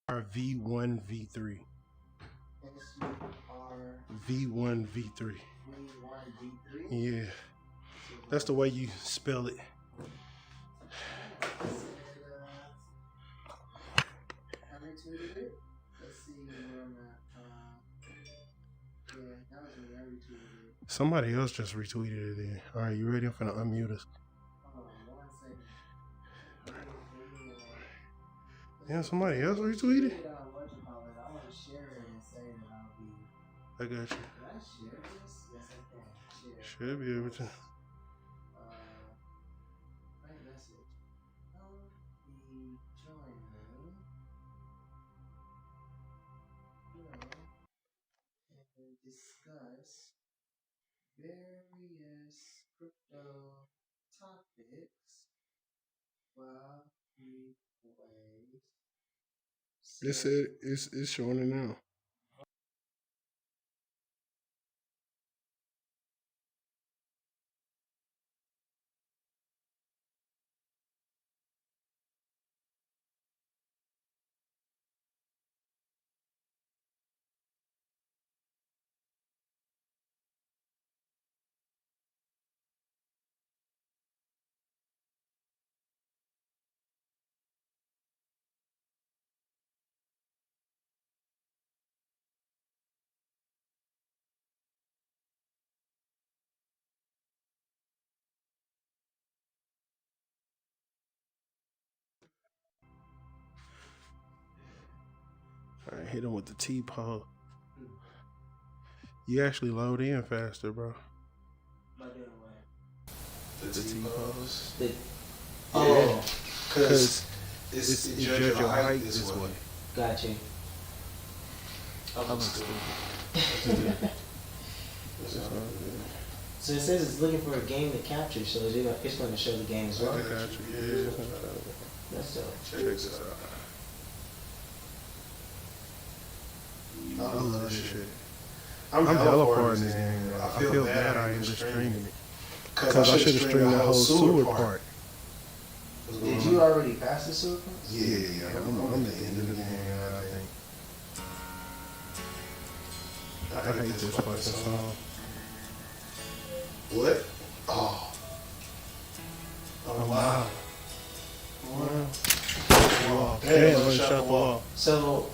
V1 V3. SUR V1 V3. V1 V3. Yeah, that's the way you spell it. I retweeted it. Let's see where I'm at. Yeah, that was me. I retweeted it. Somebody else just retweeted it then. All right, you ready? I'm finna unmute us. Hold on 1 second. Yeah, somebody else retweeted? I want to share it and say that I'll be. I got you. Can I share this? Yes, I can. Share. Should be able to. Right message. I'll be joining, and discuss various crypto topics while we wait. It's showing it now. All right, hit him with the T-Pole. You actually load in faster, bro. By doing what? The T-Pose. Oh, Because it's judge your height this way. gotcha. I'm stupid. So it says it's looking for a game to capture, so it's going to show the game as well. I got you. Yeah. That's dope. Check this out. I love this shit. I'm hella far in this game. I feel bad I ain't just streaming it. Because I should have streamed that whole sewer part. Did you already pass the sewer part? Yeah. I'm the end of the game, I think. I hate this fucking song. What? Oh. Wow. Damn, let me shut the wall. So,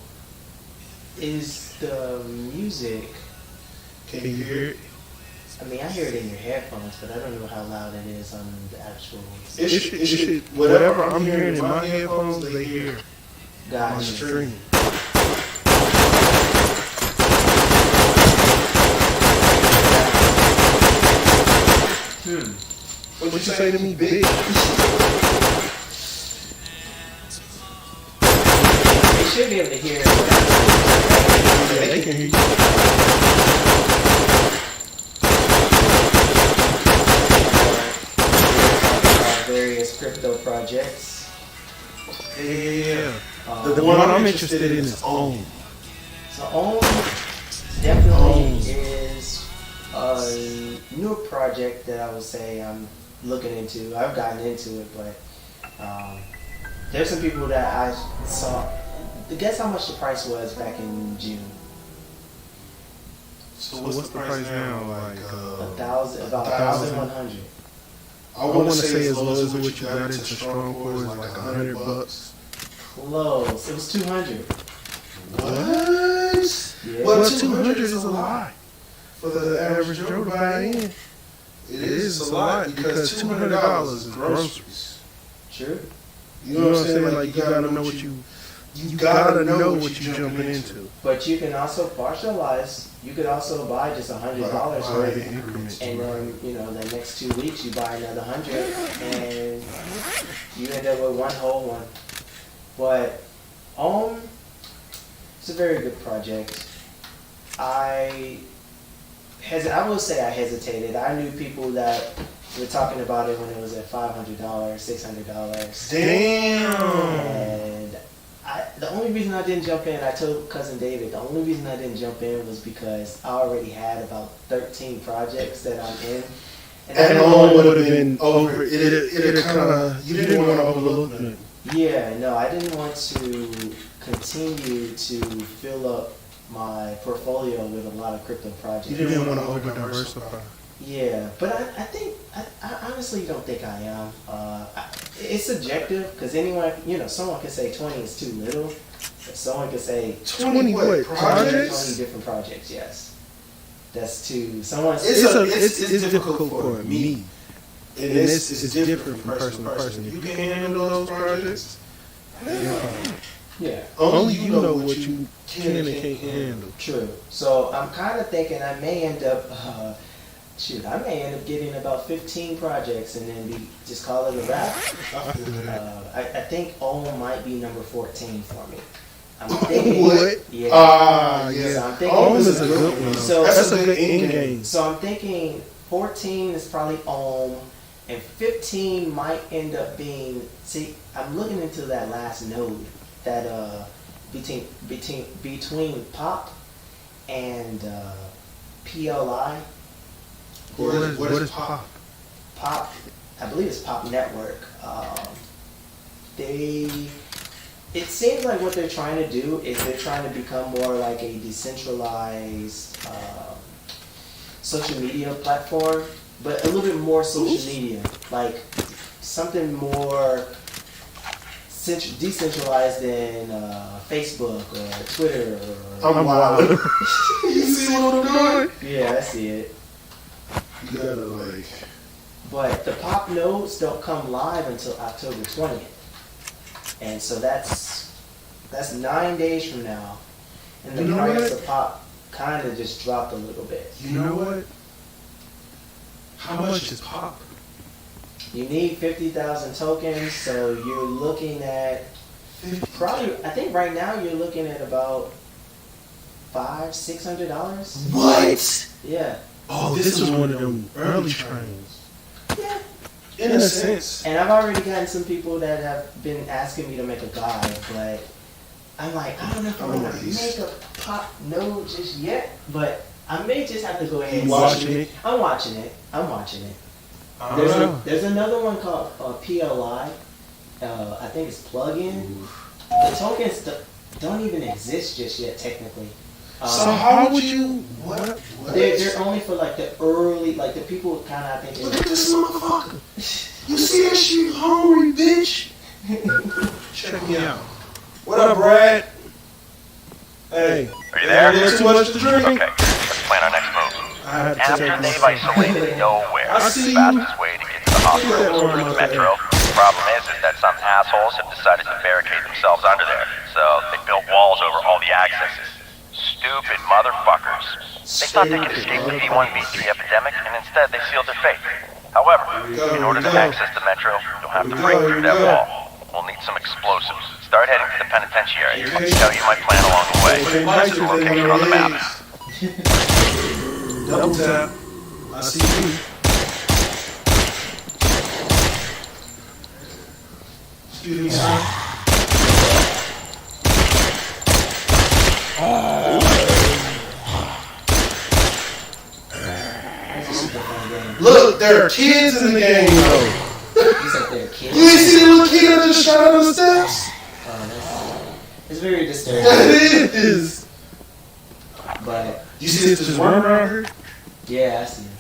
is the music? Can you hear it? I mean, I hear it in your headphones, but I don't know how loud it is on the actual. It should, whatever I'm hearing in my headphones, they hear on the Gotcha. stream. What'd you say to me, bitch? They should be able to hear it. Yeah, they can hear you. Various crypto projects. Yeah. The one I'm interested in is OWN. So OWN definitely OWN. is a new project that I would say I'm looking into. I've gotten into it, but there's some people that I saw. Guess how much the price was back in June? So what's the price now? Like About 1,100. I want to say as low as what you got into strong for is like $100. Close. It was 200. What? Yeah. Well, 200 is a lot for the average Joe to buy in. It is a lot because $200 is groceries. True. You know what I'm saying? Like you gotta know what you gotta know what you jumping into. But you can also partialize. You could also buy just $100 Buy worth, in increments. and then the next 2 weeks you buy another 100, and you end up with one whole one. But it's a very good project. I will say I hesitated. I knew people that were talking about it when it was at $500, $600. Damn. And the only reason I didn't jump in, I told cousin David, the only reason I didn't jump in was because I already had about 13 projects that I'm in. And OWN would have been over. It kind of, you didn't want to overlook it. Yeah, no, I didn't want to continue to fill up my portfolio with a lot of crypto projects. You didn't want to over diversify. Yeah, but I think I honestly don't think I am. It's subjective because anyone, someone can say 20 is too little. But someone can say 20 what? 20 Projects? different projects. Yes, that's too. Someone. It's difficult for me. And it's different from person to person. If you can't handle those projects, Yeah. only you know what you can and can't handle. True. So I'm kind of thinking I may end up. I may end up getting about 15 projects and then just call it a wrap. I think Ohm might be number 14 for me. I'm thinking. What? Yeah. Yeah. So I'm thinking. Ohm is a good one. So That's a good end game. So I'm thinking 14 is probably Ohm, and 15 might end up being. See, I'm looking into that last node, that between Pop and PLI. What is Pop? Pop, I believe it's Pop Network. It seems like what they're trying to do is they're trying to become more like a decentralized social media platform, but a little bit more social media, like something more decentralized than Facebook or Twitter. I'm wild. You see what I'm doing? Yeah, I see it. You gotta But the Pop nodes don't come live until October 20th. And so that's 9 days from now. And the price of Pop kind of just dropped a little bit. You know what? How much is Pop? You need 50,000 tokens, so you're looking at probably, I think right now you're looking at about $500-$600. What? Yeah. Oh, this is one of them early trains. Yeah. In a sense. And I've already gotten some people that have been asking me to make a guide, but I'm like, I don't know if I want to make a Pop node just yet, but I may just have to go ahead and watching it? I'm watching it. There's another one called PLI. I think it's plugin. The tokens don't even exist just yet, technically. So how would you? What? They're only for like the early, like the people kind of, I think. Look at this motherfucker. You see that shit, hungry bitch? Check me out. What up, Brad? Hey. Are you there? There's too much to drink. Okay, let's plan our next move. I had to After check they've myself. isolated nowhere, I it's see the you. fastest way to get to the hospital through the metro. The problem is that some assholes have decided to barricade themselves under there, so they built walls over all the accesses. Stupid motherfuckers. They thought they could escape the V1, V3 epidemic, and instead they sealed their fate. However, in order to access the metro, you'll have to break through that wall. We'll need some explosives. Start heading to the penitentiary. I'll tell you my plan along the way. Post your location on the map. Double tap. I see you. Excuse me, sir. Look, there are kids in the game, though. You said they're kids. You ain't see the little kid that just shot on the steps? It's very disturbing. It is. But You see this just running around here? yeah, I see it.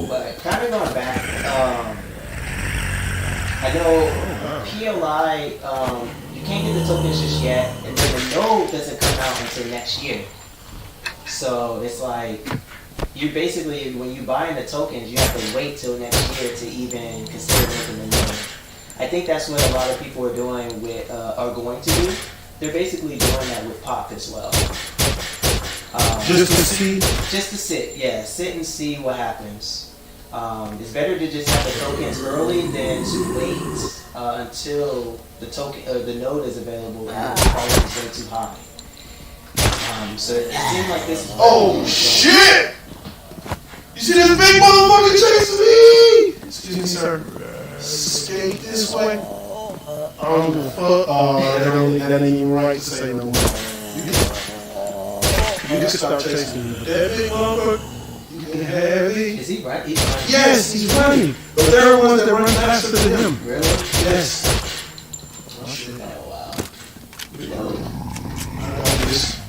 But kind of going back, I know PLI, you can't get the tokens just yet, and then the node doesn't come out until next year. So it's like, you basically, when you buy in the tokens, you have to wait till next year to even consider making the node. I think that's what a lot of people are doing with, are going to do. They're basically doing that with Pop as well. Just to see? Just to sit and see what happens. It's better to just have the tokens early than to wait until the node is available and the price is way too high. So it seems like this is Oh, shit! You see this big motherfucker chasing me? Excuse me, sir. Skate this way. I don't give a fuck. That ain't even right to say no more. You can stop chasing me. That big motherfucker, you can have it. Is he right? He's running. Yes, he's running. But there are ones that run faster than him. Really? Yes. shit. Oh wow. This.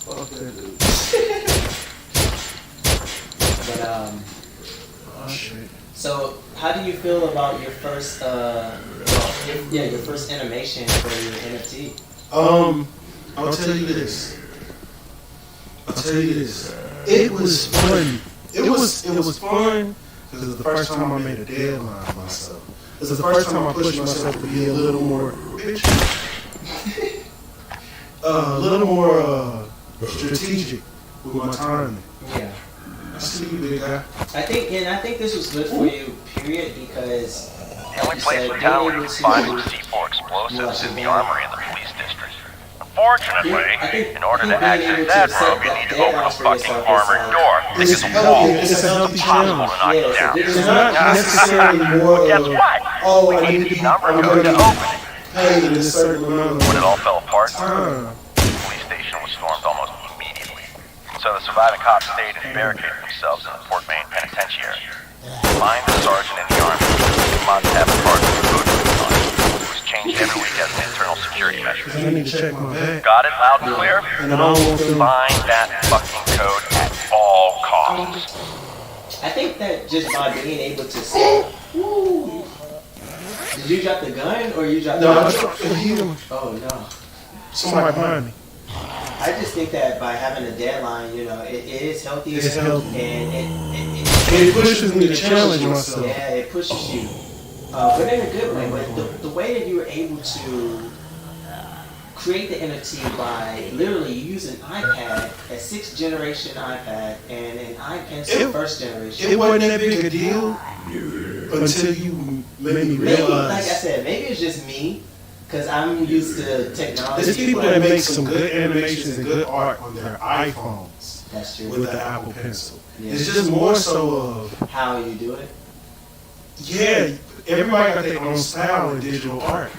Fuck that dude. But Oh shit. so how do you feel about your first your first animation for your NFT? I'll tell you this. It was fun. It was fun because it was the first time I made a deadline for myself. It was the first time I pushed myself to be a little more strategic with my timing. Yeah. I see you, big guy. I think this was good for you, period, because The only place in town where you can find some C4 explosives is the armory in the police district. Unfortunately, in order to access that room, you need to open a fucking armored door. Thick as a wall. It's a healthy Impossible challenge. to knock it down. It's not necessarily more Guess of, what? oh, We I need need to the be, number I'm code going to to open it. pay a certain amount When it of all fell apart, time. the police station was stormed almost immediately. So the surviving cops stayed and barricaded themselves in the Port Maine Penitentiary. Find the sergeant in the army. He must have a part of the code on. It was changed every week as an internal security measure. I need to check my bag. Got it loud and clear? And I don't want them. Find that fucking code at all costs. I think that just by being able to say, "Woo." Did you drop the gun or you dropped No, the I gun? tried to heal him. Oh no. Somebody behind me. I just think that by having a deadline, it is healthy. It's healthy. And It pushes me to challenge myself. yeah, it pushes you. But in a good way. But the way that you were able to create the NFT by literally using iPad, a 6th generation iPad, and an iPencil It- 1st generation. It wasn't that big a deal until you made me Maybe, like I realize. said, maybe it's just me, because I'm used to technology. There's people but- that make some good animations and good art on their iPhones That's true. with the Apple Pencil. Yeah. It's just more so of, How you do it? yeah, everybody got their own style in digital art.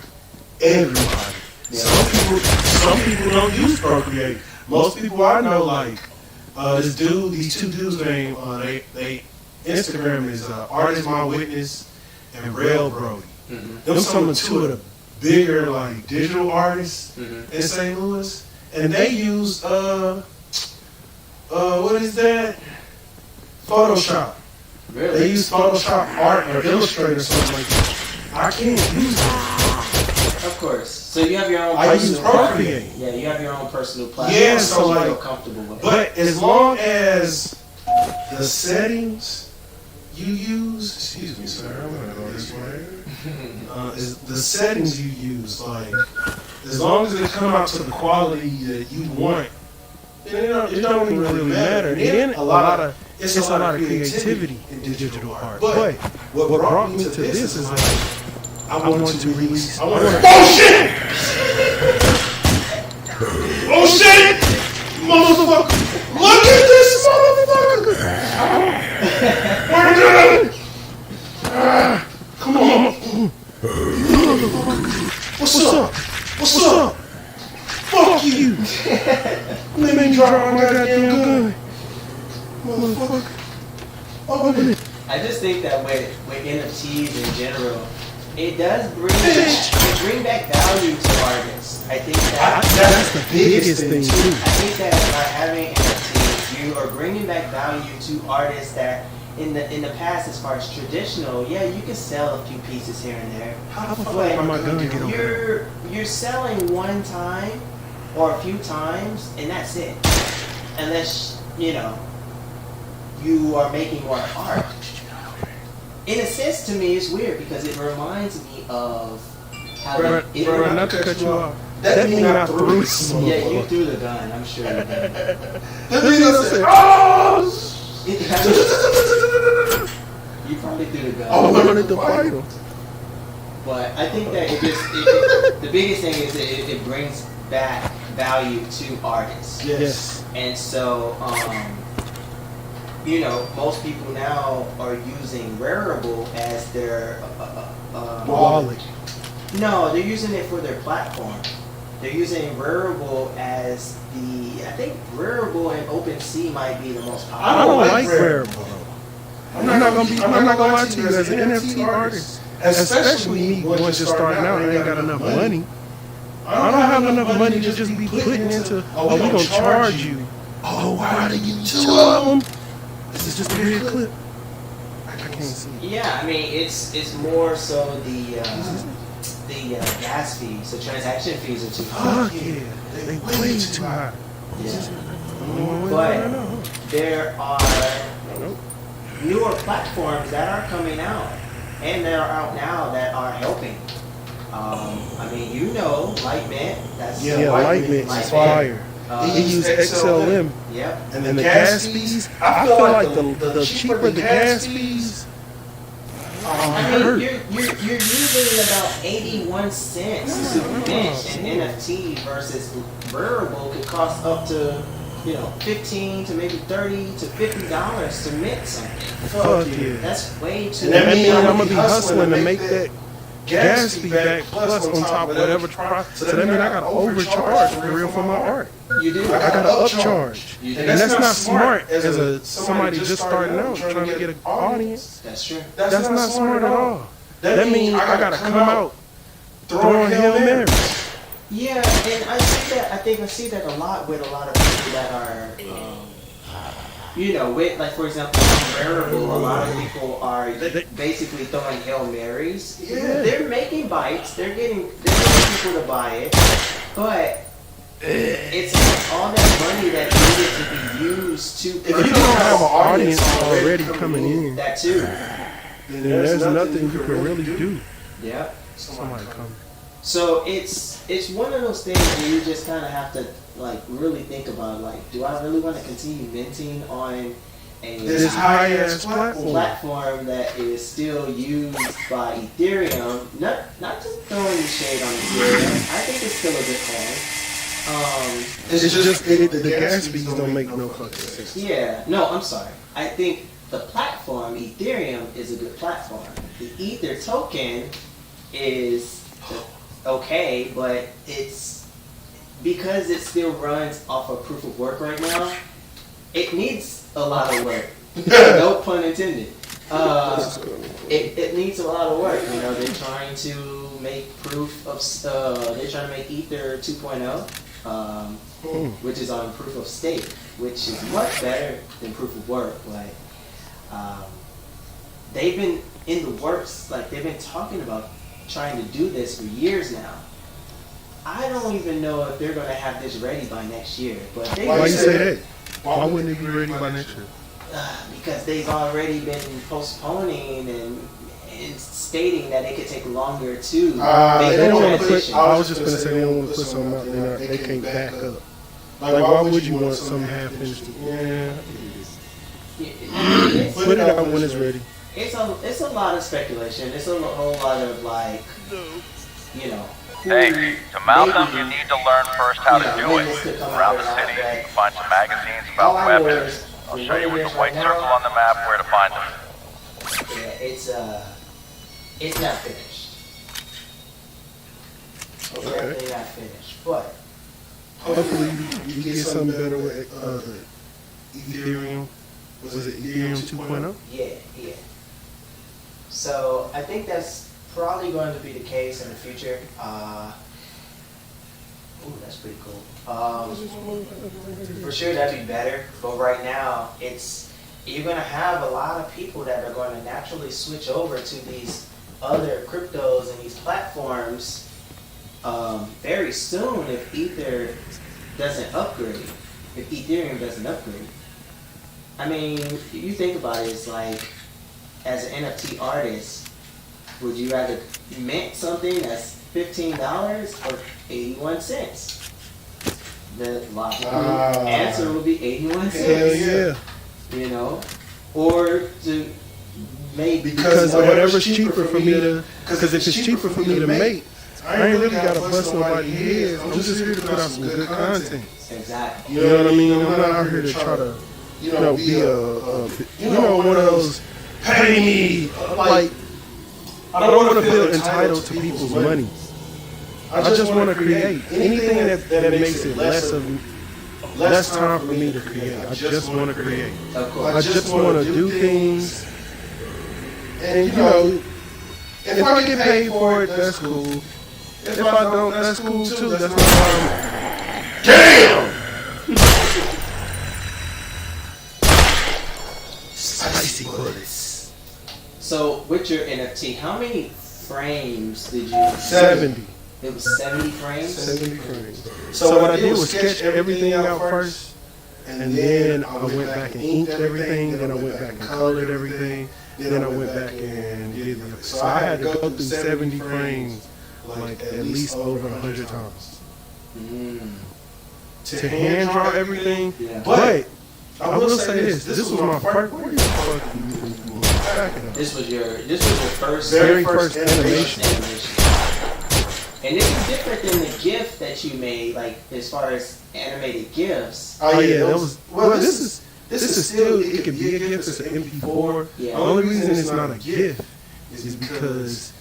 Everybody. Yeah. Some people don't use Procreate. Most people I know, like these two dudes named they Instagram is Artist My Witness and Rail Brody. Mm-hmm. Them some of two of the bigger like digital artists Mm-hmm. in St. Louis, and they use what is that? Photoshop. They Really? use Photoshop art or Illustrator or something like that. I can't use it. Of course. So you have your own I use personal Procreate. Yeah, you have your own personal platform. Yeah, so you like- feel comfortable with it. But as long as the settings you use, excuse me, sir, I'm gonna go this way. Is the settings you use, like, as long as it come out to the quality that you want, then it don't even really matter. And then it's a lot of creativity in digital art. But what brought me to this is like, I want to release. Oh shit! Oh shit! Motherfucker! Look at this motherfucker! Come on! What's up? What's up? Fuck you! Let me drop my goddamn gun, motherfucker! Open it! I just think that with NFTs in general, it does bring back value to artists. I think that That's the biggest thing too. I think that by having NFTs, you are bringing back value to artists that in the past, as far as traditional, yeah, you can sell a few pieces here and there. How the fuck am I gonna get over there? You're selling one time or a few times, and that's it. Unless you are making more art. In a sense, to me, it's weird because it reminds me of how Bro, not to cut you off. That mean I threw this Yeah, you motherfucker. threw the gun. I'm sure you did. That mean I said, oh! You probably threw the gun. I wanted to fight him. But I think that the biggest thing is that it brings back value to artists. Yes. And so, most people now are using Rarible as their Wallet. No, they're using it for their platform. They're using Rarible as I think Rarible and OpenSea might be the most popular. I don't like Rarible. I'm not gonna lie to you, as an NFT artist, especially me, one just starting out, I ain't got enough money. I don't have enough money to just be putting into, oh, we gonna charge you. Oh, why they give you 2 of them? This is just a weird clip. I can't see. Yeah, I mean, it's more so the gas fees, the transaction fees are too high. Fuck yeah, they way too high. Yeah. But there are newer platforms that are coming out, and that are out now that are helping. I mean, you know, Lightmint. That's Lightmint is fire. He used XLM. Yep. And the gas fees, I feel like the cheaper the gas fees, I mean, you're using about 81 cents to mint an NFT versus Rarible could cost up to, you know, $15 to maybe $30 to $50 to mint something. fuck yeah. That's way too. And that means I'm gonna be hustling to make that gas fee back plus on top of whatever price. So that means I gotta overcharge for real for my art. You do. I gotta upcharge. And that's not smart as somebody just starting out trying to get an audience. That's true. That's not smart at all. That means I gotta come out throwing Hail Marys. Yeah, and I see that a lot with a lot of people that are, you know, with, like, for example, Rarible, a lot of people are basically throwing Hail Marys. Yeah. They're making bites, they're getting people to buy it, but it's all that money that needed to be used to. If you don't have an audience already coming in, that too. then there's nothing you can really do. Yeah. Somebody come. So it's one of those things where you just kind of have to, like, really think about, like, do I really want to continue minting on This high ass platform that is still used by Ethereum? Not just throwing shade on Ethereum. I think it's still a good coin. It's just the gas fees don't make no fucking sense. Yeah. No, I'm sorry. I think the platform Ethereum is a good platform. The Ether token is okay, but it's because it still runs off of proof of work right now. It needs a lot of work. No pun intended. It needs a lot of work. You know, they're trying to make proof of. They're trying to make Ether 2.0, which is on proof of stake, which is much better than proof of work. Like, they've been in the works. Like, they've been talking about trying to do this for years now. I don't even know if they're going to have this ready by next year. But why you say that? Why wouldn't it be ready by next year? Because they've already been postponing and stating that it could take longer to. They don't want to put. I was just going to say they don't want to put something out there. They can't back up. Like, why would you want something half finished? Yeah. Put it out when it's ready. It's a lot of speculation. It's a whole lot of, like, you know. Hey, to mount them, you need to learn first how to do it. Around the city, you can find some magazines about weapons. I'll show you with the white circle on the map where to find them. Yeah, it's not finished. It's definitely not finished, but hopefully you get something better with Ethereum. Was it Ethereum 2.0? Yeah. So I think that's probably going to be the case in the future. Ooh, that's pretty cool. For sure, that'd be better. But right now, you're going to have a lot of people that are going to naturally switch over to these other cryptos and these platforms very soon if Ether doesn't upgrade. If Ethereum doesn't upgrade. I mean, you think about it, it's like, as an NFT artist, would you rather mint something that's $15 or 81 cents? The logical answer would be 81 cents. Hell yeah. You know? Or to make... Because whatever's cheaper for me to... Because if it's cheaper for me to make, I ain't really got to bust nobody's head. I'm just here to put out some good content. Exactly. You know what I mean? I'm not out here to try to, be one of those pay me, like, I don't want to feel entitled to people's money. I just want to create anything that makes it less time for me to create. I just want to create. I just want to do things And you know, if I get paid for it, that's cool. If I don't, that's cool too. That's no problem. Damn! Spicy bullets. So with your NFT, how many frames did you? 70. It was 70 frames. 70 frames. So what I did was sketch everything out first, and then I went back and inked everything, then I went back and colored everything, then I went back and did the... So I had to go through 70 frames like at least over 100 times to hand draw everything. Yeah. But I will say this was my first... Where the fuck do you think you back it up? This was your first Very first animation. And this is different than the GIF that you made, like as far as animated GIFs. Oh yeah, that was... Well, this is still... It could be a GIF, it's an MP4. Yeah. The only reason it's not a GIF is because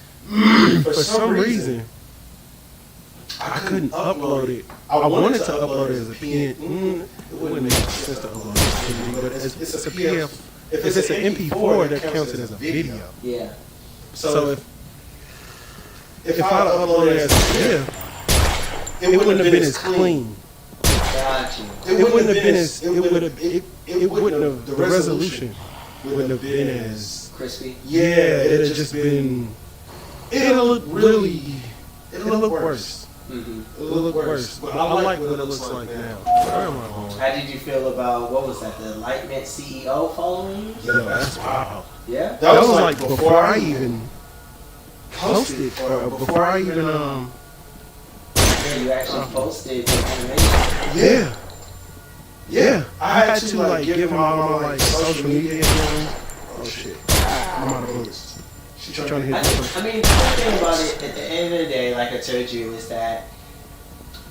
for some reason I couldn't upload it. I wanted to upload it as a PN. It wouldn't make sense to upload it as a PN, but it's a PF. If it's an MP4, that counts it as a video. Yeah. So if I'd uploaded it as a GIF, it wouldn't have been as clean. Got you. It wouldn't have been as it wouldn't have the resolution wouldn't have been as Crispy. yeah. It'd have just been. It'll look really. It'll look worse. Mm-hmm. It'll look worse. But I like what it looks like now. Where am I going? How did you feel about, what was that, the Lightmint CEO following you? Yo, that's wow. Yeah? That was like before I even posted, or before I even Yeah, you actually posted the animation. yeah. Yeah, I had to like give him all my like social media accounts. Oh shit, I'm out of bullets. She's trying to hit me. I mean, the good thing about it, at the end of the day, like I told you, is that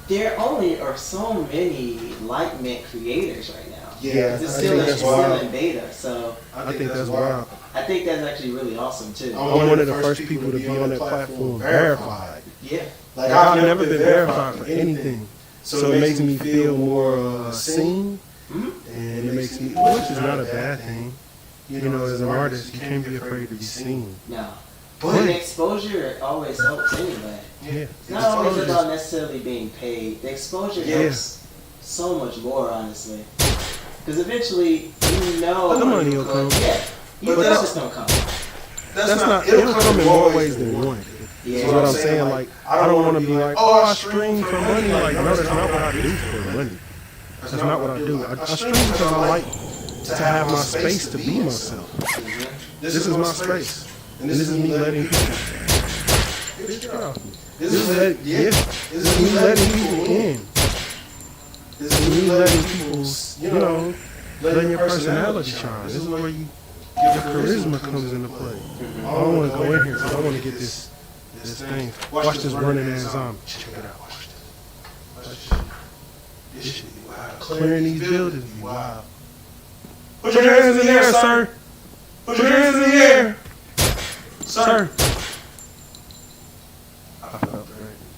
there only are so many Lightmint creators right now. Yeah, It's I still, think that's wild. in beta, so I think that's wild. I think that's actually really awesome too. I'm one of the first people to be on that platform verified. Yeah. Like I've never been verified for anything, so it makes me feel more seen, and it makes me, which is not a bad thing. You know, as an artist, you can't be afraid to be seen. No. But But the exposure always helps anyway. yeah, It's not always about necessarily being paid. The exposure helps so much more, honestly. Because eventually, you know... the money will come. Yeah. You know it's gonna come. That's not. It'll come in more ways than one. Yeah. That's what I'm saying. Like, I don't want to be like, oh, I stream for money. Like, no, that's not what I do for money. That's not what I do. I stream because I like to have my space to be myself. This is my space, and this is me letting people. This is me letting people in. This is me letting people, you know, letting your personality shine. This is where your charisma comes into play. I don't want to go in here because I want to get this thing. Watch this running ass zombie. Check it out. Watch this. This shit be wild. Clearing these buildings be wild. Put your hands in the air, sir. Put your hands in the air, sir.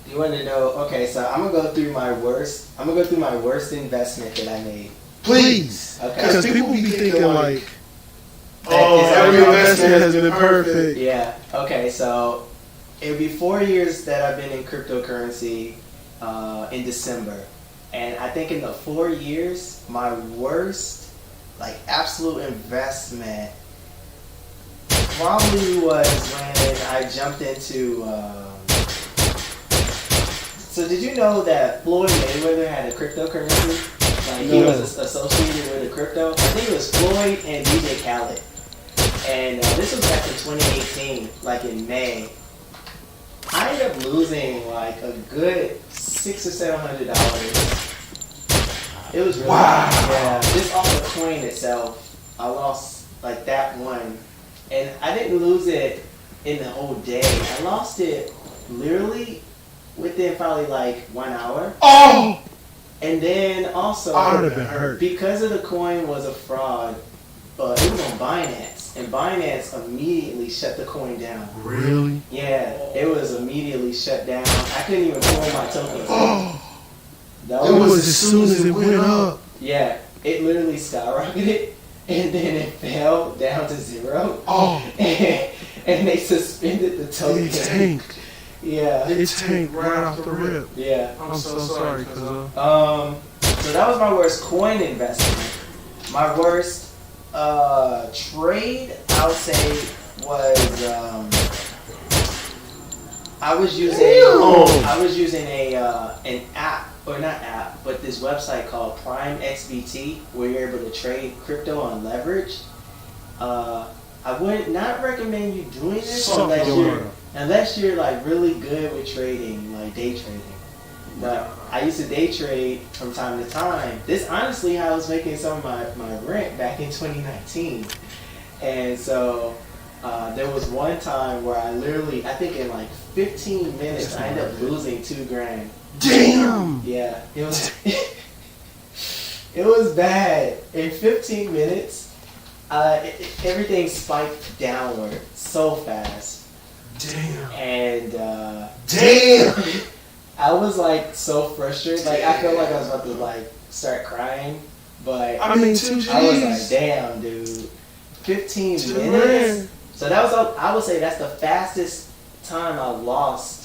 You want to know? Okay, so I'm gonna go through my worst. I'm gonna go through my worst investment that I made. Please, Okay. because people be thinking like, Oh, every investment has been perfect. Yeah. Okay. So it'll be 4 years that I've been in cryptocurrency in December, and I think in the 4 years, my worst, like absolute investment, probably was when I jumped into. So did you know that Floyd Mayweather had a cryptocurrency? Like he was associated with a crypto. I think it was Floyd and DJ Khaled. And this was back in 2018, like in May. I ended up losing like a good $600 or $700. It was really yeah. Just off the coin itself, I lost like that one, and I didn't lose it in the whole day. I lost it literally within probably like 1 hour. Oh! And then also, I would have been hurt. because of the coin was a fraud, it was on Binance, and Binance immediately shut the coin down. Really? Yeah, it was immediately shut down. I couldn't even pull my tokens. Oh! That It was as soon as it went up. Yeah, it literally skyrocketed. and then it fell down to 0. Oh, And they suspended the token. it tanked. Yeah. It tanked right off the rip. Yeah. I'm so sorry, cuz. So that was my worst coin investment. My worst trade, I would say, was I was using an app, or not app, but this website called Prime XBT, where you're able to trade crypto on leverage. I would not recommend you doing this unless you're like really good with trading, like day trading. But I used to day trade from time to time. This honestly how I was making some of my rent back in 2019. And so there was one time where I think in like 15 minutes, I ended up losing $2,000. Damn! Yeah, it was it was bad. In 15 minutes, everything spiked downward so fast. Damn! And Damn! I was like so frustrated. Like I felt like I was about to like start crying, but I mean, 2 G's. I was like, damn, dude, 15 $2 minutes. grand. So that was, I would say, that's the fastest time I lost.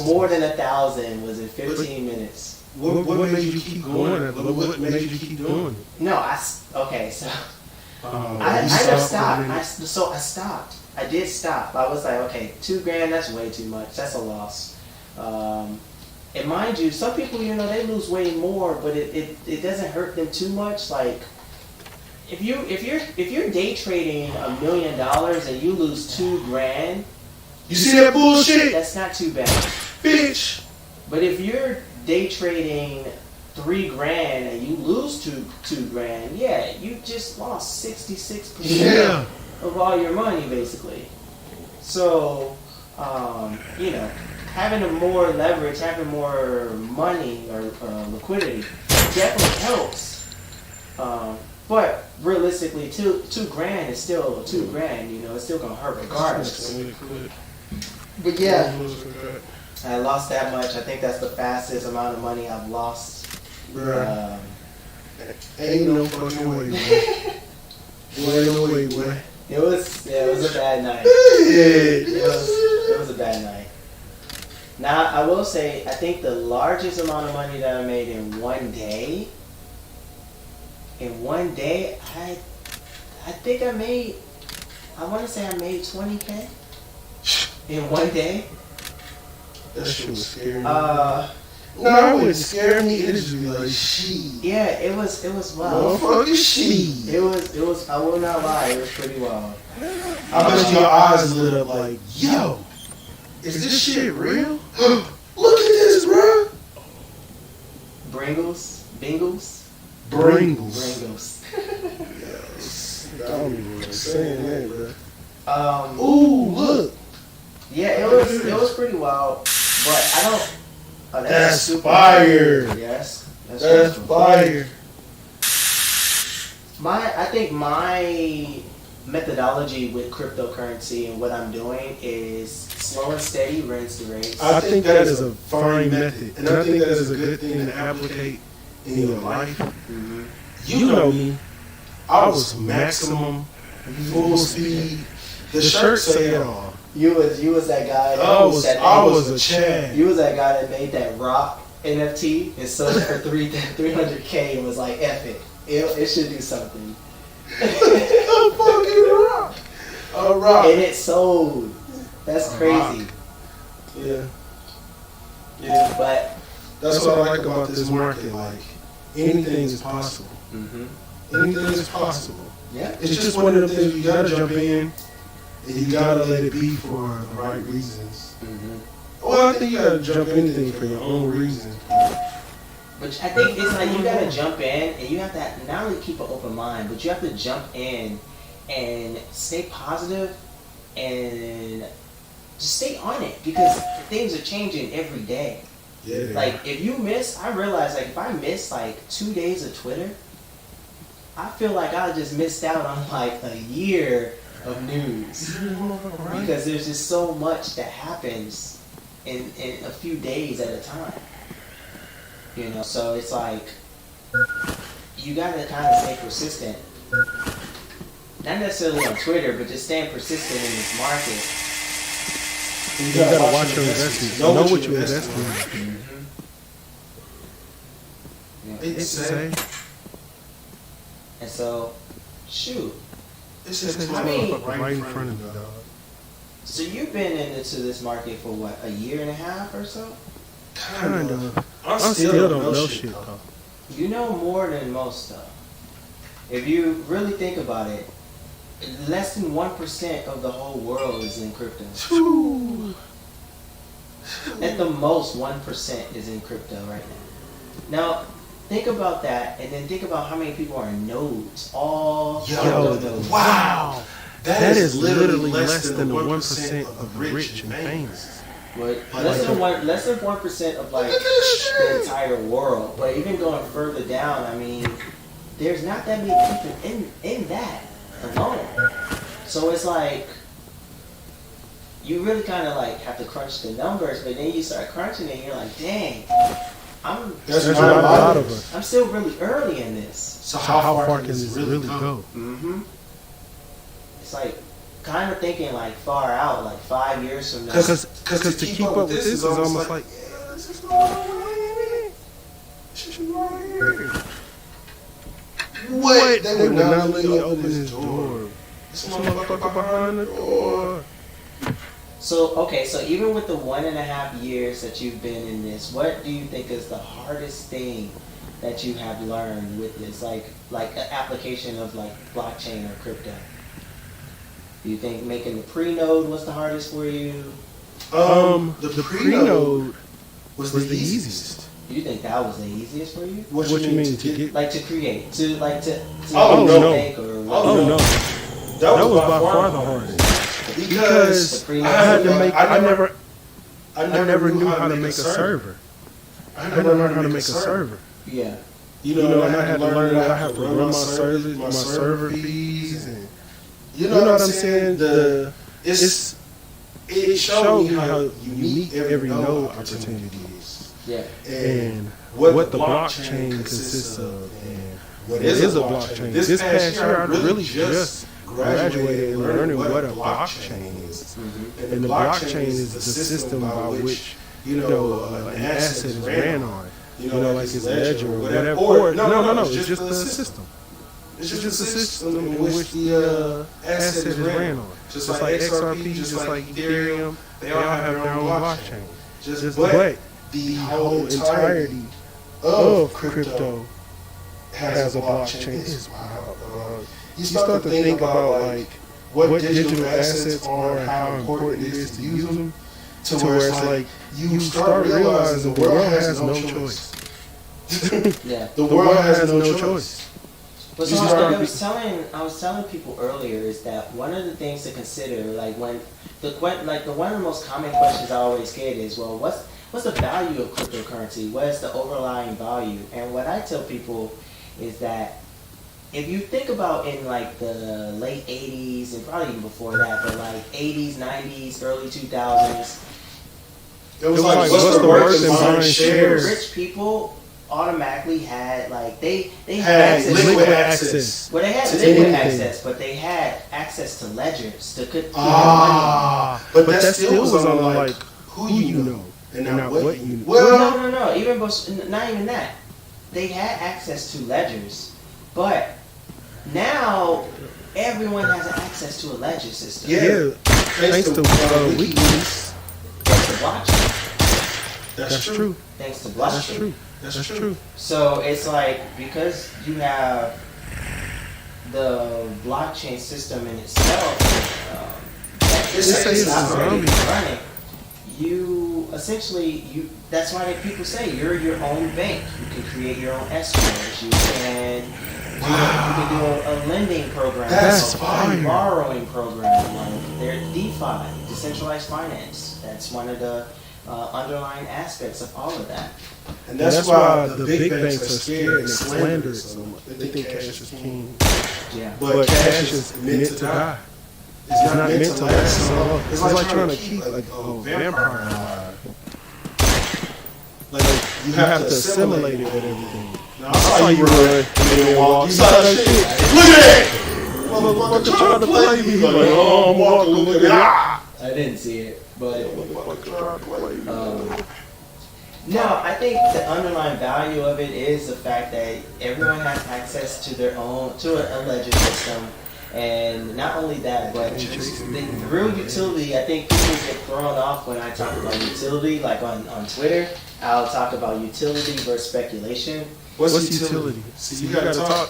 More than 1,000 was in 15 minutes. What made you keep going? What made you keep doing it? No, okay, so I You never stopped stopped. for a minute. So I stopped. I did stop. I was like, okay, $2,000, that's way too much. That's a loss. And mind you, some people, they lose way more, but it doesn't hurt them too much. Like, if you're day trading $1 million and you lose $2,000, You see that bullshit? that's not too bad. Bitch! But if you're day trading $3,000 and you lose $2,000, yeah, you just lost 66% Yeah. of all your money, basically. So, having more leverage, having more money or liquidity definitely helps. But realistically, $2,000 is still $2,000. It's still gonna hurt regardless. But yeah, I lost that much. I think that's the fastest amount of money I've lost. Bruh. Ain't no fucking way, boy. Boy, no way, boy. It was a bad night. Yeah. It was a bad night. Now I will say, I think the largest amount of money that I made in one day. I think I made 20K in one day. That shit was scary. Uh, No, it wouldn't scare me. It just be like, shit. yeah, it was wild. Motherfucking shit. It was. I will not lie. It was pretty wild. I bet your eyes lit up like, yo, is this shit real? Look at this, bro. Bringles. Bringles. I don't even like saying that, bro. Ooh, look. Yeah, it was pretty wild, but I don't. Oh, That's super fire. Yes, That's fire. I think my methodology with cryptocurrency and what I'm doing is slow and steady, rinse the race. I think that is a fine method, and I think that is a good thing to applicate in your life. Mm-hmm. You know me. I was maximum full speed. The shirt say it all. You was that guy. I was a Chad. You was that guy that made that rock NFT and sold it for 300K and was like, F it. It should do something. A fucking rock. A rock. And it sold. That's A crazy. Yeah. Yeah. But That's what I like about this market. Like, anything is possible. Anything is possible. yeah. It's just one of them things you gotta jump in, and you gotta let it be for the right reasons. Well, I think you gotta jump in anything for your own reasons. But I think it's like you gotta jump in and you have to not only keep an open mind, but you have to jump in and stay positive and just stay on it because things are changing every day. Yeah. Like if you miss, I realize like if I miss like 2 days of Twitter, I feel like I just missed out on like a year of news because there's just so much that happens in a few days at a time. So it's like you gotta kind of stay persistent. Not necessarily on Twitter, but just staying persistent in this market. You gotta watch your investments. Know what you invest in. It's sad. And so, shoot. It's This just motherfucker right in front of me, dog. So you've been into this market for what, a year and a half or so? Kind of. I I still don't know shit, though. though. You know more than most though. If you really think about it, less than 1% of the whole world is in crypto. At the most, 1% is in crypto right now. Now, think about that, and then think about how many people are nodes. All crypto nodes. Wow. That is literally less than the 1% of the rich and famous. But less than 1% of like the entire world. But even going further down, I mean, there's not that many people in that alone. So it's like you really kind of like have to crunch the numbers, but then you start crunching it, and you're like, dang, There's There's not not a lot of us. I'm still really early in this. So So how far can this really go? Mm-hmm. It's like kind of thinking like far out, like 5 years from now. Because to keep up with this is almost like, this is going on. what? They They would would not let me open this door. This This motherfucker behind the door. So even with the 1.5 years that you've been in this, what do you think is the hardest thing that you have learned with this, like an application of like blockchain or crypto? Do you think making the pre-node was the hardest for you? The pre-node was the easiest. Do you think that was the easiest for you? What you mean to get? Like to create, to Oh, no. make or Oh no, that was by far the hardest. Because I had to make. I never knew how to make a server. I had to learn how to make a server. Yeah. You You know, know, and I had to learn that I have to run my service, my server fees, and you know what I'm saying. It showed me how unique every node opportunity is, Yeah. and what the blockchain consists of, and what is a blockchain. This past year, I really just graduated and learning what a blockchain is, and the blockchain is the system by which an asset is ran on. You know, like it's ledger or whatever. Or no, it's just the system. It's just a system in which the asset is ran on. Just like XRP, just like Ethereum, they all have their own blockchain. But the whole entirety of crypto has a blockchain. It's wild. You start to think about like what digital assets are and how important it is to use them, to where it's like you start realizing the world has no choice. Yeah. The world has no choice. But You so start I was telling people earlier is that one of the things to consider, like one of the most common questions I always get is, well, what's the value of cryptocurrency? What is the overlying value? And what I tell people is that if you think about in like the late 80s and probably even before that, but like 80s, 90s, early 2000s, It was like, what's the worth in buying shares? rich people automatically had like they Had access liquid to access. well, they had to liquid anything. access, but they had access to ledgers to keep But that still was on like who you know and not what you know. money. Well, No. Even not even that. They had access to ledgers, but now everyone has access to a ledger system. Yeah, thanks to WikiLeaks. Thanks to blockchain. that's true. Thanks to That's blockchain. true. That's That's true. true. So it's like because you have the blockchain system in itself, It's a operating zombie. and running. You essentially That's why people say you're your own bank. You can create your own escrows. You can do a lending program. That's a fire. borrowing program. Like there's DeFi, decentralized finance. That's one of the underlying aspects of all of that. And That's why the big banks are scared and slander it so much. They think cash is king. Yeah. But cash is meant to die. It's not meant to last so long. It's like trying to keep like a vampire alive. Like you have to assimilate it with everything. I saw you run. And then walk. You saw that shit? Look at that! Motherfucker trying to play me. Like, oh, I'm walking. Look at that. I didn't see it, but Motherfucker trying to play me. no, I think the underlying value of it is the fact that everyone has access to their own, to a ledger system. And not only that, but the real utility, I think people get thrown off when I talk about utility, like on Twitter. I'll talk about utility versus speculation. What's utility? See, you gotta talk.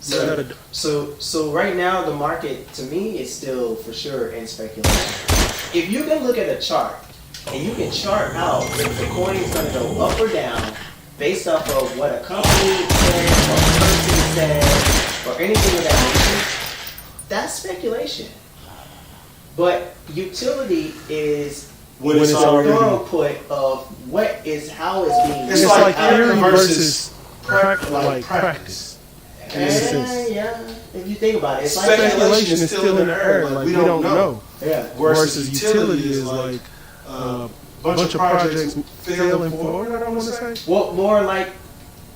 So right now the market to me is still for sure in speculation. If you can look at a chart and you can chart out if the coin is going to go up or down based off of what a company said or a person said or anything of that nature, that's speculation. But utility is When it's a already. throughput of what is how it's being It's used. like theory theory versus like practice. In a sense. Yeah, if you think about it, it's like Speculation is still in the air. Like we don't know. yeah. Versus utility is like a bunch of projects failing forward. I don't want to say. Well, more like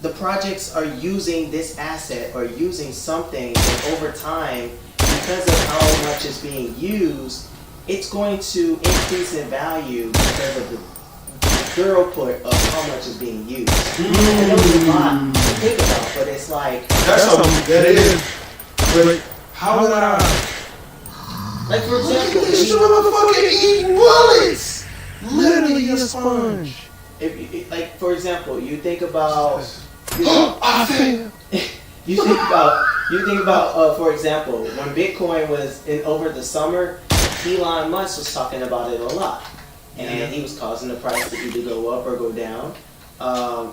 the projects are using this asset or using something, and over time, because of how much is being used, it's going to increase in value because of the throughput of how much is being used. I know it's a lot to think about, but it's like, That's something that is. But how would I? like for example, This motherfucking eating bullets. Literally a sponge. like for example, you think about, you I failed. You think about, for example, when Bitcoin was over the summer, Elon Musk was talking about it a lot, and he was causing the price to either go up or go down.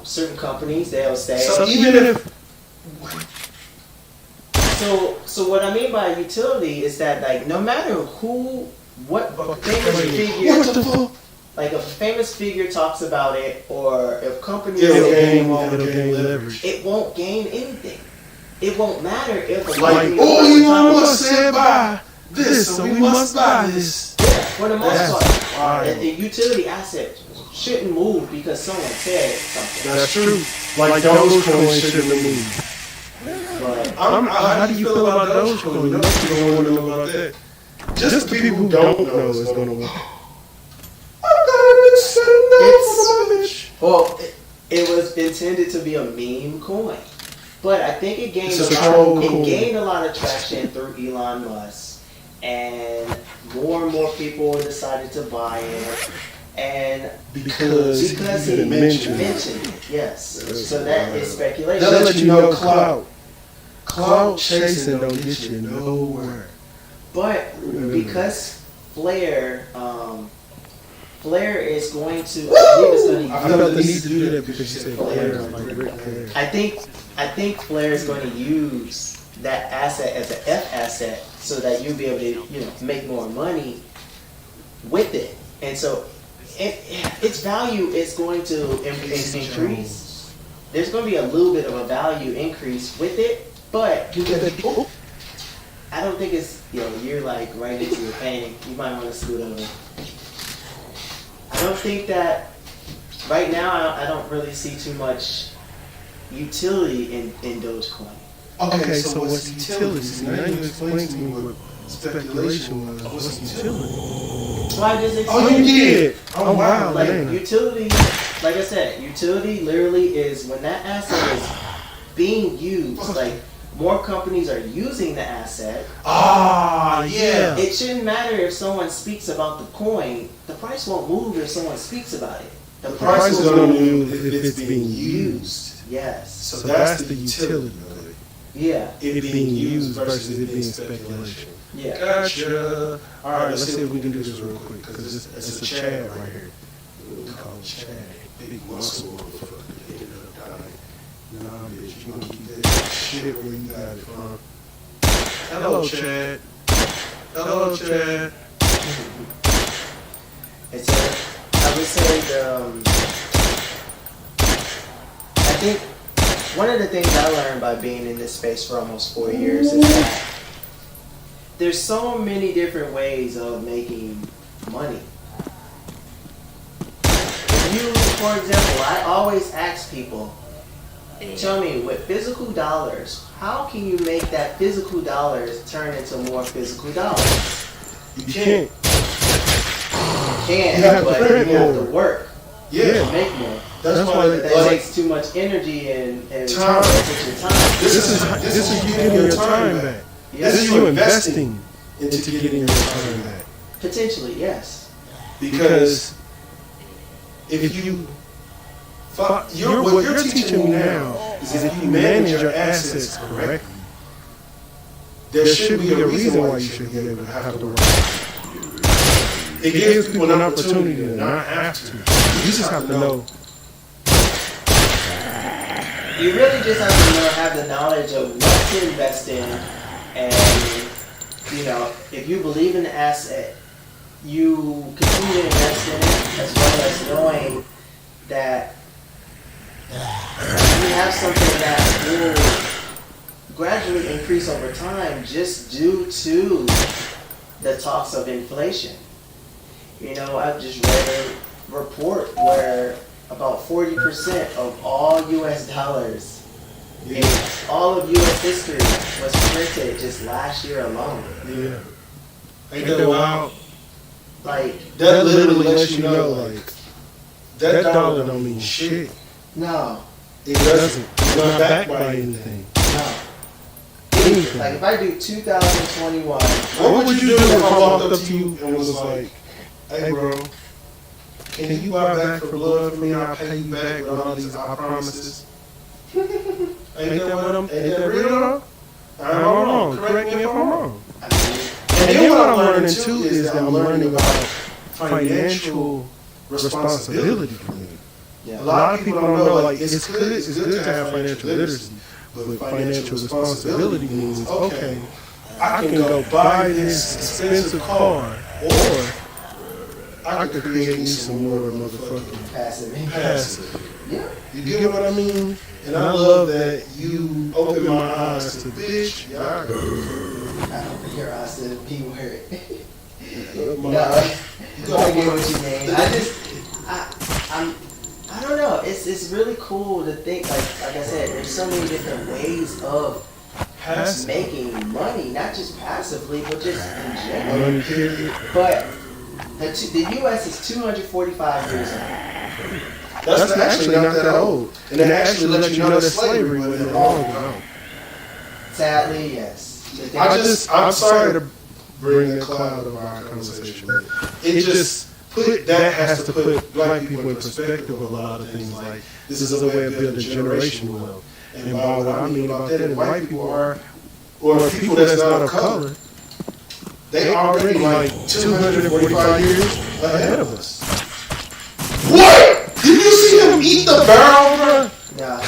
Certain companies, they'll say. So even if So what I mean by utility is that, like, no matter what famous figure, what the fuck? like if a famous figure talks about it, or if companies It'll say gain leverage. it won't gain anything. It won't matter if a Like, company oh, was Elon talking Musk said buy this, so we must buy this. for the most That's part, wild. a utility asset shouldn't move because someone said something. That's true. Like Dogecoin shouldn't have moved. But How do you feel about Dogecoin? Most people don't want to know about that. Just the people who don't know is going to want. I'm gonna send for my bitch. well, it was intended to be a meme coin, but I think it gained It's a troll coin. a lot of traction through Elon Musk, and more people decided to buy it, and Because he you mentioned it. mentioned it. Yes, so that is speculation. They'll let you know clout. Clout chasing don't get you nowhere. But because Flair is going to, I felt the need to do that because you said Flair, like Ric Flair. I think Flair is going to use that asset as an F asset so that you'll be able to, make more money with it. And so its value is going to increase. There's going to be a little bit of a value increase with it, but I don't think it's, you're like right into your pain. You might want to scoot over. I don't think that, right now, I don't really see too much utility in Dogecoin. Okay, so what's utility? Now you explain to me what speculation was. What's utility? So I just Oh, you did? Oh, wow, Like man. utility, like I said, utility literally is when that asset is being used. Like more companies are using the asset. Ah, yeah. It shouldn't matter if someone speaks about the coin. The price won't move if someone speaks about it. The Price is will going to move if it's being used. used. Yes. So that's the utility of it. Yeah. It being used versus it being speculation. Yeah. Gotcha. All right, let's see if we can do this real quick because it's a Chad right here. We call him Chad. Big muscle motherfucker. Hit it up, dying. Nah, bitch, you gonna keep that shit where you got it from. Hello, Chad. Hello, Chad. And so I would say I think one of the things I learned by being in this space for almost 4 years is that there's so many different ways of making money. If you, for example, I always ask people, Tell me, with physical dollars, how can you make that physical dollars turn into more physical dollars? You can't. You can, You have to but print you have more. to work Yeah. to make more. That's why, But that like, takes too much energy and Time. takes your time. This is you getting your time back. Yes. This is you investing into getting your time back. Potentially, yes. because If you, what you're teaching me now is if you manage your assets correctly, there should be a reason why you should be able to have to work. It gives people an opportunity to not have to. You just have to know. You really just have to have the knowledge of what to invest in, and if you believe in the asset, you continue to invest in it, as well as knowing that you have something that will gradually increase over time just due to the talks of inflation. I've just read a report where about 40% of all U.S. dollars in all of U.S. history was printed just last year alone. Yeah. ain't that wild? Like, That literally lets you know, like, that dollar don't mean shit. no. It doesn't. It's not backed by anything. Anything. Like, if I do 2021, What would you do if I walked up to you and was like, hey bro, can you buy back for blood for me and I'll pay you back with all these promises? Ain't that real though? I'm wrong. Correct me if I'm wrong. I mean, And then what I'm learning too is that I'm learning about financial responsibility for me. yeah. A lot of people don't know, like, it's good to have financial literacy, but financial responsibility means, okay, I can go buy this expensive car, or I could create me some more motherfucking Passive. passive. Yeah. You get what I mean? And I love that you open my eyes to, bitch, y'all. I don't think your eyes to the P word. My- No, I get what you mean. I don't know. It's really cool to think, like I said, there's so many different ways of Passive. making money, not just passively, but just in general. Money period. But the U.S. is 245 years old. That's actually not that old. And it actually lets you know that slavery wasn't long ago. Sadly, yes. I'm sorry to bring the cloud of our conversation, but it just that has to put black people in perspective of a lot of things. Like, this is a way of building generational wealth. And by what I mean about that, and white people are, or people that's not of color, they already like 245 years ahead of us. What? Did you see him eat the barrel, bro? Yeah.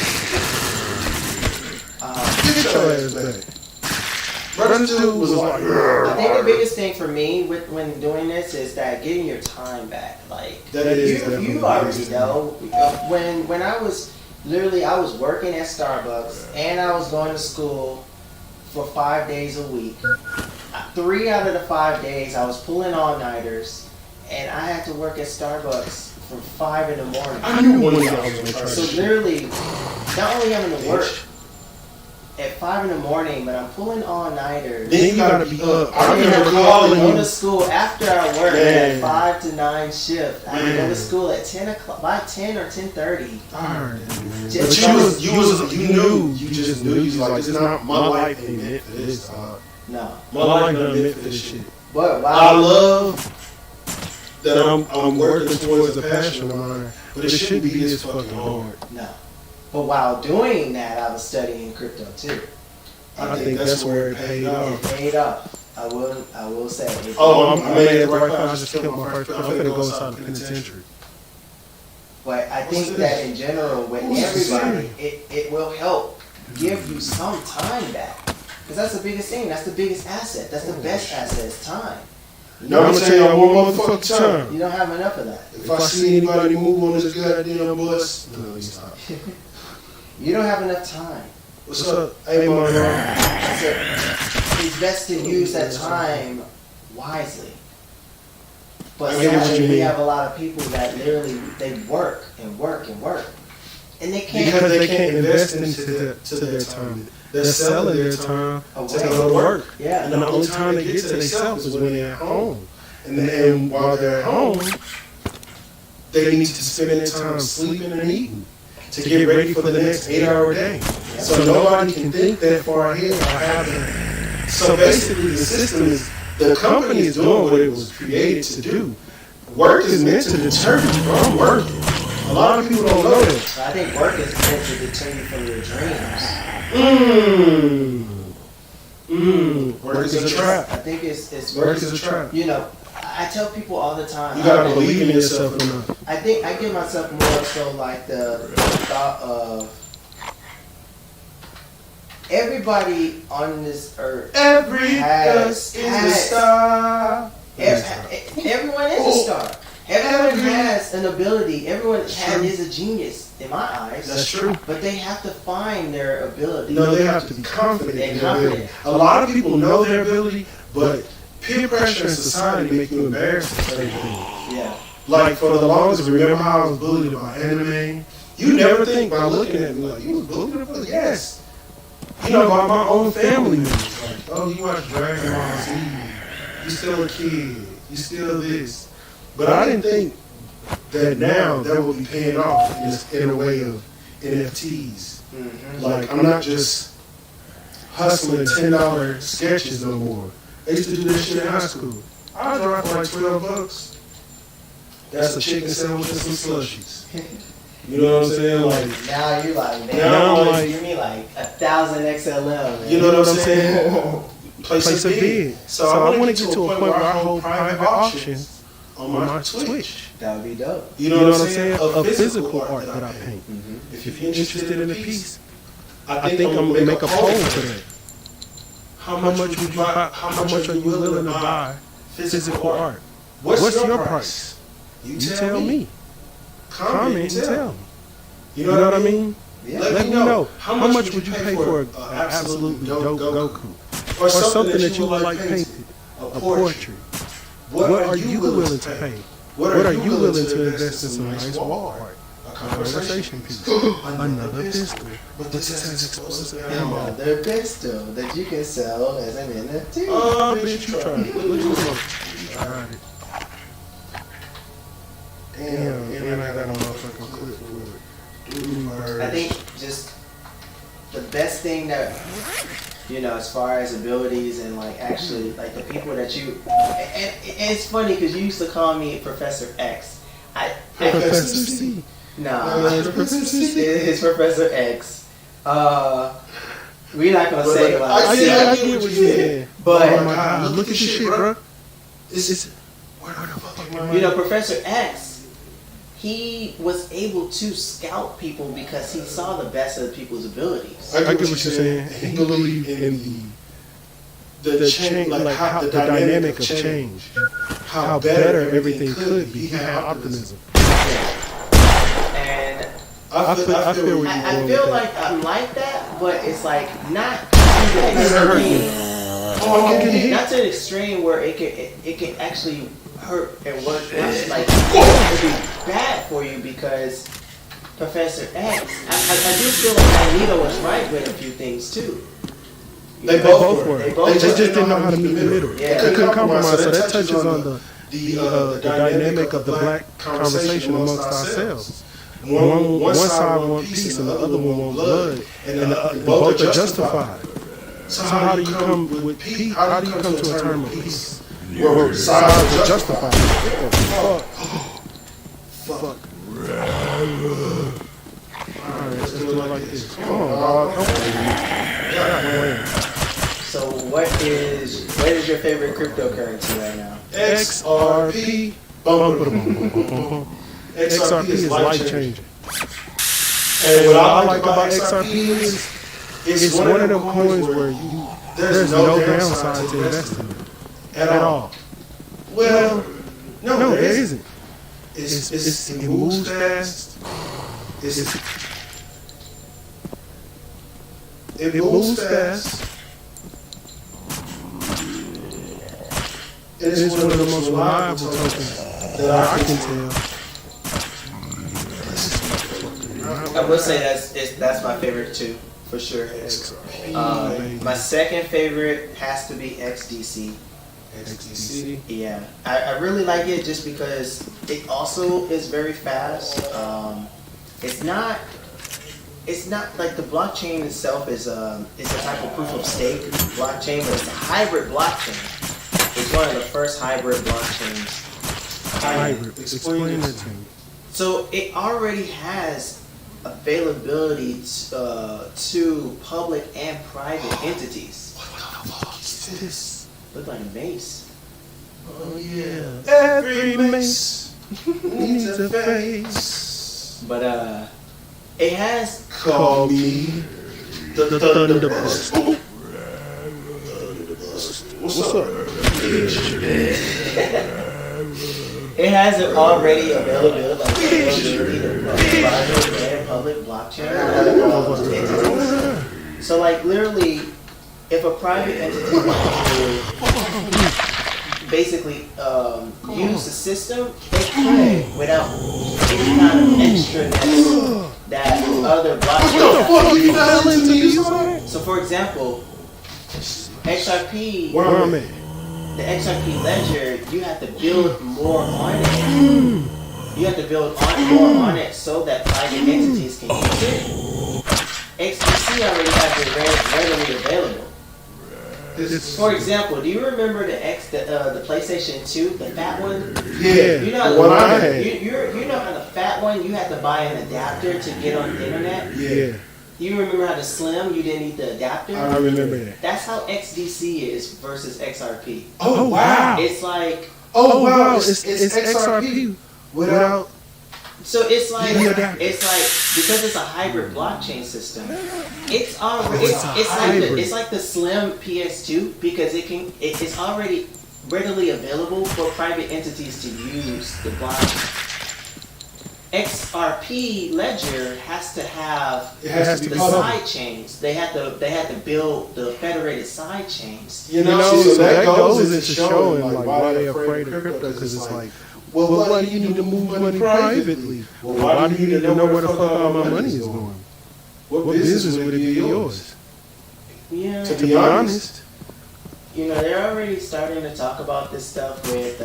Get your ass back. Bro, this dude was like, I think the biggest thing for me when doing this is that getting your time back. Like, That is you definitely already the know. When I was working at Starbucks and I was going to school for 5 days a week. 3 out of the 5 days I was pulling all-nighters, and I had to work at Starbucks from 5 in the morning. I knew one of y'all was gonna try So this shit. literally, not only having to work at 5 in the morning, but I'm pulling all-nighters. Then you gotta be up. I I remember have to calling go to you. school after I work Man. at 5 to 9 shift. I had to go Man. to school at 10 o'clock, by 10 or 10:30. Alright, man. Just But you just knew. You was like, this is not my life ain't meant for this. No. My life not meant for this shit. But I wow. love that I'm working towards a passion of mine, but it shouldn't be this fucking hard. No. But while doing that, I was studying crypto too. I think that's where it paid It off. paid off. I will say. It Oh, paid I off. made it the right call. I just killed my first. I'm finna go inside the penitentiary. But I think What's that this? in general, with What's this everybody, it will help give you some time back. Because that's the biggest thing. That's the biggest asset. That's the best asset is time. You Now I'm don't, gonna tell y'all one motherfucking time. you don't have enough of that. If I see anybody move on this goddamn bus, no, you stop. You don't have enough time. What's up? Hey, mama. That's it. It's best to use that time wisely. But I get what you sadly, we mean. have a lot of people that literally, they work and work and work. And they can't. because they can't invest into their time. They're selling their time to go to work. Yeah. And the only time they get to themselves is when they're at home. And then while they're at home, they need to spend their time sleeping and eating to get ready for the next 8-hour day. So nobody can think that far ahead or have them. So basically the system is, the company is doing what it was created to do. Work is meant to deter you from working. A lot of people don't know that. I think work is meant to deter you from your dreams. Work is a trap. I think it's Work is a trap. You know, I tell people all the time. You gotta believe in yourself enough. I think I give myself more so like the thought of everybody on this earth. Every Has- us is a star. Everyone is a star. Everyone has an ability. Everyone is a genius in my eyes. That's true. But they have to find their ability. No, they have to be confident in their confident. ability. A lot of people know their ability, but peer pressure in society make you embarrassed for certain things. Yeah. Like for the longest, remember how I was bullied about anime? You never think by looking at me like, you was bullied about it? Yes. You know, by my own family members. Like, oh, you watch Dragon Ball Z. You still a kid. You still this. But I didn't think that now that would be paying off in a way of NFTs. Mm-hmm. Like, I'm not just hustling $10 sketches no more. I used to do this shit in high school. I dropped like $12. That's a chicken sandwich and some slushies. You know what I'm saying? Like, Now you're like, man, Now I'm like- give me like 1,000 XLM. Man. you know what I'm saying? Place a bid. So I want to get to a point where I hold private auctions on my Twitch. That would be dope. You know what I'm saying? Of physical art that I paint. Mm-hmm. If you're interested in a piece, I think I'm gonna make a poll for that. How much would you buy? How much are you willing to buy physical art? What's your price? You tell me. Comment and tell me. You know what I mean? Yeah. Let me know. How much would you pay for an absolutely dope Goku? Or something that you would like painted? A portrait. What are you willing to pay? What are you willing to invest in some nice wall art? A conversation piece. Another pistol. But this has explosive ammo. Another pistol that you can sell as an NFT. Oh, bitch, you tried it. Look at this. You tried it. Damn, and I got a motherfucking clip for it. I think just the best thing that, you know, as far as abilities and like actually like the people that you, and it's funny because you used to call me Professor X. Professor C. No, Professor C. it's Professor X. We're not gonna say like I get what you're saying. but Oh my God, look at this shit, bro. It's where the fuck am I? you know, Professor X, he was able to scout people because he saw the best of people's abilities. I get what you're saying. He believed in the change, like how the dynamic of change, how better everything could be. He had optimism. And I feel where you're I going feel with like I'm like that, but it's like not to hurt the you. extreme. Not to the extreme where it can actually hurt and work. Like it could be bad for you because Professor X. I do feel like Magneto was right with a few things too. They both were. They Just didn't know how to meet in the middle. Yeah. They couldn't compromise. So that touches on the dynamic of the black conversation amongst ourselves. One side want peace and the other one want blood, and both are justified. So how do you come with peace? How do you come to a term of peace? Where sides are justified. Fuck. Alright, let's do it like this. Come on, dog. Don't play with me. I got one. So what is your favorite cryptocurrency right now? XRP. XRP is life changing. And what I like about XRP is it's one of them coins where there's no downside to investing in at all. Well, no, there isn't. It moves fast. It moves fast. It is one of the most reliable tokens that I can tell. I would say that's my favorite too, for sure. My second favorite has to be XDC. XDC. Yeah, I really like it just because it also is very fast. It's not like the blockchain itself is a type of proof of stake blockchain, but it's a hybrid blockchain. It's one of the first hybrid blockchains. Hybrid. Explain that to me. So it already has availability to public and private entities. What the fuck is this? Look like a mace. Oh yeah. Every mace needs a face. But it has Call me The Thunderbolts. What's up? it has it already available like availability to private and public blockchain entities. So like literally, if a private entity wants to basically use the system, they can without any kind of extraness that other blockchains have. So for example, XRP, Where I'm at. the XRP ledger, you have to build more on it. You have to build more on it so that private entities can use it. XDC already has it readily available. For example, do you remember the PlayStation 2, the fat one? Yeah. You know, The one I had. you know how the fat one, you had to buy an adapter to get on the internet? Yeah, You remember how the Slim, you didn't need the adapter? I remember that. That's how XDC is versus XRP. Oh wow. It's like, Oh wow. It's XRP without. so it's like, The adapter. because it's a hybrid blockchain system, it's already, It's a hybrid. it's like the Slim PS2 because it's already readily available for private entities to use the blockchain. XRP Ledger has to have It has to the be public. side chains. They had to build the federated side chains. You know, so that goes into showing like why they're afraid of crypto, because it's like, well, why do you need to move money privately? Well, why do you need to know where the fuck all my money is going? What business would it be yours? Yeah. To be honest, You know, they're already starting to talk about this stuff with,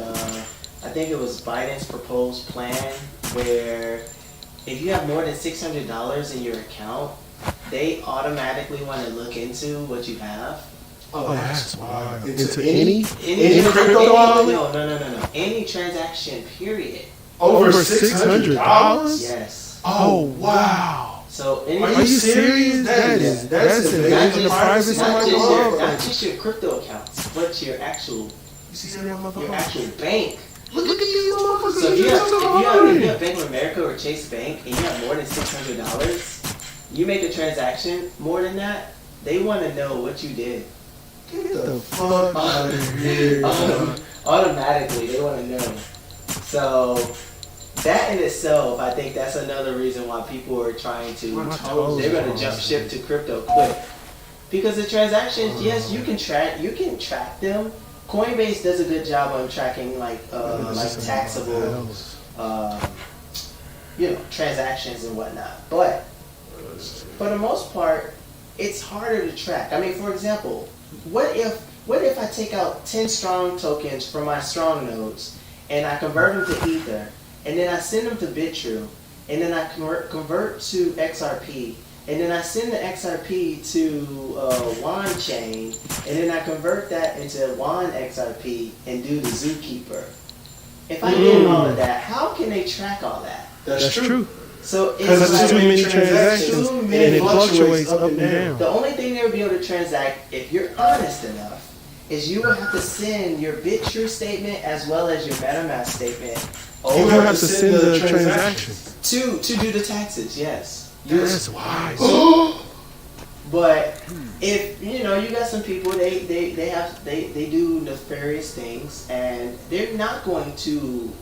I think it was Biden's proposed plan, where if you have more than $600 in your account, they automatically want to look into what you have. oh, that's wild. Into any Any crypto wallet? No. Any transaction, period. over $600? Yes. Oh wow. So any Are you serious? That's invasion of privacy not like just a your, not motherfucker. just your crypto accounts, but your actual You see that motherfucker? bank. Look at these motherfuckers. So if you have Bank of America or Chase Bank and you have more than $600, you make a transaction more than that, they want to know what you did. Get the fuck out of here. Automatically, they want to know. So that in itself, I think that's another reason why people are trying to. They're going to jump ship to crypto quick because the transactions, yes, you can track them. Coinbase does a good job on tracking like taxable, transactions and whatnot. But for the most part, it's harder to track. I mean, for example, what if I take out 10 strong tokens from my strong nodes and I convert them to Ether, and then I send them to Bitrue, and then I convert to XRP, and then I send the XRP to Wan Chain, and then I convert that into Wan XRP and do the Zookeeper. If I did all of that, how can they track all that? That's true. So Because it's it's like too many transactions too and many it fluctuates up and down. The only thing they would be able to transact, if you're honest enough, is you will have to send your Bitrue statement as well as your MetaMask statement You over have to send the transaction. to do the taxes. Yes. That's wise. But if you got some people, they do nefarious things, and they're not going to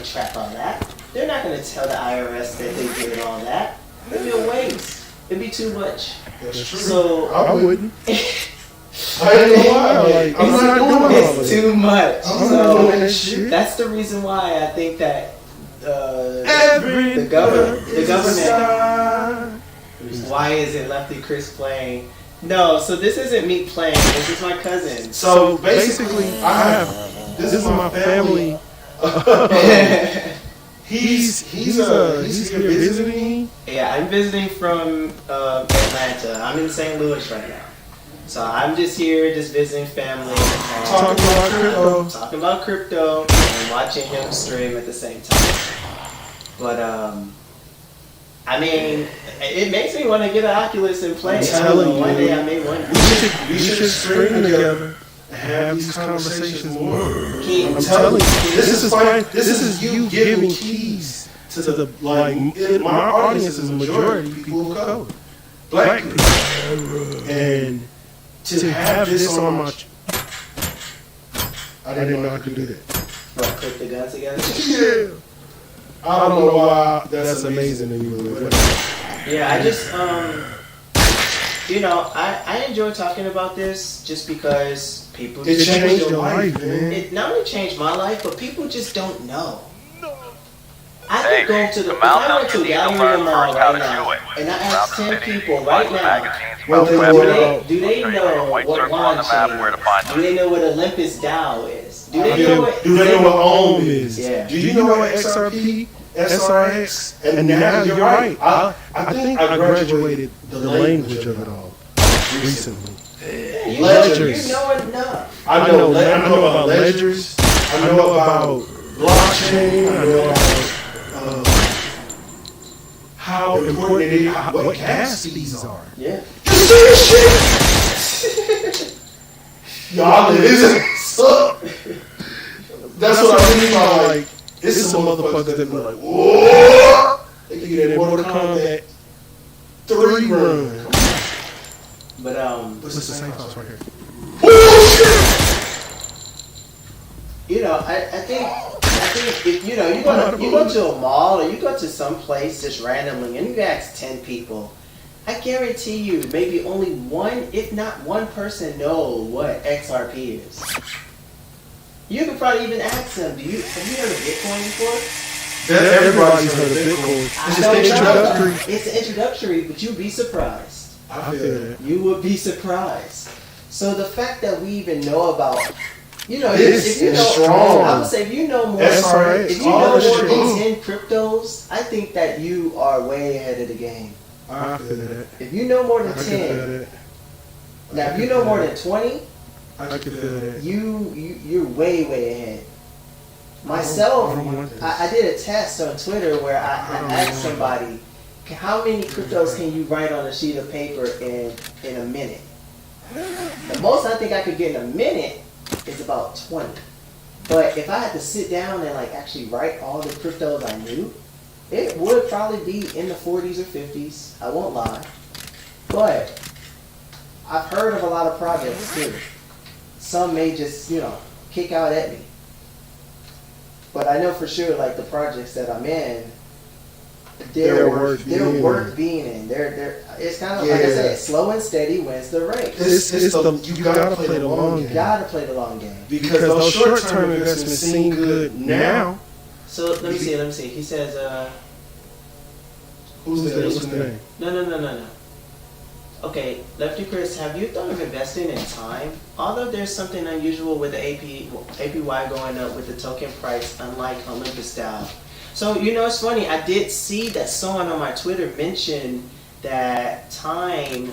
track all that. They're not going to tell the IRS that they did all that. It'd be a waste. It'd be too much. That's true. So I wouldn't. I ain't gonna lie. Like, I'm not doing all of it's that. too much. I'm So not doing that shit. that's the reason why I think that the government. sky. Why isn't Lefty Chris playing? No, so this isn't me playing. This is my cousin. So basically, this is my family. He's here visiting. Yeah, I'm visiting from Atlanta. I'm in St. Louis right now. So I'm just here, just visiting family. Talking about crypto and watching him stream at the same time. But I mean, it makes me want to get an Oculus and play. I'm telling you, one day I may want to. we should stream together and have these conversations more. I'm telling you, this is you giving keys to the my audience is a majority people of color, black people, and to have this on my. I didn't know I could do that. What, click the guns together? Yeah. I don't know why that's amazing to me. Yeah, I just I enjoy talking about this just because people. It changed your life, man. It not only changed my life, but people just don't know. I Hey, could go to the if I Mount went to Needs to Gallery learn Mall first how right to now, do it. and I Around asked the 10 city, people lots right of now, magazines Well, about they web were- development. do they Show you like a know white what circle on the map blockchain where to is? find Do them. they know what Olympus DAO is? Do they know what? Do they know what OM is? Yeah. Do you know what XRP, SRX, and now you're right. I think I graduated the language of it all recently. You Ledgers. know enough. I know about ledgers. I know about blockchain. I know about how important it is, what gas fees are. Yeah. Y'all is up. That's what I mean by like, it's some motherfuckers that be like, whoa! They give you that Mortal Kombat 3 run. But What's the safe house right here? I think if you go to a mall or you go to some place just randomly and you ask 10 people, I guarantee you maybe only one, if not one person know what XRP is. You could probably even ask them, have you heard of Bitcoin before? Everybody's heard of Bitcoin. It's just introductory. It's introductory, but you'd be surprised. I feel that. You would be surprised. So the fact that we even know about, This if you is know, strong. I would say if you know more, SRX, if you all know this more shit. than 10 cryptos, I think that you are way ahead of the game. I feel that. If you know more than I can 10, feel that. now if you know more than 20, I can feel that. you're way ahead. I Myself, don't want this. I did a test on Twitter where I asked somebody, how many cryptos can you write on a sheet of paper in a minute? The most I think I could get in a minute is about 20. But if I had to sit down and actually write all the cryptos I knew, it would probably be in the 40s or 50s. I won't lie. But I've heard of a lot of projects too. Some may just, kick out at me. But I know for sure, the projects that I'm in, they're worth being in. It's kind of like I said, slow and steady wins the race. You gotta play the long You game. gotta play the long game. Because those short-term investments seem good now. So let me see. He says, What's the name? no. Okay, Lefty Chris, have you thought of investing in time? Although there's something unusual with the APY going up with the token price, unlike Olympus DAO. So, it's funny, I did see that someone on my Twitter mentioned that time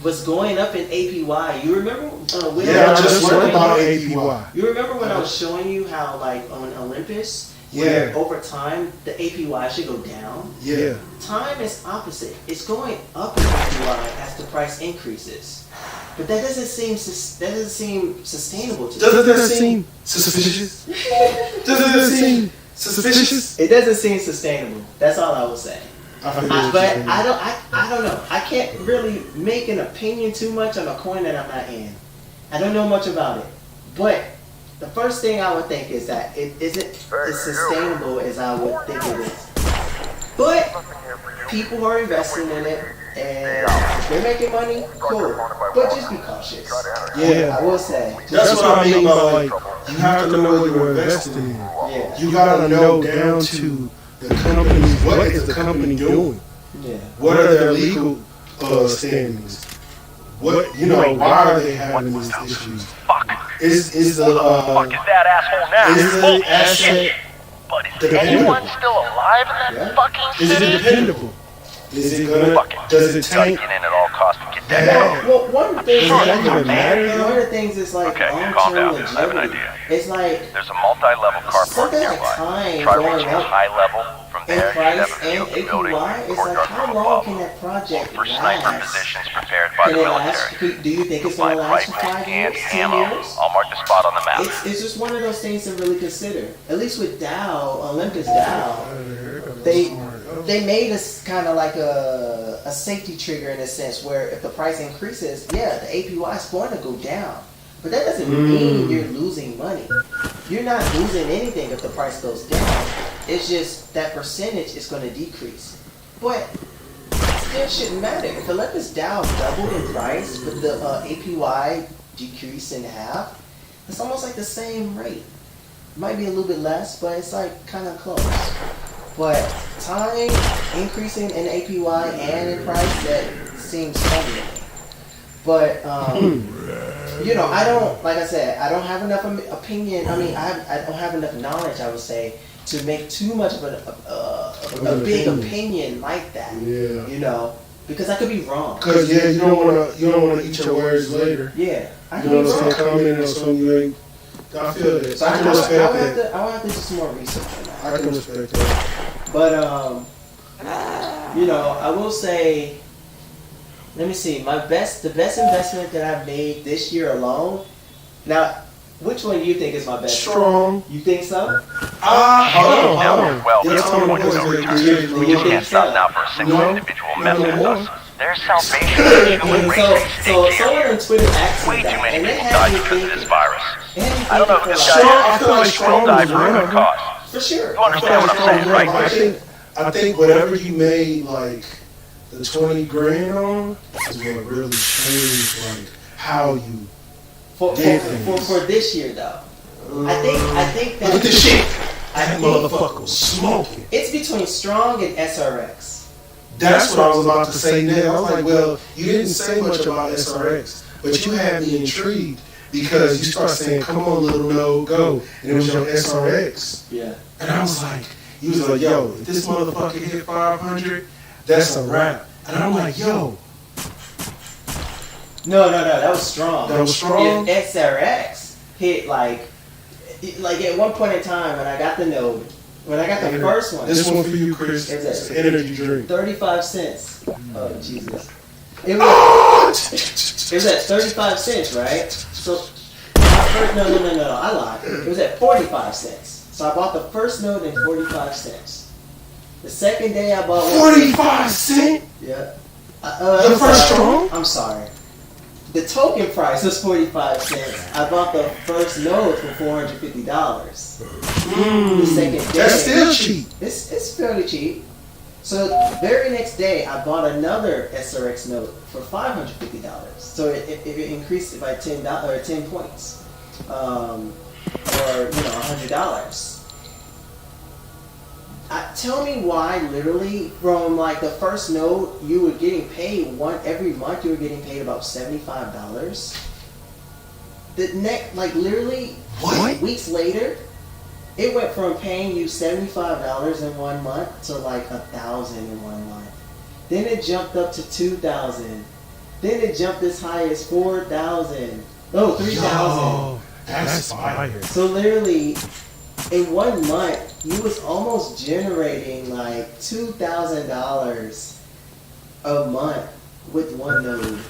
was going up in APY. You remember? Yeah, I just learned about APY. You remember when I was showing you how, on Olympus, Yeah. where over time the APY should go down? Yeah. Time is opposite. It's going up in APY as the price increases. But that doesn't seem sustainable to me. Doesn't that seem suspicious? Doesn't that seem suspicious? It doesn't seem sustainable. That's all I will say. I feel But what you're saying. I don't know. I can't really make an opinion too much on a coin that I'm not in. I don't know much about it. But the first thing I would think is that it isn't as sustainable as I would think it is. But people are investing in it, And if they're making money, cool. But just be cautious. Yeah. I will say. That's what I mean by like, you have to know what you're investing in. Yeah. You gotta know down to the company, what is the company doing? Yeah. What are their legal standings? What, you know, why are they having these issues? Fuck. Is the Fuck is that asshole now? is the Holy asset shit. But is dependable? anyone still alive in that Yeah. fucking Is city? it dependable? Is it gonna? Fucking Does it gotta tank? get in at all costs to get that Yeah. out. Well, one of the things, Does that even matter? one of the things is like Okay, calm long-term down. I have an longevity. idea. It's like There's a multi-level car park something like nearby. time Try going reaching a up high level. From in there, you price have a view and of the building APY. and It's like courtyard how from long above. can that project For sniper last? positions prepared by Can the it last? military. Do you think it's Find gonna last for rifles 5 and years, 10 ammo. years? I'll mark the spot on the map. It's just one of those things to really consider. At least with Dow, Olympus Dow, they made us kind of like a safety trigger in a sense where if the price increases, yeah, the APY is going to go down. But that doesn't mean you're losing money. You're not losing anything if the price goes down. It's just that percentage is going to decrease. But still shouldn't matter. If Olympus Dow doubled in price, but the APY decreased in half, it's almost like the same rate. Might be a little bit less, but it's like kind of close. But time increasing in APY and in price, that seems funny to me. But you know, I don't, like I said, I don't have enough opinion. I mean, I don't have enough knowledge, I would say, to make too much of a big opinion like that. Yeah. You know, because I could be wrong. Because yeah, you don't wanna eat your words later. Yeah, I You could know be what I'm wrong. saying? Commenting on something you ain't. I feel that. So I I can would respect have that. to, I would have to do some more research on that. I can respect that. But you know, I will say, let me see, the best investment that I've made this year alone. Now, which one do you think is my best? Strong. You think so? Hold on. Well, You're there's talking no about point those to that return. We just can't stop now for a single No. individual No, messing no with more. us. There's salvation in the human And race. so someone on Twitter asked me Way too that, many and it people had died me because of this thinking. virus. It had me I don't know who thinking this for guy like- I is. feel like Strong Died was for one a of them. cause. For sure. You understand what I'm saying, right? I think whatever you made like the 20 grand on is what really changed like how you For this year though. I think that look at this shit. I That think motherfucker was smoking. it's between Strong and SRX. That's what I was about to say now. I was like, well, you didn't say much about SRX, but you had me intrigued because you start saying, come on, little no, go. And it was your SRX. Yeah. And I was like, he was like, yo, if this motherfucker hit 500, that's a wrap. And I'm like, yo, No, that was Strong. That was Strong? If SRX hit like at one point in time when I got the node, when I got the first one, this one for you, Chris. Is that- It's an energy drink. 35 cents. Oh Jesus. It was at 35 cents, right? So my first no, I lied. It was at 45 cents. So I bought the first node at 45 cents. The second day I bought one. 45 cents? Yeah. The I'm first sorry. Strong? I'm sorry. The token price was 45 cents. I bought the first node for $450. The second day. That's still cheap. It's fairly cheap. So the very next day, I bought another SRX note for $550. So it increased it by $10 or 10 points, or $100. Tell me why, literally, from like the first note, you were getting paid every month. You were getting paid about $75. The next, like literally, What? weeks later, it went from paying you $75 in 1 month to like $1,000 in 1 month. Then it jumped up to $2,000. Then it jumped as high as $4,000. No, $3,000. Yo, that's fire. So literally, in 1 month, you was almost generating like $2,000 a month with one node,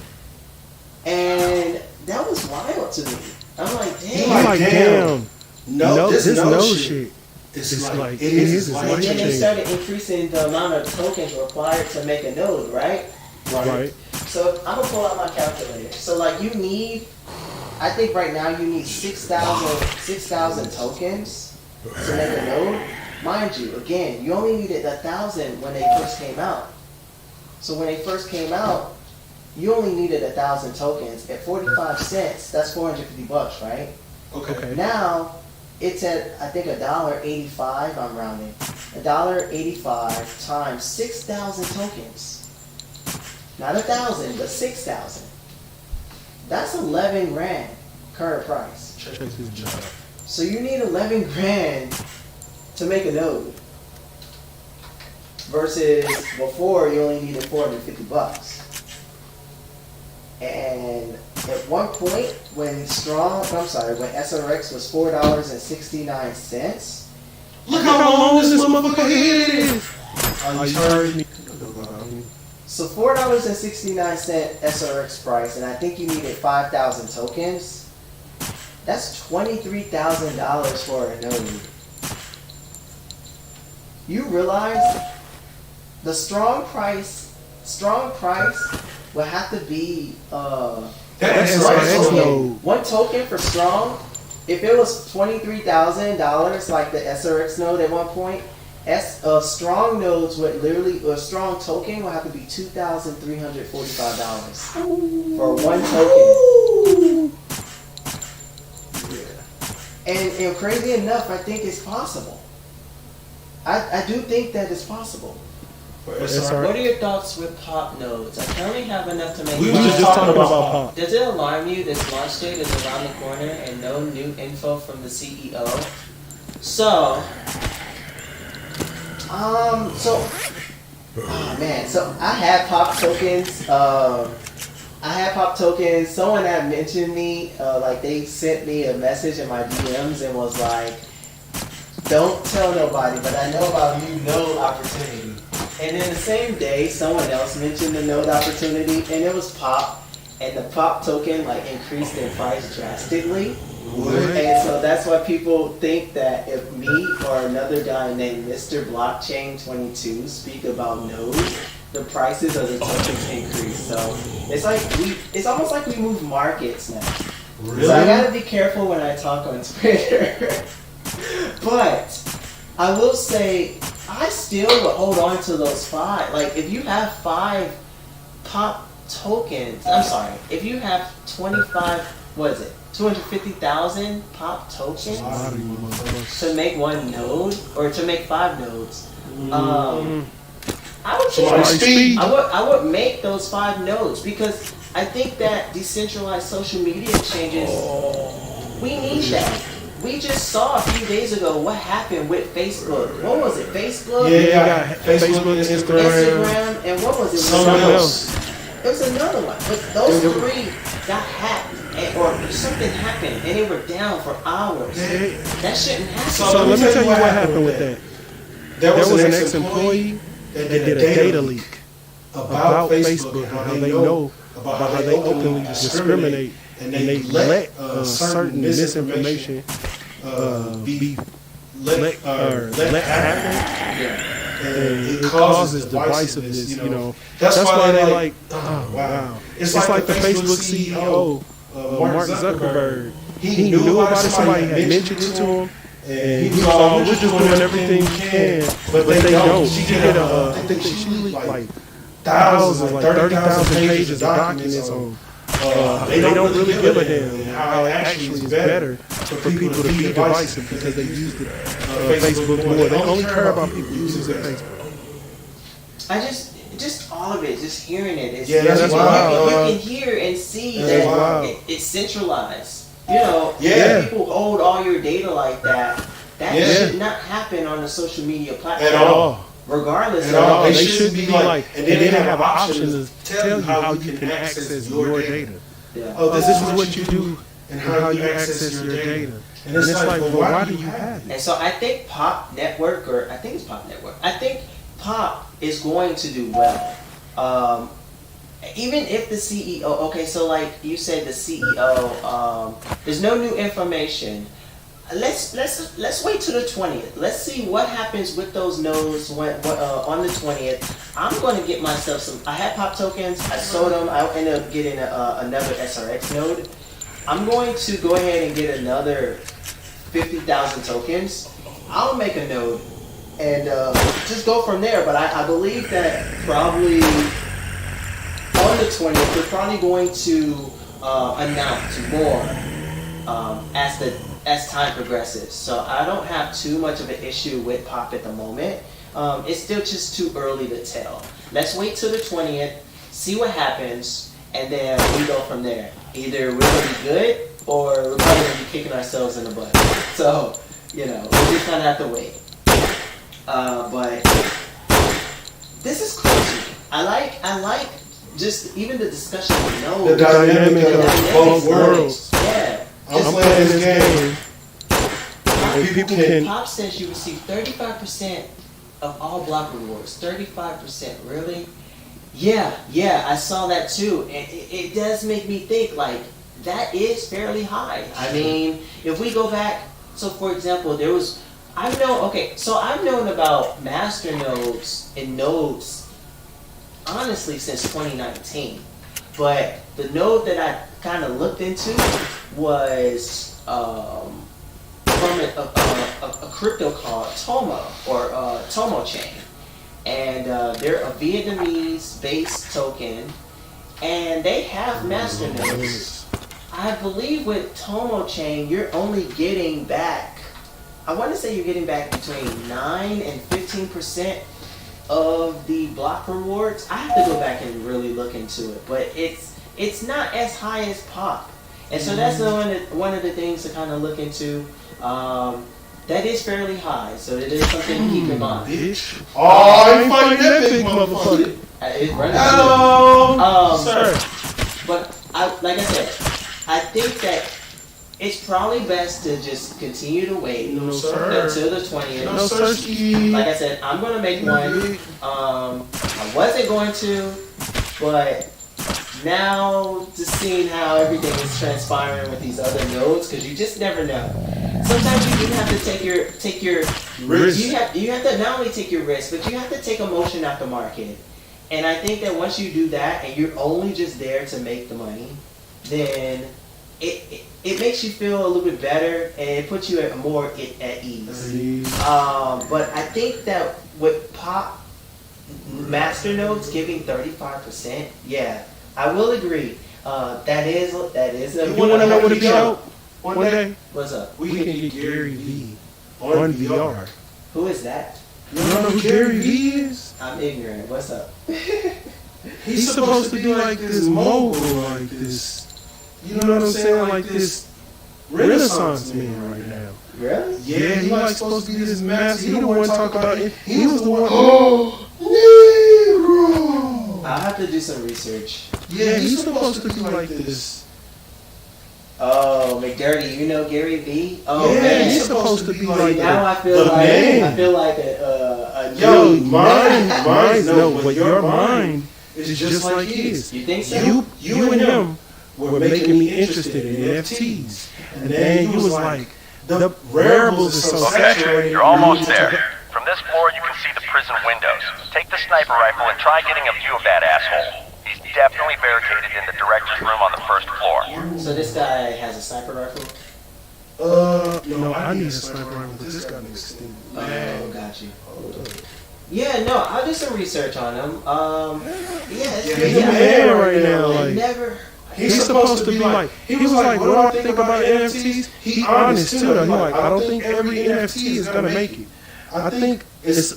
and that was wild to me. I'm like, damn. I'm like, damn. No, This no no shit. shit. It's It's like, like, it is. it's It's And like then they change. started increasing the amount of tokens required to make a node, right? Right. So I'm gonna pull out my calculator. So like you need, I think right now you need 6,000 tokens to make a node. Mind you, again, you only needed 1,000 when they first came out. So when they first came out, you only needed 1,000 tokens. At 45 cents, that's $450, right? Okay. Now, it's at, I think, $1.85, I'm rounding. $1.85 times 6,000 tokens. Not 1,000, but 6,000. That's 11 grand current price. Check this job. So you need 11 grand to make a node. Versus before you only needed $450. And at one point when when SRX was $4.69. Look how long this motherfucker head is. Are you charging me? So $4.69 SRX price, and I think you needed 5,000 tokens. That's $23,000 for a node. You realize the strong price will have to be That's SRX right. node. one token for strong. If it was $23,000 like the SRX node at one point, strong nodes would literally, a strong token will have to be $2,345 for one token. And crazy enough, I think it's possible. I do think that it's possible. SRX. What are your thoughts with pop nodes? I currently have enough to make. We We were were just just talking talking about about pop. Does it alarm you this launch date is around the corner and no new info from the CEO? So, So I had pop tokens. Someone had mentioned me, like they sent me a message in my DMs and was like, "Don't tell nobody, but I know about new node opportunity." And then the same day, someone else mentioned the node opportunity, and it was pop, and the pop token like increased in price drastically. And so that's why people think that if me or another guy named Mr. Blockchain 22 speak about nodes, the prices of the tokens increase. So it's almost like we move markets now. So I gotta be careful when I talk on Twitter. But I will say I still would hold on to those 5. Like if you have 5 pop tokens, if you have 25, what is it? 250,000 pop tokens to make one node or to make 5 nodes. I would Speed. I would make those 5 nodes because I think that decentralized social media exchanges, we need that. We just saw a few days ago what happened with Facebook. What was it? Facebook? Yeah, Facebook, Instagram, and what was it? Something else. It was another one. But those 3 got hacked. Or something happened and they were down for hours. That shouldn't happen. So let me tell you what happened with that. There was an ex-employee that did a data leak about Facebook and how they know about how they openly discriminate and they let certain misinformation be let happen. And it causes divisiveness, you know. That's why they like, oh wow. It's like the Facebook CEO, Mark Zuckerberg. He knew about it, somebody had mentioned it to him, and he was all, we're just doing everything we can, but they don't. She did I think she leaked like thousands, like 30,000 pages of documents on they don't really give a damn how it actually is better for people to be divisive because they use the Facebook more. They only care about people using their Facebook. I just all of it, just hearing it. It's, that's wild. You can hear and see That's that wild. it's centralized. You know, Yeah. when people hold all your data like that. That Yeah. should not happen on a social media platform. At all. Regardless At of all. They They should should be be like- like, and and then then they they have an option option to tell you how you can access your data. Yeah. Oh, this is what you do and how you access your data. And it's like, well, why do you have it? And so I think Pop Network, I think Pop is going to do well. Even if the CEO, okay, so like you said, the CEO, there's no new information. Let's wait till the 20th. Let's see what happens with those nodes on the 20th. I'm going to get myself some. I had Pop tokens. I sold them. I ended up getting another SRX node. I'm going to go ahead and get another 50,000 tokens. I'll make a node and just go from there. But I believe that probably the 20th, they're probably going to announce more as time progresses. So I don't have too much of an issue with Pop at the moment. It's still just too early to tell. Let's wait till the 20th, see what happens, and then we go from there. Either we're gonna be good or we're probably gonna be kicking ourselves in the butt. So, we just kind of have to wait. But this is cool to me. I like just even the discussion of The dynamic of both worlds. worlds. Yeah. I'm playing this game. And people can. Pop says you receive 35% of all block rewards. 35%, really? Yeah, I saw that too. And it does make me think, like, that is fairly high. I mean, if we go back, so for example, I've known about master nodes and nodes, honestly, since 2019. But the node that I kind of looked into was from a crypto called Tomo, or Tomo Chain. And they're a Vietnamese-based token, and they have master nodes. I believe with Tomo Chain, you're only getting back, I want to say you're getting back between 9 and 15% of the block rewards. I have to go back and really look into it, but it's not as high as Pop. And so that's one of the things to kind of look into. That is fairly high, so it is something to keep in mind. Bitch. Oh, I ain't fighting that big motherfucker. It's running. Hello, sir. But like I said, I think that it's probably best to just continue to wait No, sir. until the 20th. No, sir. Like I said, I'm gonna make one. I wasn't going to, but now just seeing how everything is transpiring with these other nodes, because you just never know. Sometimes you do have to take your Risk. You have to not only take your risk, but you have to take emotion out the market. And I think that once you do that, and you're only just there to make the money, then it makes you feel a little bit better, and it puts you more at ease. But I think that with Pop master nodes giving 35%, yeah, I will agree. That is a. You want to know what it be out? One One day, day, What's up? we can get Gary V on VR. Who is that? You don't know who Gary V is? I'm ignorant. What's up? He's supposed to be like this mogul, like this, you know what I'm saying, like this Renaissance man right now. Really? Yeah, he like supposed to be this master. He the one talk about it. He was the one. oh, Negro. I'll have to do some research. Yeah, he's supposed to be like this. Oh, McDirty, you know Gary V? Oh, Yeah, man. he's supposed to be like Now I feel the like man. I feel like a Yo, dude. mine, no, but your mind is just like his. You think so? You and him were making me interested in NFTs, and then you was like, the wearables are so saturated. You're almost there. From this floor, you can see the prison windows. Take the sniper rifle and try getting a view of that asshole. He's definitely barricaded in the director's room on the first floor. So this guy has a sniper rifle? No, I need a sniper rifle, but this guy needs to Oh, got you. Yeah, no, I'll do some research on him. It's He's crazy. the man right now, I like. never. He's supposed to be like, he was like, what do I think about NFTs? He honest too, though. He like, I don't think every NFT is gonna make it. I think it's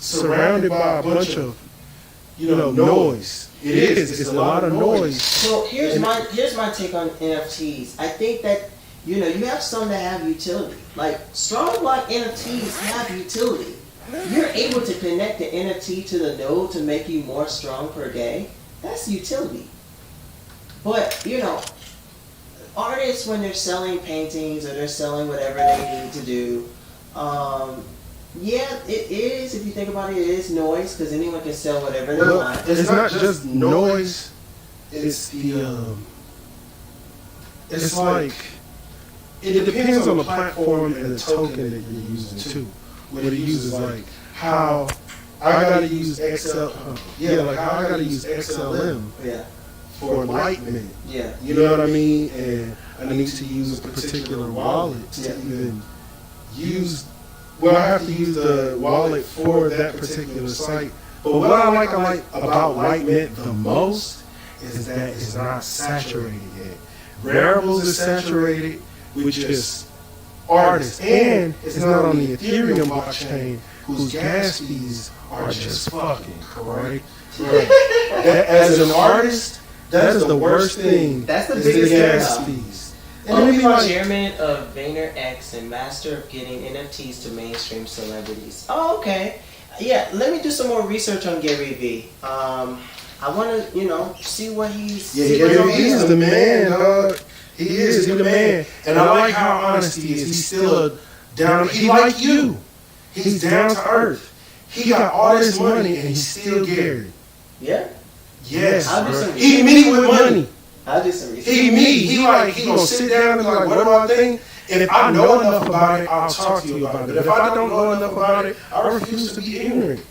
surrounded by a bunch of, noise. It is. It's a lot of noise. So here's my take on NFTs. I think that you have some that have utility. Like strong block NFTs have utility. You're able to connect the NFT to the node to make you more strong per day. That's utility. But artists, when they're selling paintings or they're selling whatever they need to do, it is. If you think about it, it is noise because anyone can sell whatever they want. It's not just noise. It's the it's like it depends on the platform and the token that you're using too. What it uses, like how I gotta use XL, how I gotta use XLM Yeah. for enlightenment. Yeah. You know what I mean? And I need to use a particular wallet to even use. Well, I have to use the wallet for that particular site. But what I like about Lightment the most is that it's not saturated yet. Raribles is saturated with just artists, and it's not on the Ethereum blockchain, whose gas fees are just fucking correct. As an artist, that is the worst thing. That's the is biggest gas thing. fees. And then Only be like, chairman of VaynerX and master of getting NFTs to mainstream celebrities. Oh, okay. Yeah, let me do some more research on Gary Vee. I want to, see what he's. yeah, see what's Gary on Vee is there. the man, dog. He is the man, and I like how honest he is. He's still a down. He like you. He's down to earth. He got all this money, and he's still Gary. Yeah, Yes, I'll do bro. some He me with money. I'll do some research. He me. He gonna sit down and be like, what do I think? And if I know enough about it, I'll talk to you about it. But if I don't know enough about it, I refuse to be ignorant.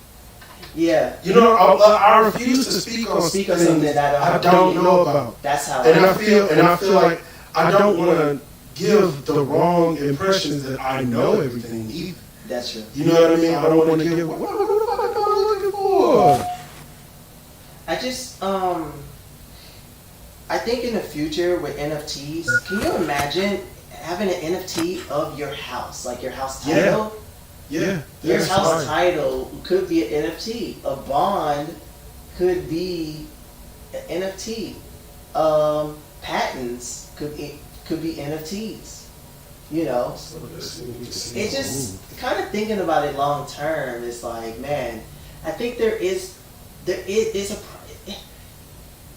Yeah, You know, I refuse to speak on Speak on things something that I don't know about. that's how. And I feel like I don't want to give the wrong impressions that I know everything either. That's true. You know what I mean? I don't want to give. What the fuck am I looking for? I just I think in the future with NFTs, can you imagine having an NFT of your house, like your house Yeah. title? Yeah, Your that's house fine. title could be an NFT. A bond could be an NFT. Patents could be NFTs. You know, it just kind of thinking about it long term. It's like, man, I think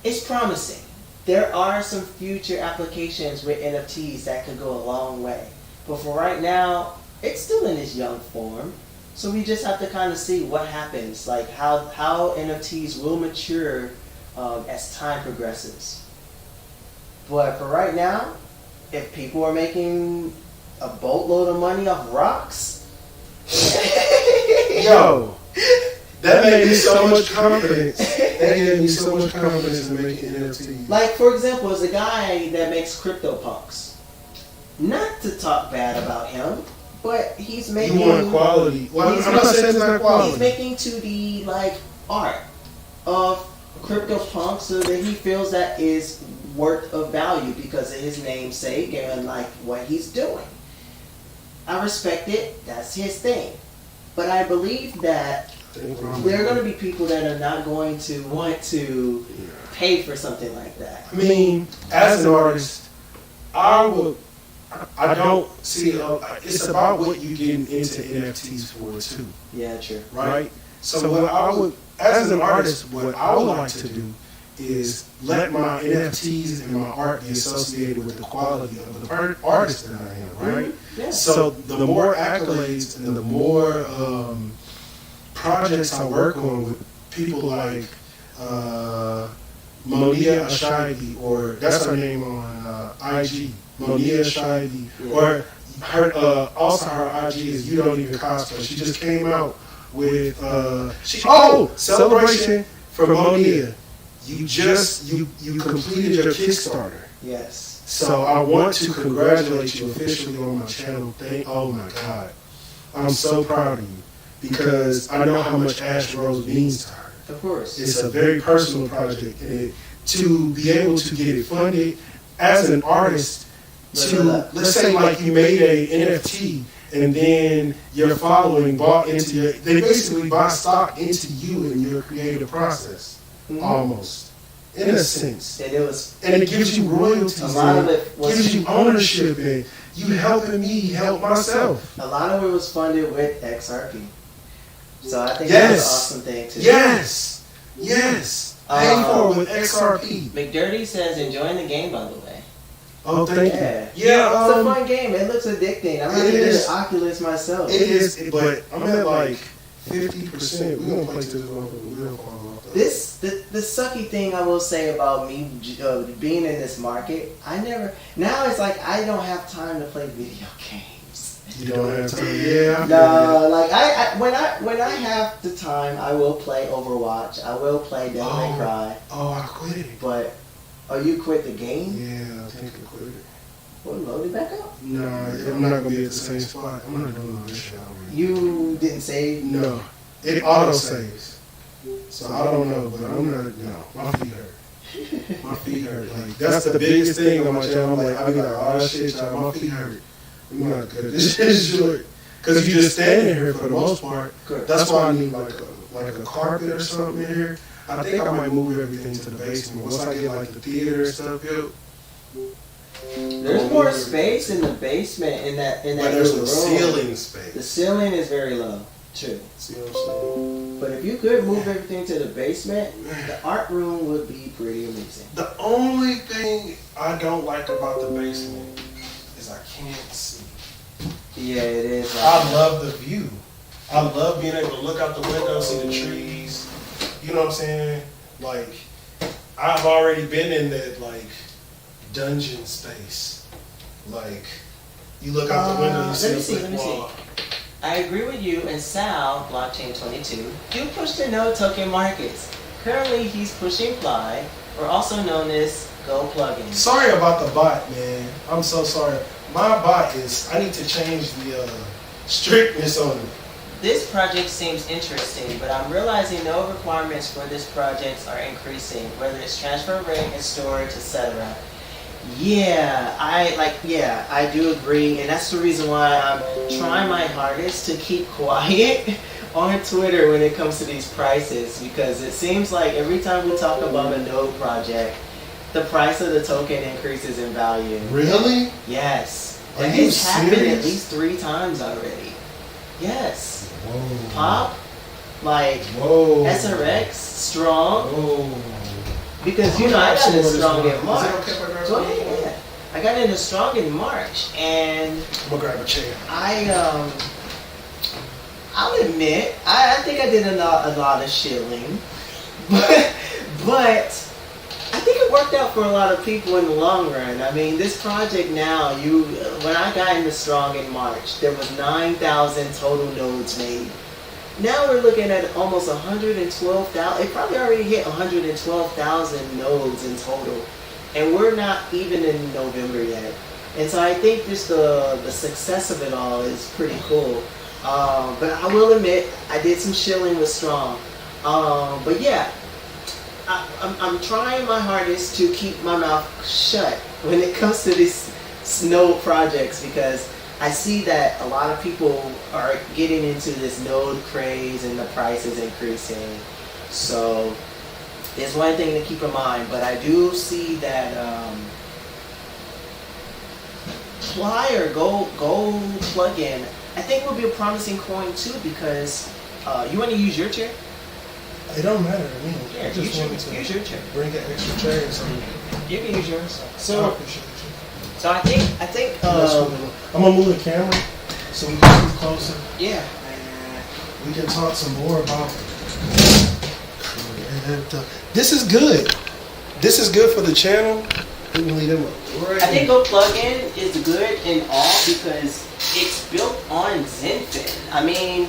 it's promising. There are some future applications with NFTs that could go a long way, but for right now, it's still in its young form. So we just have to kind of see what happens, like how NFTs will mature as time progresses. But for right now, if people are making a boatload of money off rocks, Yo, that made me so much confidence. That gave me so much confidence in making NFTs. like for example, there's a guy that makes CryptoPunks. Not to talk bad about him, but he's making. You want quality? Well, I'm not saying it's not He's quality. making 2D like art of CryptoPunk so that he feels that is worth of value because of his namesake and like what he's doing. I respect it. That's his thing. But I believe that there are going to be people that are not going to want to pay for something like that. I mean, as an artist, I don't see. It's about what you getting into NFTs for too, Yeah, true. right? So what I would, as an artist, what I would like to do is let my NFTs and my art be associated with the quality of the artist that I am, right? Yeah. So the more accolades and the more projects I work on with people like Monia Ashaibi, or that's her name on IG, Monia Ashaibi, or her also her IG is You Don't Even Cosplay. She just came out with celebration for Monia. You completed your Kickstarter. Yes. So I want to congratulate you officially on my channel. Oh my God. I'm so proud of you because I know how much Ash Rose means to her. Of course. It's a very personal project, and to be able to get it funded as an artist, let's say like you made a NFT and then your following bought into they basically buy stock into you and your creative process. Almost, in a sense, And it gives you royalties, a lot of and it was gives you ownership, and you helping me help myself. a lot of it was funded with XRP. So I think Yes. that's an awesome thing too. Yes, pay for it with XRP. McDirty says enjoying the game, by the way. Oh, thank you. Yeah. Yeah, It's a fun game. It looks addicting. I'm gonna it get is. an Oculus myself. It is, but I'm at like 50%. We're gonna play to this motherfucker. We're gonna fall off. The sucky thing I will say about me being in this market, now it's like I don't have time to play video games. You don't have time. Yeah. No, like when I have the time, I will play Overwatch. I will play Devil May Cry. Oh, I quit it. But you quit the game? Yeah, I think I quit it. Well, load it back up. No, I'm not gonna be at the same spot. I'm not doing all this shit already. You didn't save. No, it auto saves. So I don't know, but I'm not. No, my feet hurt. My feet hurt. Like that's the biggest thing on my channel. I'm like, I be like, oh shit, y'all, my feet hurt. I'm not good. This shit is short. Cause you just standing here for the most part. That's why I need like a carpet or something in here. I think I might move everything to the basement once I get like the theater and stuff built. There's more space in the basement in that But there's no little room. ceiling The space. ceiling is very low, true. See what I'm saying? But if you could move everything to the basement, the art room would be pretty amazing. The only thing I don't like about the basement is I can't see. Yeah, it is. I love the view. I love being able to look out the window, see the trees. You know what I'm saying? Like, I've already been in that, like, dungeon space. Like, you look out the window, you see a let me brick see. wall. I agree with you and Sal, Blockchain 22, do push the node token markets. Currently, he's pushing Fly, or also known as Go Plugin. Sorry about the bot, man. I'm so sorry. My bot is, I need to change the strictness on it. This project seems interesting, but I'm realizing no requirements for this project are increasing, whether it's transfer rate and storage, etc. Yeah, I do agree, and that's the reason why I'm trying my hardest to keep quiet on Twitter when it comes to these prices, because it seems like every time we talk about a node project, the price of the token increases in value. Really? Yes. Are And you it's happened at serious? least 3 times already. Yes. Whoa. Pop, like Whoa. SRX, strong, Whoa. because you know I got in strong in Is March. it okay if I grab Go some? ahead, yeah. I got into strong in March, and I'm gonna grab a chair. I'll admit, I think I did a lot of shilling, but I think it worked out for a lot of people in the long run. I mean, this project now, when I got into strong in March, there was 9,000 total nodes made. Now we're looking at almost 112,000. It probably already hit 112,000 nodes in total, and we're not even in November yet. And so I think just the success of it all is pretty cool. But I will admit, I did some shilling with strong. But yeah, I'm trying my hardest to keep my mouth shut when it comes to these node projects, because I see that a lot of people are getting into this node craze and the price is increasing. So it's one thing to keep in mind, but I do see that Ply or Go Plugin, I think would be a promising coin too, because you want to use your chair? It don't matter to me. Yeah, I just wanted to use your chair. bring an extra chair or something. You can use yours. I So appreciate you. I think I'm gonna move the camera so we can move closer. yeah. We can talk some more about this is good. This is good for the channel. We can leave them up. Right. I think Go Plugin is good in all because it's built on Zenfin. I mean,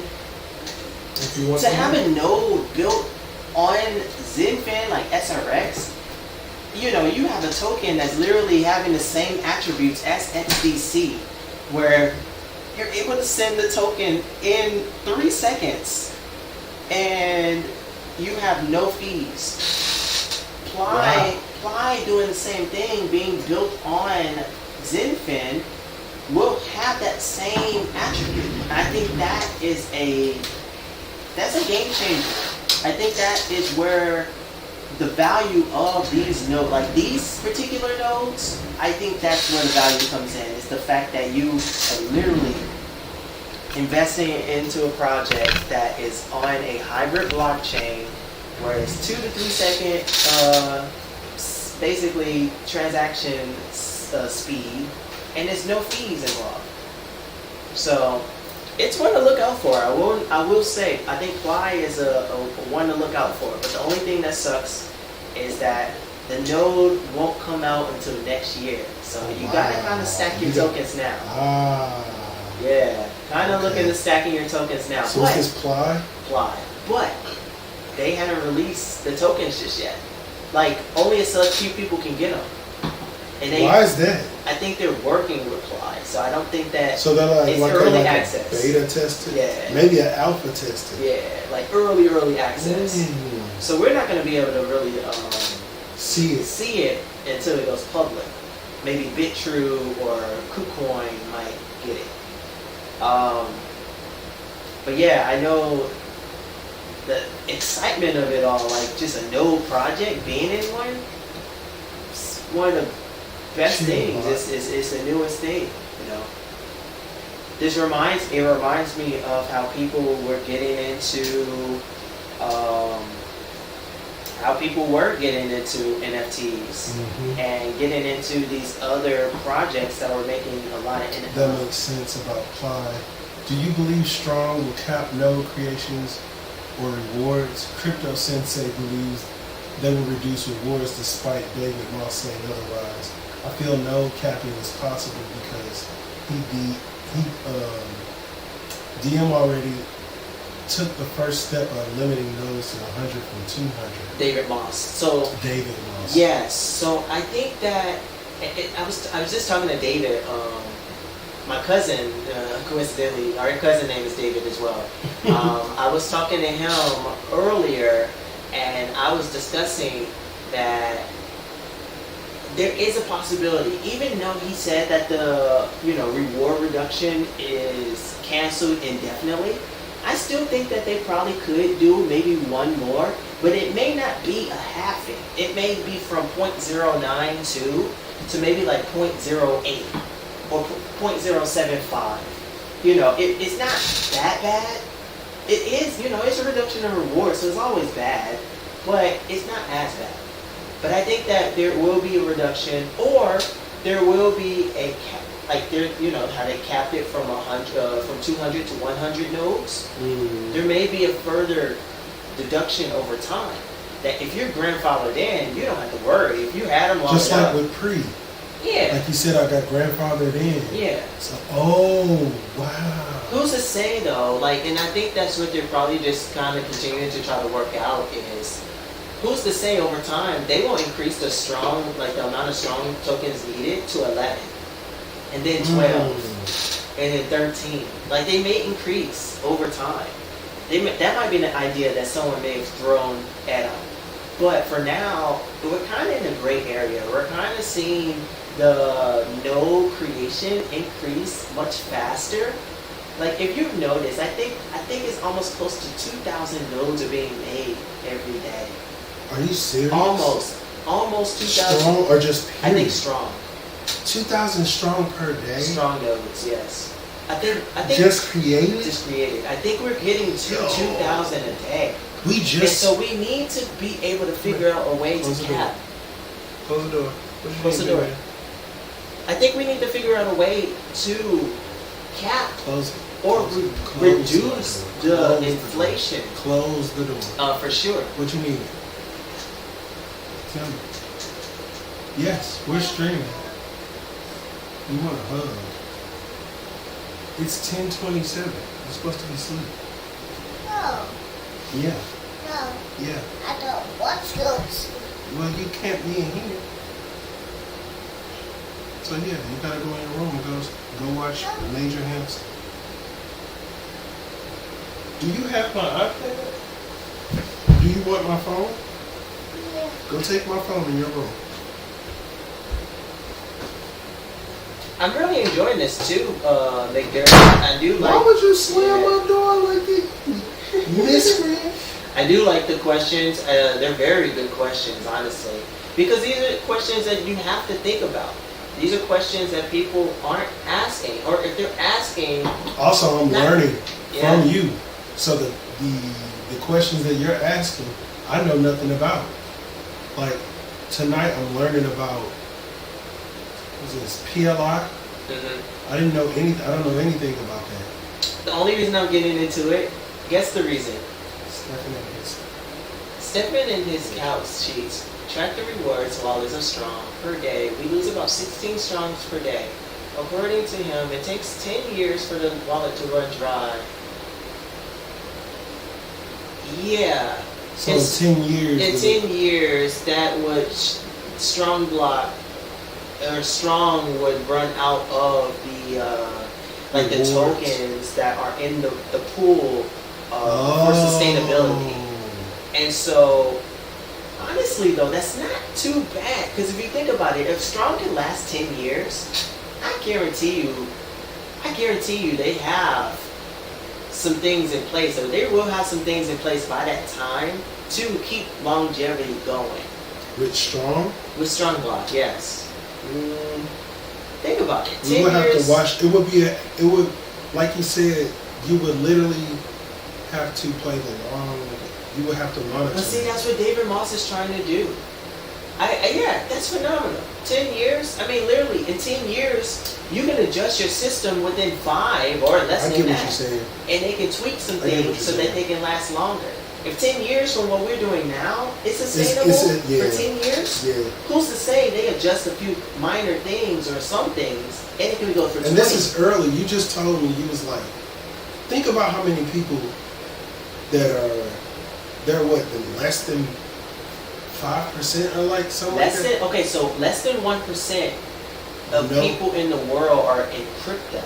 If you want to some have more. a node built on Zenfin like SRX, you know, you have a token that's literally having the same attributes as XDC, where you're able to send the token in 3 seconds and you have no fees. Ply doing the same thing, being built on Zenfin, will have that same attribute. I think that's a game changer. I think that is where the value of these nodes, like these particular nodes, I think that's where the value comes in. It's the fact that you are literally investing into a project that is on a hybrid blockchain where it's 2 to 3 second basically transaction speed, and there's no fees involved. So it's one to look out for. I will say, I think Ply is a one to look out for. But the only thing that sucks is that the node won't come out until next year. So you gotta kind of stack your tokens now. Yeah, kind of looking to stacking your tokens now. So But is this Ply? Ply, but they haven't released the tokens just yet. Like only a select few people can get them. And Why is that? I think they're working with Ply, so I don't think that. So they're It's like early a access. beta tested? Yeah. Maybe an alpha tested. Yeah, like early access. Mm. So we're not going to be able to really See it. see it until it goes public. Maybe BitTrue or KuCoin might get it. But yeah, I know the excitement of it all, like just a node project being in one, it's one of the best things. It's the newest thing, you know. It reminds me of how people were getting into NFTs and getting into these other projects that were making a lot of NFTs. That makes sense about Pi. Do you believe Strong will cap node creations or rewards? Crypto Sensei believes they will reduce rewards despite David Moss saying otherwise. I feel node capping is possible because DM already took the first step of limiting nodes to 100 from 200. David Moss. So David Moss. yes. So I think that I was just talking to David. My cousin, coincidentally, our cousin name is David as well. I was talking to him earlier, and I was discussing that there is a possibility, even though he said that the reward reduction is canceled indefinitely. I still think that they probably could do maybe one more, but it may not be a halving. It may be from 0.092 to maybe like 0.08 or 0.075. It's not that bad. It is, it's a reduction in reward, so it's always bad, but it's not as bad. But I think that there will be a reduction, or there will be a cap. Like how they capped it from 200 to 100 nodes. There may be a further deduction over time. That if you're grandfathered in, you don't have to worry. If you had them long just enough, like with Pre. Yeah. Like you said, I got grandfathered in. Yeah. So, oh wow. Who's to say though? Like, and I think that's what they're probably just kind of continuing to try to work out is. Who's to say over time they will increase the amount of strong tokens needed to 11. And then 12, and then 13. Like, they may increase over time. That might be an idea that someone may have thrown at them. But for now, we're kind of in a gray area. We're kind of seeing the node creation increase much faster. Like, if you've noticed, I think it's almost close to 2,000 nodes are being made every day. Are you serious? Almost 2,000. Strong or just period? I think strong. 2,000 strong per day? Strong nodes, yes. I think just created? Just created. I think we're getting to 2,000 a day. We just. And so we need to be able to figure out a way to cap. Close the door. Close the door. I think we need to figure out a way to cap Close it. or reduce the the inflation. Close the door. For sure. What you need? Tell me. Yes, we're streaming. You want a hug. It's 10:27. You're supposed to be asleep. No, Yeah. no, Yeah. I don't want to. Well, you can't be in here. So yeah, you gotta go in your room and go watch Major Hamster. Do you have my iPad? Do you want my phone? Yeah. Go take my phone in your room. I'm really enjoying this too, McDermott. I do like. Why would you slam my door like this? Miscreant? I do like the questions. They're very good questions, honestly, because these are questions that you have to think about. These are questions that people aren't asking, or if they're asking. Also, I'm learning Yeah. from you. So the questions that you're asking, I know nothing about. Like tonight, I'm learning about what's this PLI. I didn't know anything. I don't know anything about that. The only reason I'm getting into it, guess the reason. Stephen and his couch sheets track the rewards while it's a strong per day. We lose about 16 strongs per day. According to him, it takes 10 years for the wallet to run dry. Yeah. So in 10 years. In 10 years, that would strong block or strong would run out of the like the tokens that are in the pool for sustainability. And so, honestly, honestly though, that's not too bad. Because if you think about it, if Strong can last 10 years, I guarantee you they have some things in place, or they will have some things in place by that time to keep longevity going. With Strong? With Strong Block, yes. Think about it. 10 We would have years, to watch. It would, like you said, you would literally have to play the long. You would have to monitor. But see, that's what David Moss is trying to do. Yeah, that's phenomenal. 10 years, I mean, literally, in 10 years, you can adjust your system within 5 or less I than get what that. you're saying. And they can tweak some I get what things so you're that saying. they can last longer. If 10 years from what we're doing now is sustainable yeah. for 10 years, Yeah. who's to say they adjust a few minor things or some things and it can go for 20? And this is early. You just told me, you was like, think about how many people that are, they're what, less than 5% or like something less like that? than, okay, so less than 1% of No. people in the world are in crypto.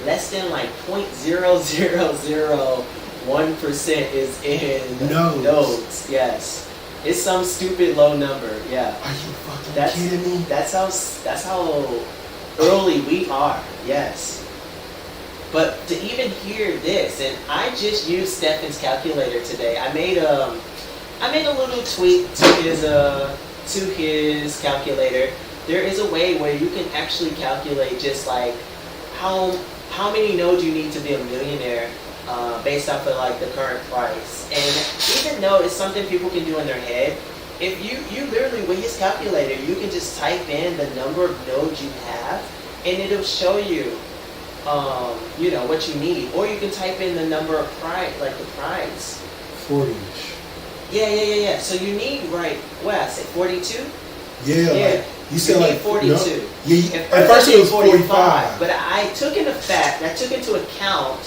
Less than like 0.0001% is in nodes. Yes. It's some stupid low number, yeah. Are you fucking That's kidding me? That's how early we are. Yes. But to even hear this, and I just used Stefan's calculator today. I made a little tweak to his calculator. There is a way where you can actually calculate just like how many nodes you need to be a millionaire based off of like the current price. And even though it's something people can do in their head, if you literally with his calculator, you can just type in the number of nodes you have, and it'll show you, what you need. Or you can type in the number of price, like the price. 40-ish. Yeah. So you need, right, what I said, 42? Yeah, like, you said need like 42. No, yeah, At at first I it did was 45. But I took into account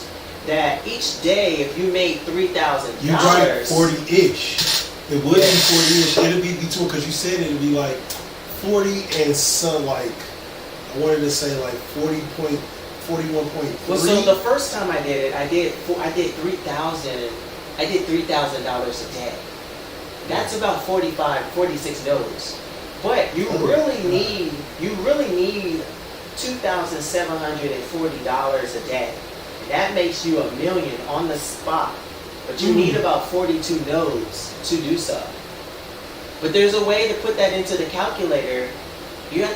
that each day, if you made $3,000, You write 40-ish. It would be 40-ish. It'll be between, because you said it'd be like 40 and some, like, I wanted to say like 41.3. Well, so the first time I did it, I did $3,000. I did $3,000 a day. That's about 46 nodes. But you really need $2,740 a day. That makes you $1 million on the spot. But you need about 42 nodes to do so. But there's a way to put that into the calculator. You have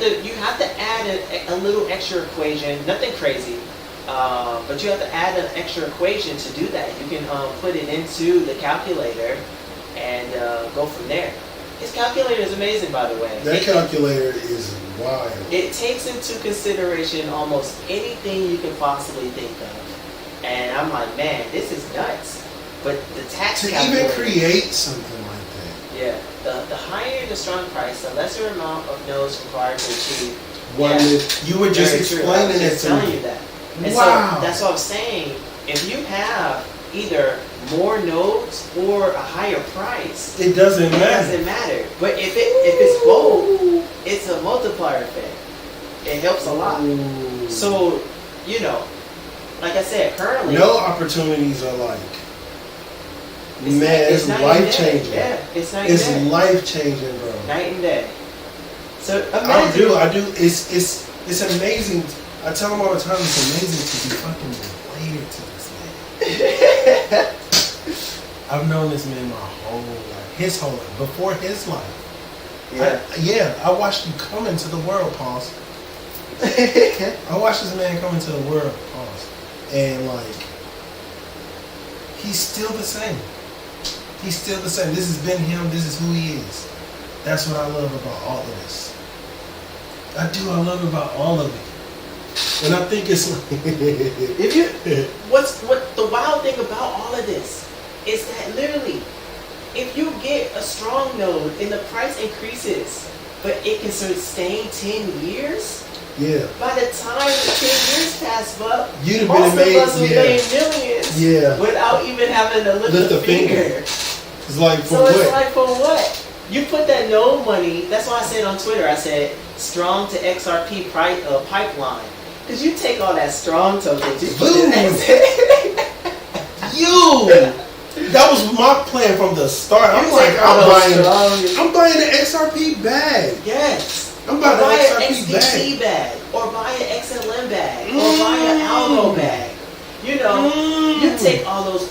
to add a little extra equation, nothing crazy, but you have to add an extra equation to do that. You can put it into the calculator and go from there. His calculator is amazing, by the way. That calculator is wild. It takes into consideration almost anything you can possibly think of. And I'm like, man, this is nuts. But the tax To calculator, even create something like that. yeah, the higher the strong price, the lesser amount of nodes required to achieve. One that you were just Very true. I explaining was it just to telling me. you that. And Wow. so that's what I'm saying. If you have either more nodes or a higher price, It doesn't it matter. doesn't matter. But if it's both, it's a multiplier effect. It helps a lot. Ooh. So, like I said, currently No opportunities are like, man, it's night and life day. changing. Yeah, it's night It's and day. life changing, bro. Night and day. So I imagine. do. It's amazing. I tell them all the time, it's amazing to be fucking related to this man. I've known this man my whole life, his whole life, before his life. Yeah. I watched you come into the world, pause. I watched this man come into the world, pause, and like, he's still the same. He's still the same. This has been him. This is who he is. That's what I love about all of this. I love about all of it. And I think it's like, What the wild thing about all of this is that literally, if you get a strong node and the price increases, but it can sustain 10 years, yeah, by the time the 10 years pass, Buck, You'd have most been of us would amazed, made millions yeah. without even having to lift Lift a a finger. finger. It's like for So what? it's like, for what? You put that node money, that's why I said on Twitter, I said, strong to XRP pipeline. Because you take all that strong tokens, you put Boom. it That was my plan from the start. I'm You like, take all those I'm buying the XRP bag. Yes. I'm Or buying buy the an XRP XDC bag. Or buy an XLM bag. Or buy an Algo bag. You know, you take all those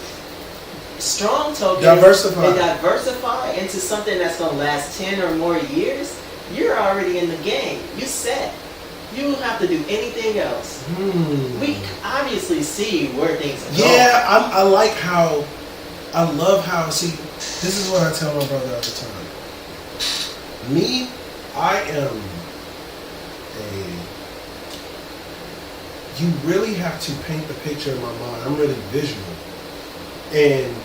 strong tokens Diversify. and diversify into something that's going to last 10 or more years. You're already in the game. You set. You don't have to do anything else. We obviously see where things are going. Yeah, I like how, I love how, see, this is what I tell my brother all the time. Me, I am you really have to paint the picture in my mind. I'm really visual. And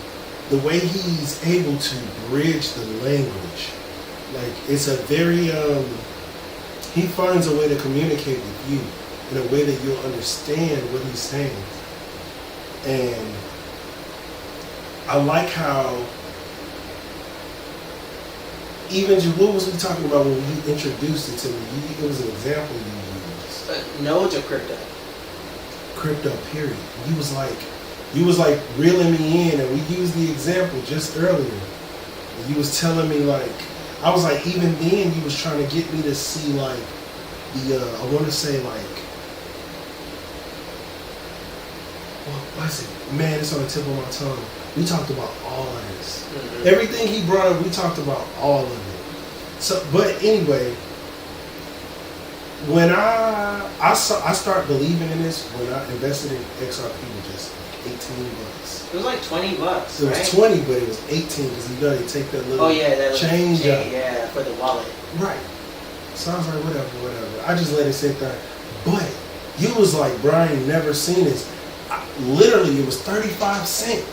the way he's able to bridge the language, like it's a very, he finds a way to communicate with you in a way that you'll understand what he's saying. And I like how, even what was we talking about when you introduced it to me? It was an example you used. Nodes or crypto? Crypto, period. You was like reeling me in, and we used the example just earlier. And you was telling me like, I was like, even then you was trying to get me to see like the, I want to say like, what was it? Man, it's on the tip of my tongue. We talked about all of this. Mm-hmm. Everything he brought up, we talked about all of it. So, but anyway, when I started believing in this when I invested in XRP with just $18. It was like $20, It was right? 20, but it was 18 because you know they take that little that change out. Yeah, for the wallet. Right. So I was like, whatever. I just let it sit there. But you was like, Brian, never seen this. Literally, it was 35 cents.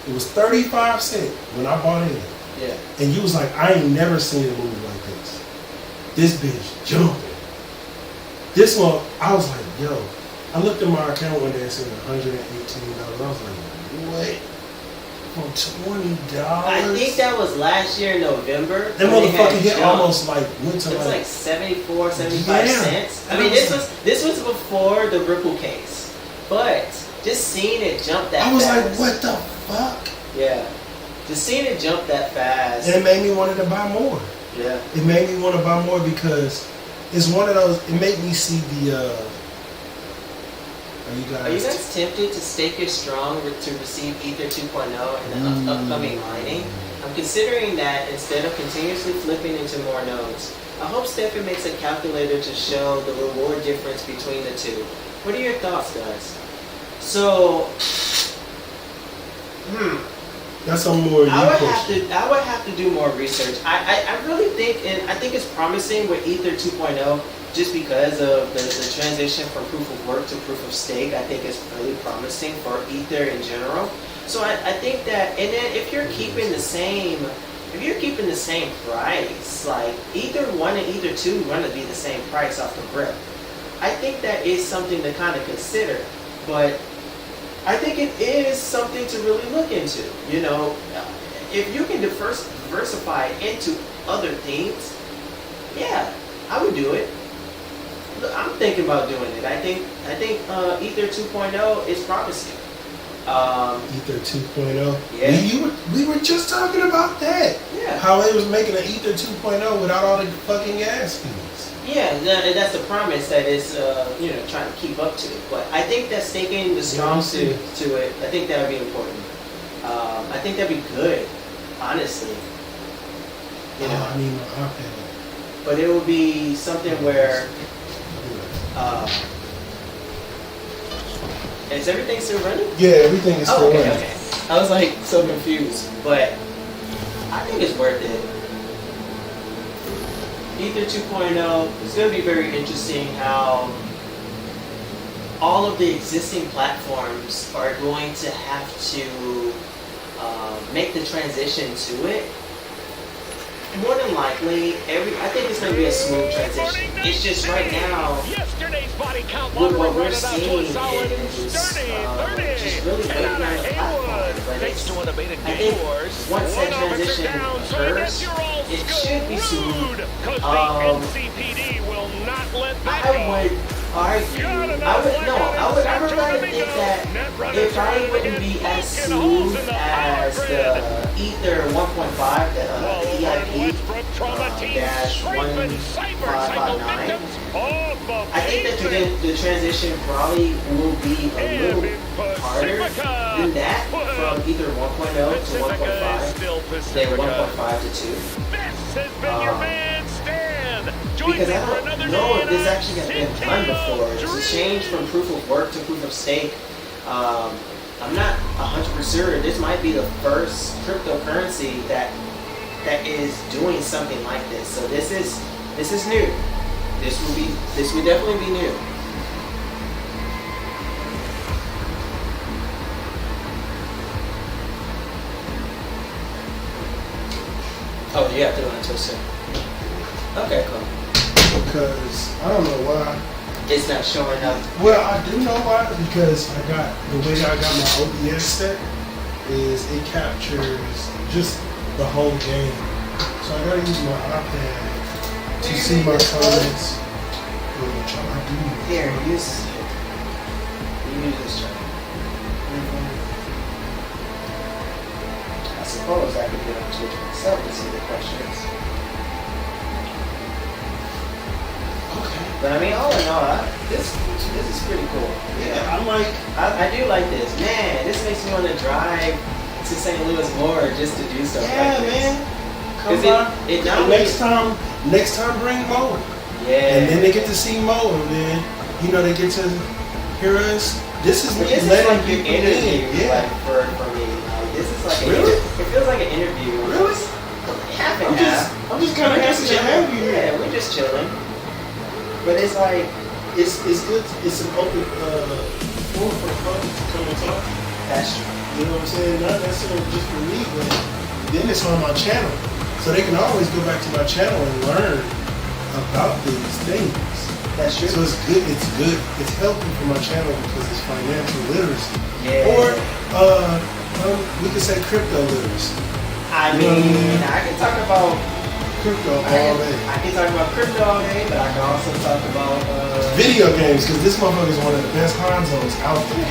It was 35 cents when I bought in. Yeah. And you was like, I ain't never seen a move like this. This bitch jumping. This one, I was like, yo. I looked at my account one day and said $118. I was like, what? For $20? I think that was last year in November. That when they had motherfucker hit jumped. almost like went to It was like like 74, 75 Yeah. cents. I mean, this was before the Ripple case, but just seeing it jump that I was fast. like, what the fuck? Yeah, just seeing it jump that fast. And it made me want to buy more. Yeah, It made me want to buy more because it's one of those. It made me see the. Are you guys tempted to stake your strong to receive Ether 2.0 in the upcoming mining? I'm considering that instead of continuously flipping into more nodes. I hope Stefan makes a calculator to show the reward difference between the two. What are your thoughts, guys? So, That's a more. I would have to do more research. I really think, and I think it's promising with Ether 2.0, just because of the transition from proof of work to proof of stake. I think it's really promising for Ether in general. So I think that, and then if you're keeping the same price, like Ether 1 and Ether 2 are going to be the same price off the rip. I think that is something to kind of consider, but I think it is something to really look into. You know, if you can diversify into other things, yeah, I would do it. I'm thinking about doing it. I think Ether 2.0 is promising. Ether 2.0. Yeah. We were just talking about that. Yeah. How they was making an Ether 2.0 without all the fucking gas fees. Yeah, that's the promise that is, trying to keep up to it. But I think that staking the strong to it, I think that would be important. I think that'd be good, honestly. You know, I need my iPad. but it would be something where, is everything still running? Yeah, everything is still running. Okay. I was like so confused, but I think it's worth it. Ether 2.0 is going to be very interesting how all of the existing platforms are going to have to make the transition to it. More than likely, I think it's going to be a smooth transition. It's just right now, what we're seeing is just really waiting on the platform. But I think once that transition occurs, it should be smooth. I would rather think that it probably wouldn't be as smooth as the Ether 1.5, the EIP dash 1559. I think that the transition probably will be a little harder than that from Ether 1.0 to 1.5 than 1.5 to 2. Because I don't know if this actually has been done before. To change from proof of work to proof of stake, I'm not 100% sure. This might be the first cryptocurrency that is doing something like this. So this is new. This would definitely be new. Oh, you have to go into a sim. Okay, cool. Because I don't know why. It's not showing up. Well, I do know why, because I got the way I got my OBS set is it captures just the whole game. So I gotta use my iPad to see my comments. Here, use this chart. I suppose I could get on Twitch myself to see the questions. Okay. But I mean, all in all, this is pretty cool. Yeah, I do like this. Man, this makes me want to drive to St. Louis more just to do stuff like this. man. Come on. It not Next time bring Mo. Yeah. And then they get to see Mo, and then they get to hear us. This is me This is letting like your people interview, in. Yeah. like for me. Like, this is like Really? It feels like an interview. Really? Half and half. I'm just kind of happy to have you here. Yeah, we're just chilling. But it's like It's good. It's an open forum for the public to come and talk. that's true. You know what I'm saying? Not necessarily just for me, but then it's on my channel, so they can always go back to my channel and learn about these things. That's true. So it's good. It's good. It's healthy for my channel because it's financial literacy, Yeah. or we could say crypto literacy. I You know what I mean, mean? I can talk about Crypto all day. I can talk about crypto all day, but I can also talk about Video games, because this motherfucker is one of the best Hanzos out there.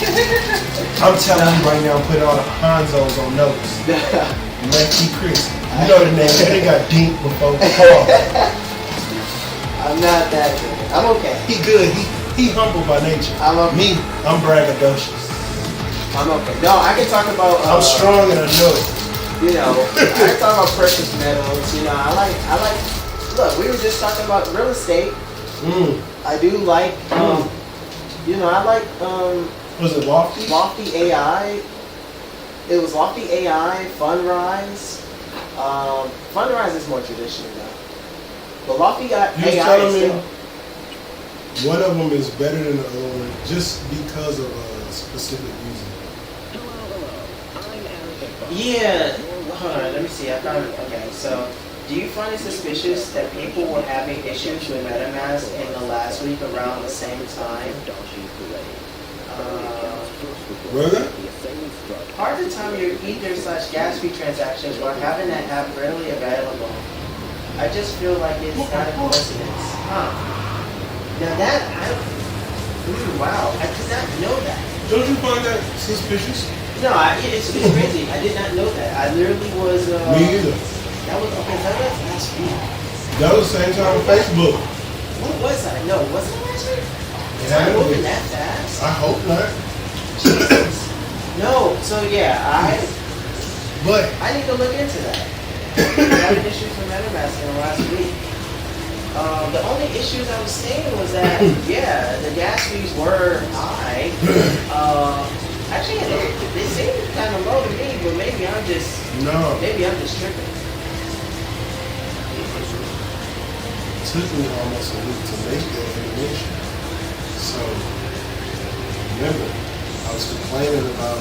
I'm telling you right now, put all the Hanzos on notes. Lefty Chris. You know the name. They got Dink before Paul. I'm not that good. I'm okay. He good. He humble by nature. I'm okay. Me, I'm braggadocious. I'm okay. No, I can talk about I'm strong and I know it. You know, I can talk about precious metals. You know, I like. Look, we were just talking about real estate. I do like. You know, I like. Was it Lofty? Lofty AI. It was Lofty AI, Fundrise. Fundrise is more traditional now. But Lofty AI You was is telling me still. one of them is better than the other one just because of a specific reason. Yeah. Hold on, let me see. I found it. Okay, so do you find it suspicious that people were having issues with MetaMask in the last week around the same time? Brother? Hard to time your Ether/gas fee transactions while having that app readily available. I just feel like it's not a coincidence. Huh. Now that, wow, I did not know that. Don't you find that suspicious? No, it's crazy. I did not know that. I literally was, Me either. that was, okay, that's weird. That was the same time on Facebook. What was I? No, was it last week? It Is I had to moving be. that fast? I hope not. Jesus. No, so yeah, But I need to look into that. Having issues with MetaMask in the last week. The only issues I was seeing was that, yeah, the gas fees were high. Actually, they seemed kind of low to me, but maybe I'm just tripping. it took me almost a week to make that animation. So remember, I was complaining about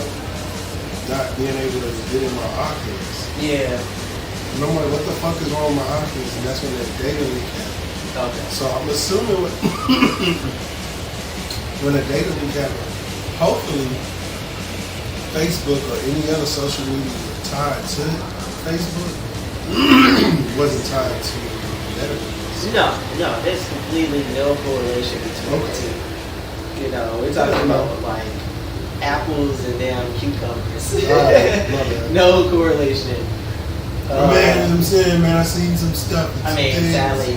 not being able to get in my Oculus. Yeah. And I'm like, what the fuck is wrong with my Oculus? And that's when that data leak happened. Okay. So I'm assuming when the data leak happened, hopefully Facebook or any other social media tied to Facebook wasn't tied to Metaverse. No, there's completely no correlation between the two. You know, we're talking about like apples and damn cucumbers. Alright, my bad. No correlation. Man, as I'm saying, man, I seen some stuff. I mean, sadly,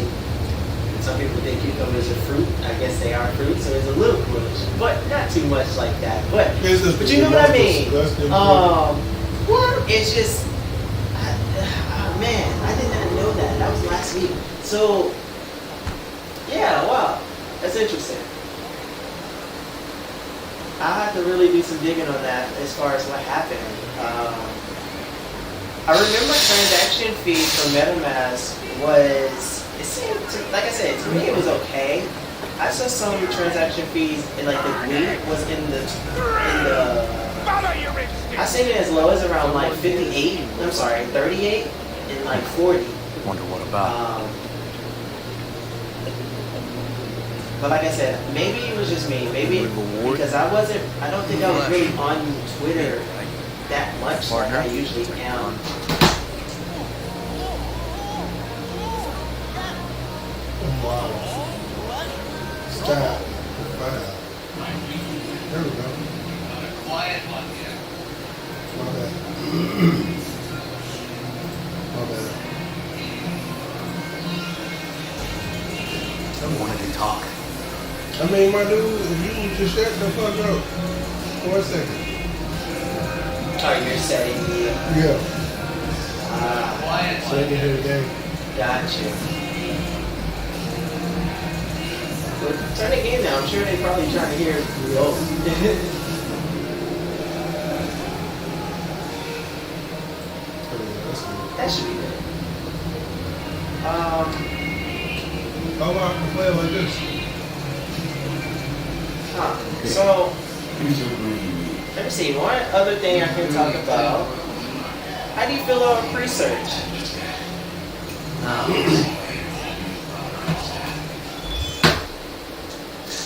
some people think cucumbers are fruit. I guess they are fruit, so there's a little correlation, but not too much like that. But you know what I mean? It's just, man, I did not know that. That was last week. So, yeah, wow, that's interesting. I have to really do some digging on that as far as what happened. I remember transaction fees for MetaMask was, it seemed, like I said, to me it was okay. I saw some transaction fees in like the week was in the I seen it as low as around like 58, I'm sorry, 38 and like 40. Wonder what about. But like I said, maybe it was just me. Maybe because I don't think I was really on Twitter that much like I usually am. Wow. Stop. Wow. There we go. Quiet one, My bad. My bad. I wanted to talk. I mean, my dude, if you would just shut the fuck up for a second. Oh, you're setting me up. Yeah. Ah, So you can hear the game. gotcha. Well, turn the game down. I'm sure they're probably trying to hear both. That should be good. How about I can play it like this? So, let me see. One other thing I can talk about. How do you feel about research?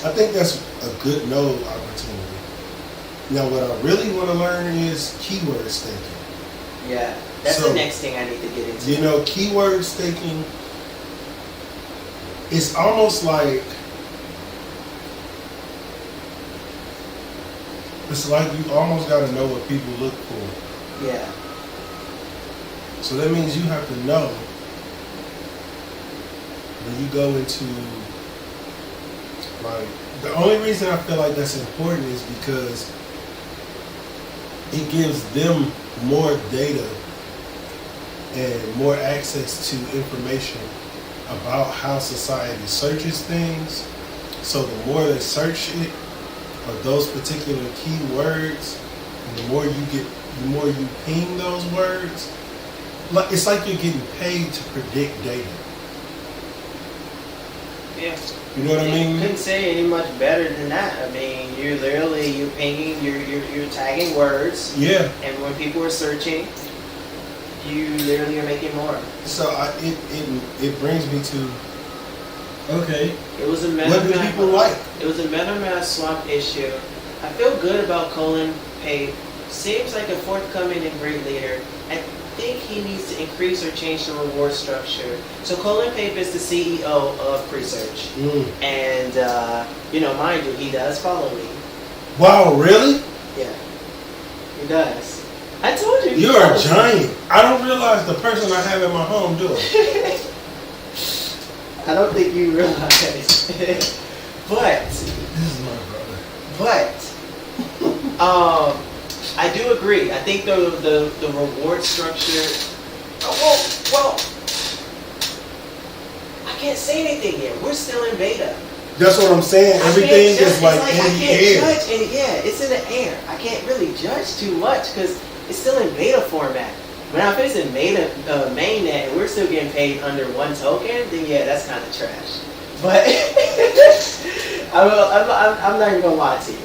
I think that's a good node opportunity. Now, what I really want to learn is keyword staking. Yeah, that's So, the next thing I need to get into. You know, keyword staking, it's almost like, it's like you almost got to know what people look for. Yeah, So that means you have to know when you go into, like, the only reason I feel like that's important is because it gives them more data and more access to information about how society searches things. So the more they search it, or those particular keywords, and the more you ping those words, like it's like you're getting paid to predict data. yeah. You know what I mean? Couldn't say any much better than that. I mean, you're pinging, you're tagging words, Yeah. and when people are searching, you literally are making more. So it brings me to, okay, It was a what do people like? It was a MetaMask swap issue. I feel good about Colin Pate. Seems like a forthcoming and great leader. I think he needs to increase or change the reward structure. So Colin Pape is the CEO of Presearch. And, mind you, he does follow me. Wow, really? Yeah, he does. I told you. he You're a follows me. giant. I don't realize the person I have in my home doing. I don't think you realize. But, This is my brother. I do agree. I think the reward structure. Well, I can't say anything yet. We're still in beta. That's what I'm saying. Everything is like in I the can't air. judge, and yeah, it's in the air. I can't really judge too much because it's still in beta format. When if it's in mainnet and we're still getting paid under one token, then yeah, that's kind of trash. But I'm not even gonna lie to you.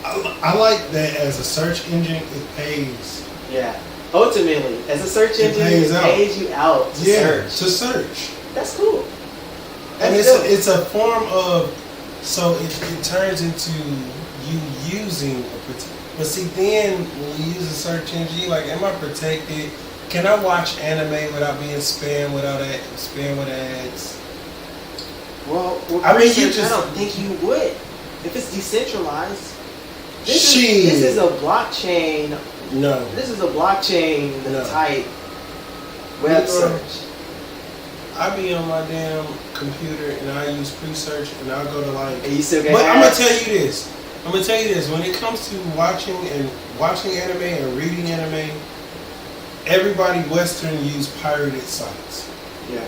I like that as a search engine, it pays. Yeah. Ultimately, as a search engine, pays it out. pays you out to search. To search. That's cool. And That's dope. it's a form of, so it turns into you using a particular. But see, then when you use a search engine, like, am I protected? Can I watch anime without being spammed with ads? Well, I mean, you research, just- I don't think you would. If it's decentralized, this Shit. is a blockchain. No. This is a blockchain No. type web Yeah. search. I be on my damn computer and I use pre-search and I'll go to like. And you still get But I'm gonna ads. tell you this. When it comes to watching anime and reading anime, everybody Western use pirated sites. Yeah.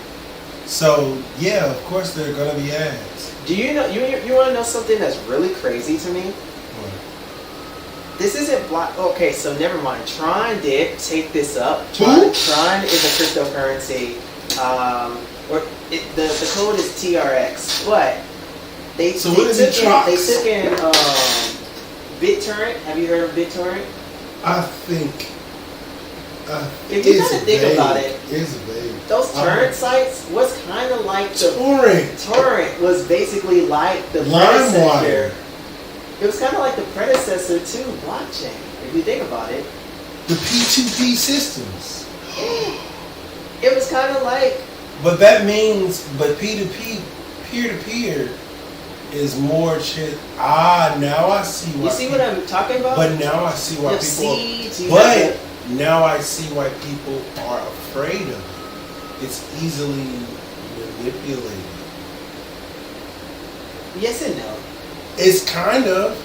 So yeah, of course there are gonna be ads. Do you know? You want to know something that's really crazy to me? This isn't block. Okay, so never mind. Tron did take this up. Who? Tron is a cryptocurrency. The code is TRX, but they So what is it, They Trox? took in BitTorrent. Have you heard of BitTorrent? I think. If you it's gotta think vague. about it, It's vague. those torrent sites was kind of like the Torrent. torrent was basically like the LimeWire. predecessor. It was kind of like the predecessor to blockchain, if you think about it. The P2P systems. It was kind of like But that means, P2P, peer-to-peer, is more shit. Now I see why. you see what I'm talking about. But now I see why You have people. seeds, you But have now I see why people are afraid of it. It's easily manipulated. yes and no. It's kind of.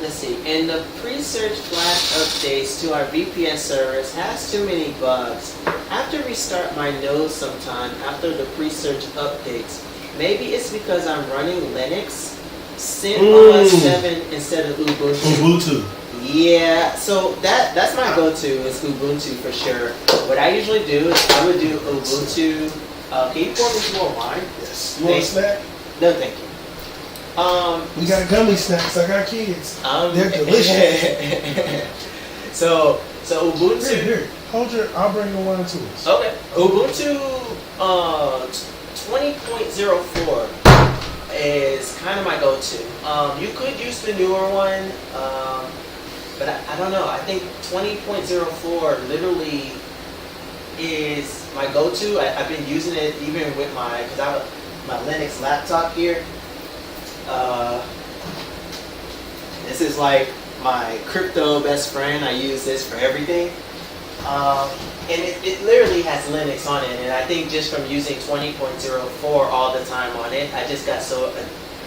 Let's see. And the pre-search flash updates to our VPN servers has too many bugs. I have to restart my node sometime after the pre-search updates. Maybe it's because I'm running Linux, CentOS 7 instead of Ubuntu. Ubuntu. Yeah, so that's my go-to is Ubuntu for sure. What I usually do is I would do Ubuntu. Can you pour me some more wine? Yes. You want a snack? No, thank you. We got gummy snacks. I got kids. They're delicious. so Ubuntu. Here. I'll bring the wine to us. Okay. Ubuntu 20.04 is kind of my go-to. You could use the newer one, but I don't know. I think 20.04 literally is my go-to. I've been using it even with because I have my Linux laptop here. This is like my crypto best friend. I use this for everything. And it literally has Linux on it, and I think just from using 20.04 all the time on it, I just got so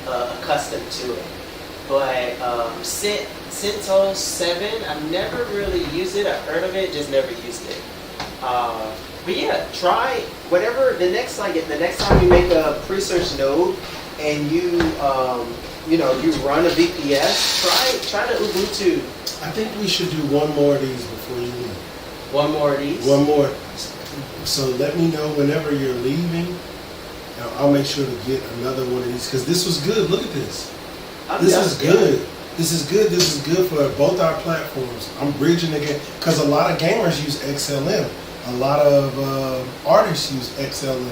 accustomed to it. But CentOS 7, I've never really used it. I've heard of it, just never used it. But yeah, try whatever the next time you make a pre-search node and you run a VPS, try the Ubuntu. I think we should do one more of these before you leave. One more of these. One more. So let me know whenever you're leaving. And I'll make sure to get another one of these because this was good. Look at this. This is good. This is good. This is good for both our platforms. I'm bridging again because a lot of gamers use XLM. A lot of artists use XLM.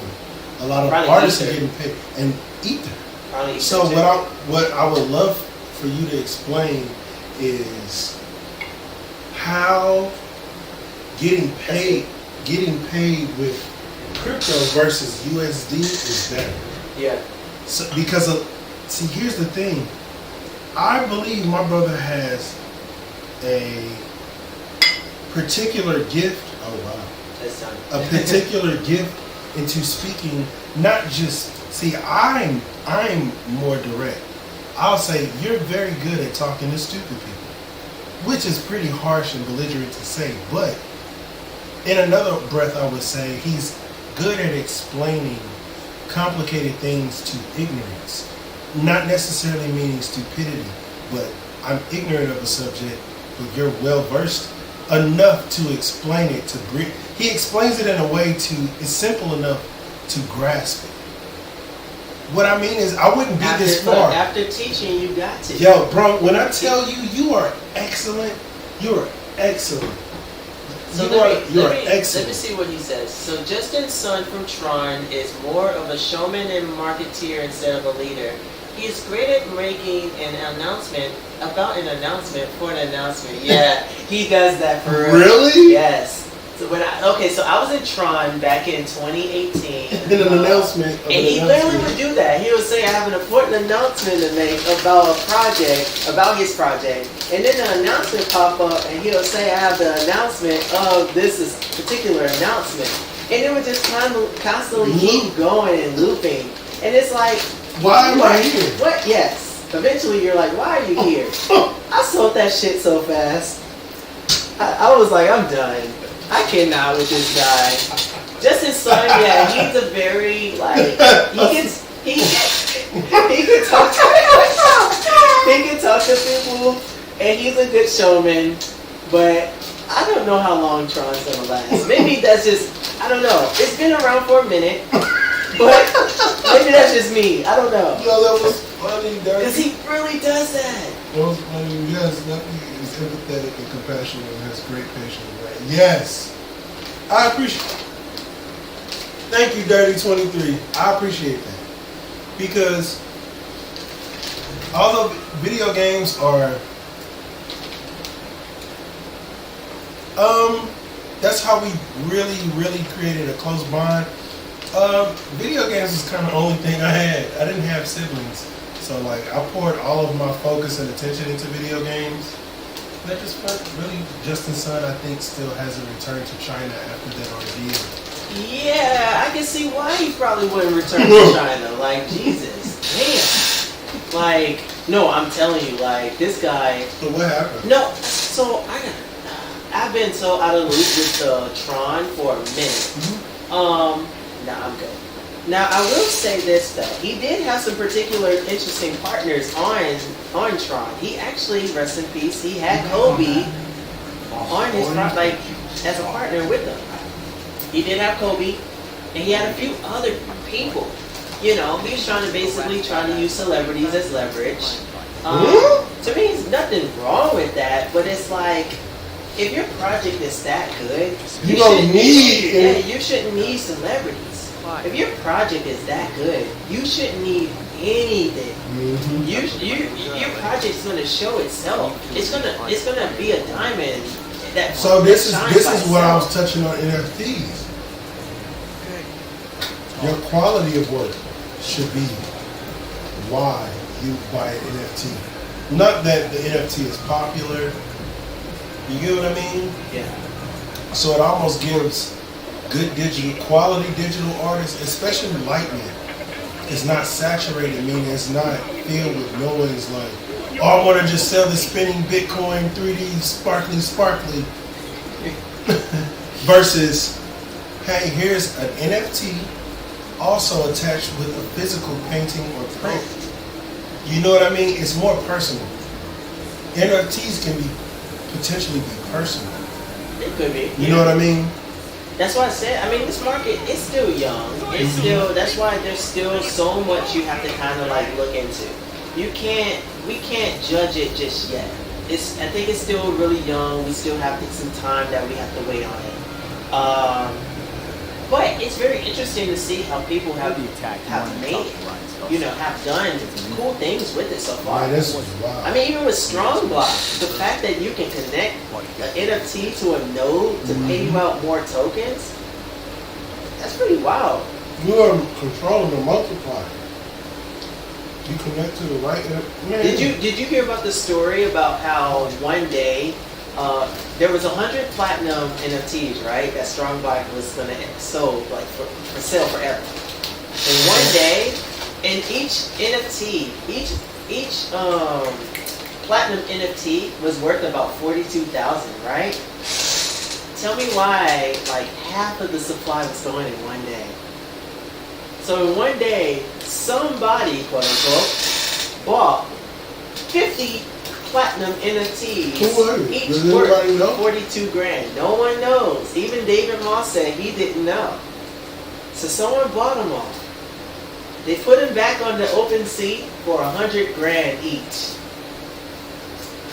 A lot of Probably artists Ether. are getting paid and Ether. Probably So too. what I would love for you to explain is how getting paid with crypto versus USD is better. Yeah. So because here's the thing. I believe my brother has a particular gift. Oh wow. That's done. A particular gift into speaking, not just I'm more direct. I'll say you're very good at talking to stupid people, which is pretty harsh and belligerent to say, but in another breath I would say he's good at explaining complicated things to ignorance, not necessarily meaning stupidity, but I'm ignorant of a subject, but you're well versed enough to explain it he explains it in a way it's simple enough to grasp it. What I mean is, I wouldn't be this far. After teaching, you got to. Yo, bro, when I tell you, you are excellent. You are excellent. So You're let me excellent. see what he says. So Justin Sun from Tron is more of a showman and marketeer instead of a leader. He is great at making an announcement about an announcement for an announcement. Yeah, he does that for real. Really? Yes. So I was in Tron back in 2018. Then an announcement. Of And an he literally announcement. would do that. He would say, I have an important announcement to make about a project, about his project. And then the announcement pop up and he'll say, I have the announcement of this is particular announcement. And it would just constantly keep going and looping. And it's like, Why am I here? what? Yes. Eventually you're like, why are you here? I sold that shit so fast. I was like, I'm done. I cannot with this guy. Justin Sun, yeah, he's a very like he can talk to people, and he's a good showman. But I don't know how long Tron's gonna last. Maybe that's just I don't know. It's been around for a minute, but maybe that's just me. I don't know. No, that was funny, Because Dirty. he really does that. That was funny. Yes, that is empathetic and compassionate and has great patience. Right? Yes. I appreciate Thank you, Dirty23. I appreciate that. Because although video games are that's how we really created a close bond. Video games is kind of the only thing I had. I didn't have siblings. So like I poured all of my focus and attention into video games. That just felt really Justin Sun I think still hasn't returned to China after that ordeal. Yeah, I can see why he probably wouldn't return to China. Like, Jesus, damn. Like, no, I'm telling you, like, this guy. So what happened? No, so I've been so out of the loop with Tron for a minute. Nah, I'm good. Now, I will say this, though. He did have some particular interesting partners on Tron. He actually, rest in peace, he had Kobe on his, like, as a partner with him. He did have Kobe, and he had a few other people. You know, he was trying to use celebrities as leverage. To me, there's nothing wrong with that, but it's like, if your project is that good, You don't need it. you shouldn't need celebrities. If your project is that good, you shouldn't need anything. Your project's gonna show itself. It's gonna be a diamond. So this is what I itself. was touching on NFTs. Your quality of work should be why you buy an NFT. Not that the NFT is popular. You get what I mean? Yeah. So it almost gives good quality digital artists, especially Lightning. It's not saturated, meaning it's not filled with noise like, oh, I want to just sell the spinning Bitcoin 3D sparkly. Versus, hey, here's an NFT also attached with a physical painting or print. You know what I mean? It's more personal. NFTs can potentially be personal. It could be. You know what I mean? That's why I said, I mean, this market is still young. It's still, that's why there's still so much you have to kind of like look into. We can't judge it just yet. I think it's still really young. We still have some time that we have to wait on it. But it's very interesting to see how people have made it. You know, have done cool things with it so far. Man, this was wild. I mean, even with Strongblock, the fact that you can connect an NFT to a node to pay you out more tokens, that's pretty wild. You are controlling the multiplier. You connect to the right. Man. Did you hear about the story about how one day there was 100 platinum NFTs, right? That Strongblock was gonna sold like for sale forever. And one day, and each NFT, each platinum NFT was worth about 42,000, right? Tell me why like half of the supply was going in one day. So in one day, somebody, quote unquote, bought 50 platinum NFTs. Who were they? Each Does anybody know? worth 42 grand. No one knows. Even David Moss said he didn't know. So someone bought them all. They put them back on the open seat for 100 grand each.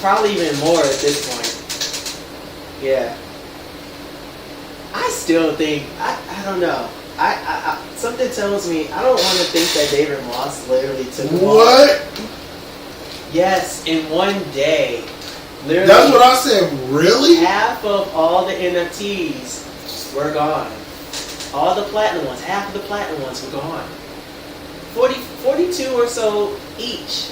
Probably even more at this point. Yeah. I still think, I don't know. I something tells me I don't want to think that David Moss literally took them all. What? Yes, in one day. Literally, That's what I said. Really? half of all the NFTs were gone. All the platinum ones, half of the platinum ones were gone. 42 or so each.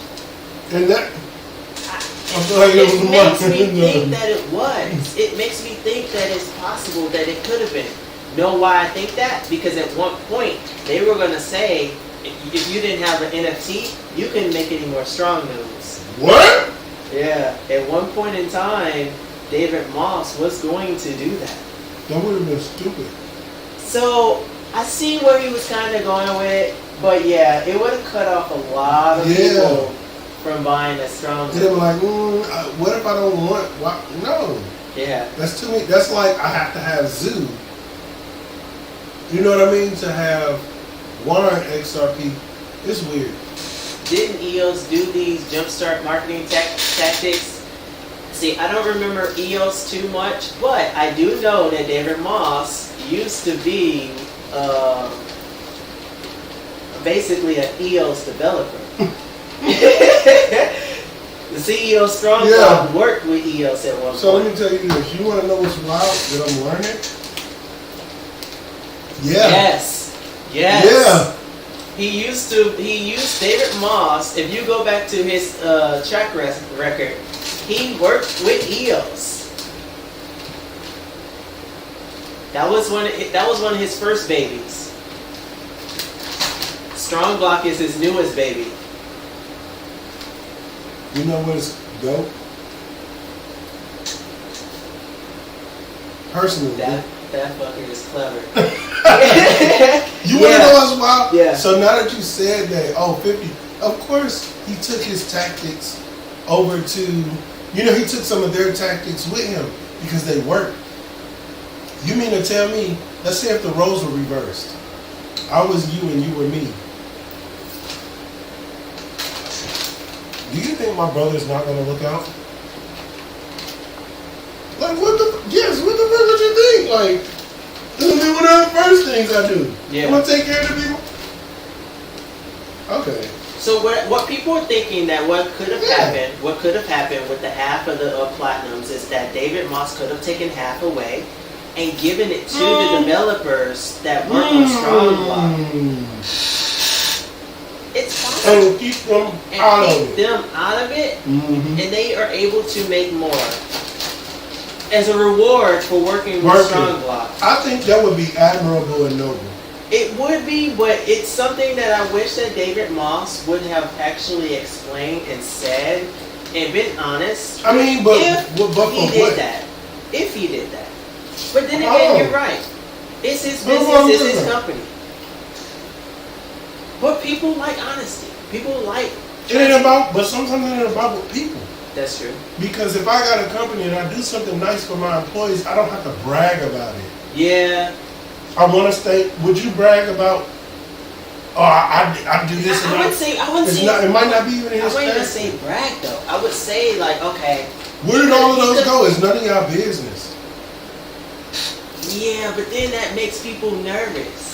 And that. I feel like It makes me it was think that it was. It makes me think that it's possible that it could have been. Know why I think that? Because at one point they were gonna say, if you didn't have an NFT, you couldn't make any more strong moves. What? Yeah. At one point in time, David Moss was going to do that. That would have been stupid. So I see where he was kind of going with it, but yeah, it would have cut off a lot of people from buying a strong And they were like, what if I don't want? Why? No. Yeah. That's too many. That's like I have to have Zoo. You know what I mean? To have Warren XRP. It's weird. Didn't EOS do these jumpstart marketing tactics? See, I don't remember EOS too much, but I do know that David Moss used to be basically an EOS developer. The CEO of Stronghold worked with EOS at one point. So let me tell you this. You want to know what's wild that I'm learning? Yeah. Yes. Yeah. He used David Moss. If you go back to his track record, he worked with EOS. That was one of his first babies. Strong Block is his newest baby. You know what it's dope? Personally. That fucker is clever. You want to know what's wild? Yeah. So now that you said that, 50, of course he took his tactics over to, he took some of their tactics with him because they worked. You mean to tell me, let's say if the roles were reversed, I was you and you were me. Do you think my brother's not going to look out? Like, what the fuck would you think? Like, this will be one of the first things I do. Yeah. I'm going to take care of the people. Okay. So what people are thinking that what could have happened with the half of the platinums is that David Moss could have taken half away and given it to the developers that work on Strong Block. It's possible. And keep them out of it. And they are able to make more as a reward for working with Strong Block. I think that would be admirable and noble. It would be, but it's something that I wish that David Moss would have actually explained and said and been honest. I mean, but for he did what? that. If he did that. But then again, you're right. It's his business, it's his company. But people like honesty. People like... But sometimes it ain't about with people. That's true. Because if I got a company and I do something nice for my employees, I don't have to brag about it. Yeah. I want to stay... Would you brag about... I do this and I would say... it might not be even in I his wouldn't even character. say brag, though. I would say, like, okay... Where did all of those go? It's none of y'all business. Yeah, but then that makes people nervous.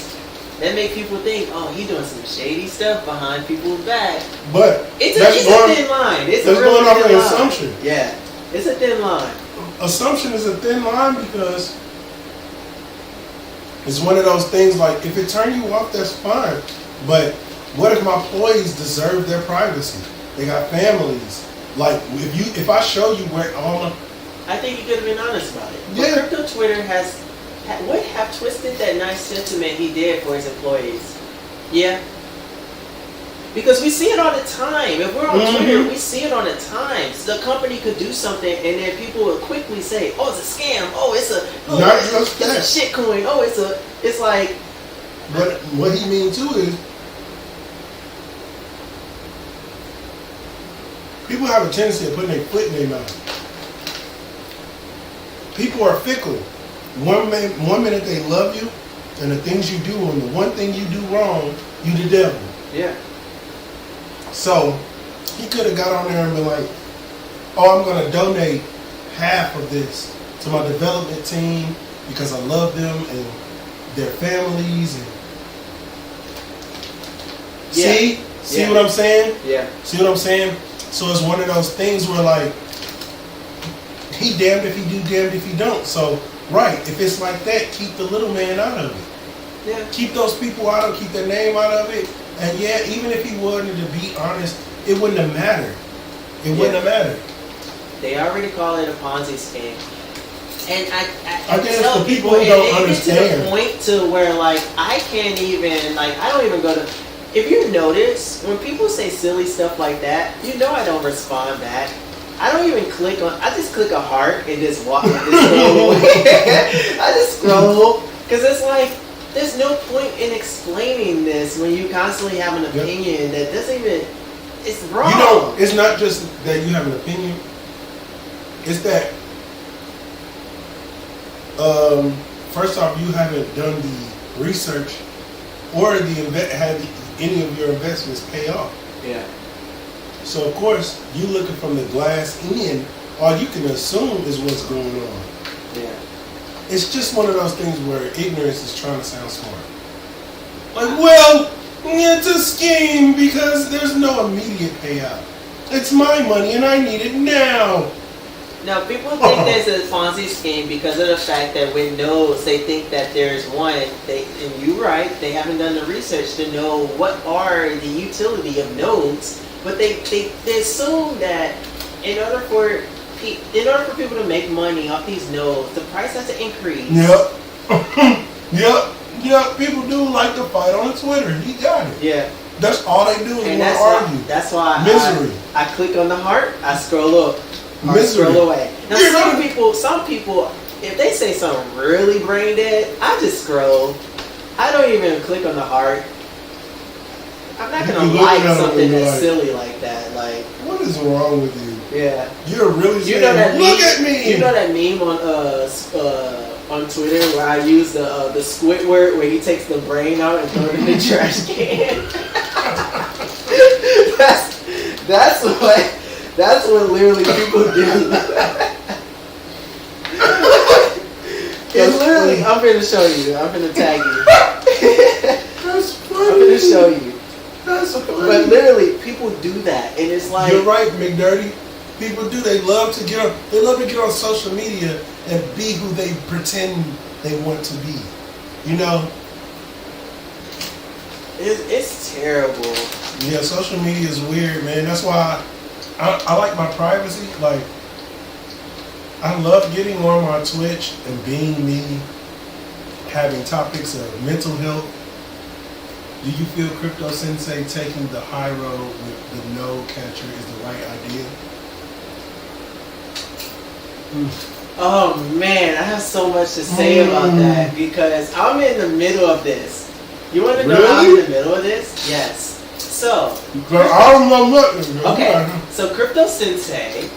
That makes people think, oh, he doing some shady stuff behind people's back. But It's a thin line. It's a really going off thin an line. assumption. Yeah, it's a thin line. Assumption is a thin line because it's one of those things like if it turn you off, that's fine. But what if my employees deserve their privacy? They got families. Like if I show you where all my... I think you could have been honest about it. But Yeah. Crypto Twitter would have twisted that nice sentiment he did for his employees. Yeah. Because we see it all the time. If we're on Twitter, we see it all the time. So the company could do something and then people will quickly say, oh, it's a scam. Oh, it's a shit coin. Oh, it's like... But what he mean too is people have a tendency of putting their foot in their mouth. People are fickle. One minute they love you and the things you do, and the one thing you do wrong, you the devil. Yeah. So he could have got on there and been like, oh, I'm going to donate half of this to my development team because I love them and their families. And See what I'm saying? Yeah. See what I'm saying? So it's one of those things where like he damned if he do, damned if he don't. So, right, if it's like that, keep the little man out of it. Yeah. Keep those people out of it, keep their name out of it. And yeah, even if he wanted to be honest, it wouldn't have mattered. It wouldn't have mattered. They already call it a Ponzi scheme. And I guess tell the people people, who don't it gets to the understand. point to where, like, I can't even, like, I don't even go to, if you notice, when people say silly stuff like that, you know I don't respond back. I don't even click on, I just click a heart and just walk, just scroll away. I just scroll, because it's like, there's no point in explaining this when you constantly have an opinion that doesn't even, it's wrong. You know, it's not just that you have an opinion. It's that, first off, you haven't done the research or had any of your investments pay off. Yeah. So, of course, you looking from the glass in, all you can assume is what's going on. Yeah. It's just one of those things where ignorance is trying to sound smart. Like, well, it's a scheme because there's no immediate payout. It's my money and I need it now. Now, people think there's a Ponzi scheme because of the fact that with nodes, they think that there's one. And you're right, they haven't done the research to know what are the utility of nodes. But they assume that in order for people to make money off these nodes, the price has to increase. Yep. Yep. People do like to fight on Twitter. You got it. Yeah. That's all they do is And want to argue. that's why Misery. I click on the heart, I scroll up, or Misery. scroll away. Now Yeah. some people, if they say something really brain dead, I just scroll. I don't even click on the heart. I'm not gonna You look like at it something and you're that's like, silly like that. Like, What is wrong with you? yeah. You're really You saying, know that look meme, at me. You know that meme on Twitter where I use the Squidward where he takes the brain out and throws it in the trash can. that's what literally people do. It's literally. I'm gonna show you. I'm gonna tag you. That's funny. I'm gonna show you. That's funny. But literally, people do that, and it's like. You're right, McDirty. People do. They love to get on social media and be who they pretend they want to be. You know? It's terrible. Yeah, social media is weird, man. That's why I like my privacy. Like, I love getting on my Twitch and being me, having topics of mental health. Do you feel Crypto Sensei taking the high road with the node catcher is the right idea? Oh man, I have so much to say about that because I'm in the middle of this. You want to know how I'm in the middle of this? Yes. So. I don't know nothing. Okay. So Crypto Sensei,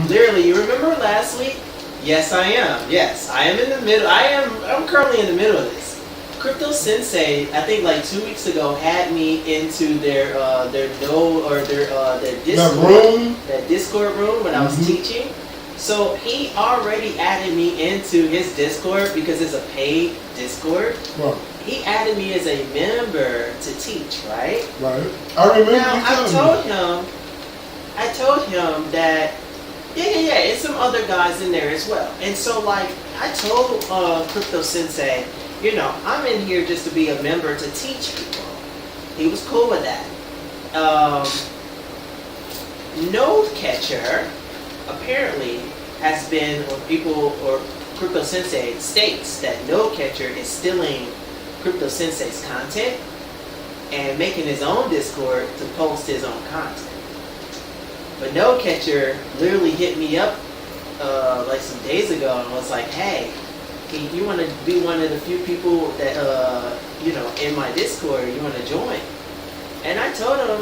literally, you remember last week? Yes, I am. Yes, I am in the middle. I'm currently in the middle of this. Crypto Sensei, I think like 2 weeks ago, had me into their node or their Discord, that Discord room when I was teaching. So he already added me into his Discord because it's a paid Discord. Right. He added me as a member to teach, right? Right. I remember Now you I told him that and some other guys in there as well. And so like I told Crypto Sensei, you know, I'm in here just to be a member to teach people. He was cool with that. Node Catcher apparently has been, or Crypto Sensei states that Node Catcher is stealing Crypto Sensei's content and making his own Discord to post his own content. But Node Catcher literally hit me up like some days ago and was like, hey, you want to be one of the few people that, in my Discord, you want to join? And I told him,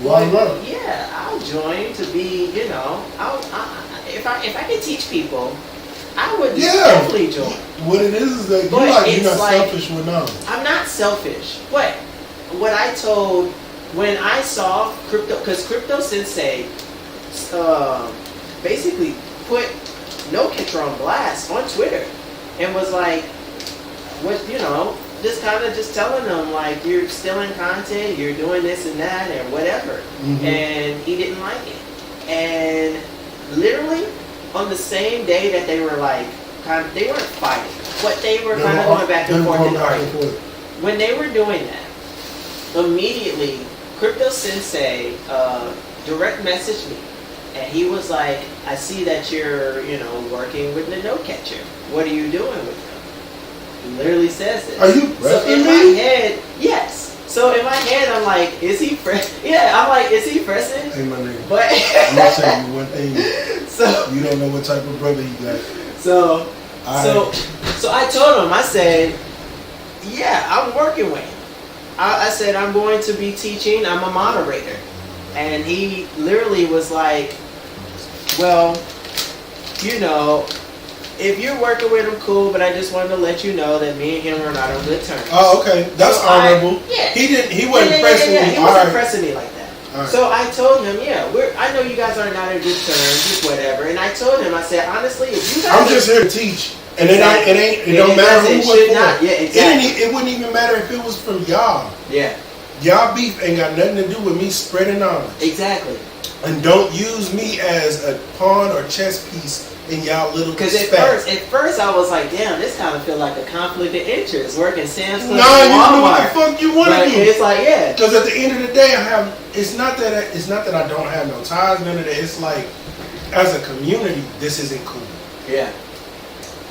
Why not? yeah, I'll join to be, if I could teach people, I would definitely join. What it is that But you're not like, selfish with knowledge. I'm not selfish. But what I told, when I saw because Crypto Sensei basically put Node Catcher on blast on Twitter and was like, just kind of just telling them like, you're stealing content, you're doing this and that and whatever. And he didn't like it. And literally, on the same day that they were like, they weren't fighting, but they were kind of going back and forth and arguing. When they were doing that, immediately, Crypto Sensei direct messaged me. And he was like, I see that you're, working with the no catcher. What are you doing with him? He literally says this. Are you So in my head, yes. So in my head, I'm like, is he fresh? Yeah, I'm like, is he pressing? Hey, my nigga. But I'm gonna tell you one thing. so You don't know what type of brother he got. so I told him, I said, yeah, I'm working with him. I said, I'm going to be teaching. I'm a moderator. And he literally was like, well, if you're working with him, cool, but I just wanted to let you know that me and him are not on good terms. Oh, okay. That's So honorable. yeah. He wasn't pressing Yeah. me. He All wasn't right. pressing me like that. All right. So I told him, I know you guys are not in good terms, just whatever. And I told him, I said, honestly, if you guys I'm just here to teach. And it don't matter who it was should for. not. Yeah, exactly. It wouldn't even matter if it was from y'all. Yeah, Y'all beef ain't got nothing to do with me spreading knowledge. exactly. And don't use me as a pawn or chess piece in y'all little Because spat. at first I was like, damn, this kind of feel like a conflict of interest, working Sam's Club No, and you do what Walmart. the fuck you want But to do. it's like, yeah. Because at the end of the day, it's not that I don't have no ties, none of that. It's like, as a community, this isn't cool. Yeah.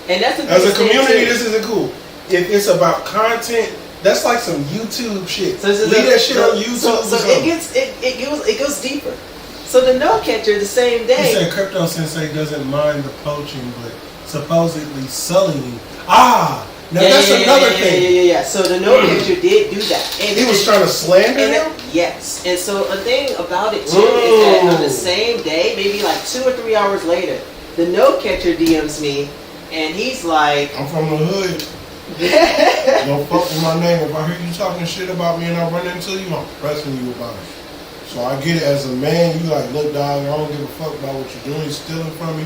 And that's the As a biggest thing, community, too. this isn't cool. If it's about content, that's like some YouTube shit. So Leave that shit on YouTube. So or something. it goes deeper. So the no catcher the same He day. said Crypto Sensei doesn't mind the poaching, but supposedly sullying. Now that's another thing. Yeah. So the no catcher did do that. And He was trying to slander him? Yes. And so a thing about it too is that on the same day, maybe like 2 or 3 hours later, the no catcher DMs me, and he's like, I'm from the hood. Don't fuck with my name. If I hear you talking shit about me and I run into you, I'm pressing you about it. So I get it as a man. You like, look, dog, I don't give a fuck about what you're doing. You're stealing from me.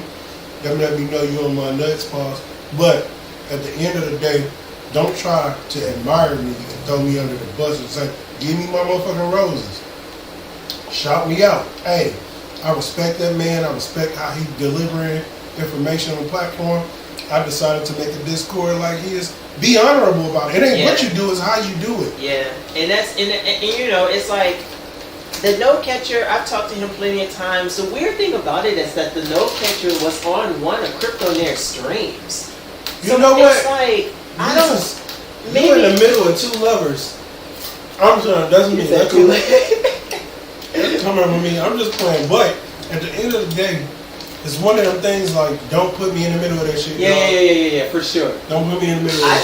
Let me know you on my nuts, pause. But at the end of the day, don't try to admire me and throw me under the bus and say, give me my motherfucking roses. Shout me out. Hey, I respect that man. I respect how he delivering information on the platform. I decided to make a Discord like his. Be honorable about it. It ain't what you do, it's how you do it. yeah. And that's and it's like the no catcher. I've talked to him plenty of times. The weird thing about it is that the no catcher was on one of CryptoNair's streams. You know what? It's like I don't. You in the middle of two lovers. I'm sorry, that's me. That's cool. Come on with me. I'm just playing. But at the end of the day, it's one of them things like, don't put me in the middle of that shit. Yeah, for sure. Don't put me in the middle of I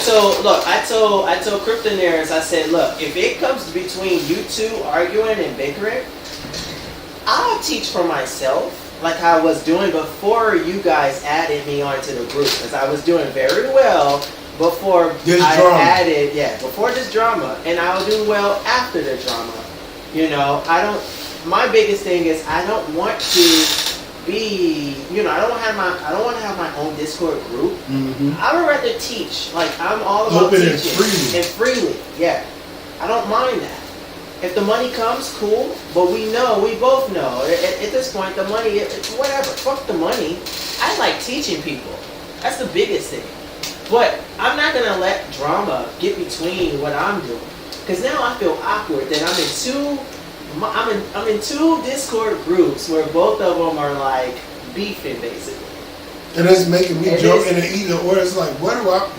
that. told CryptoNairs, I said, look, if it comes between you two arguing and bickering, I'll teach for myself, like I was doing before you guys added me onto the group, because I was doing very well before before this drama, and I'll do well after the drama. My biggest thing is I don't want to be, I don't want to have my own Discord group. Mm-hmm. I would rather teach. Like, I'm all about Open and teaching. freely. Yeah. I don't mind that. If the money comes, cool. But we both know, at this point, the money, whatever. Fuck the money. I like teaching people. That's the biggest thing. But I'm not going to let drama get between what I'm doing. Because now I feel awkward that I'm in two Discord groups where both of them are like beefing basically. And it's making me jump in the either or. It's like, what do I?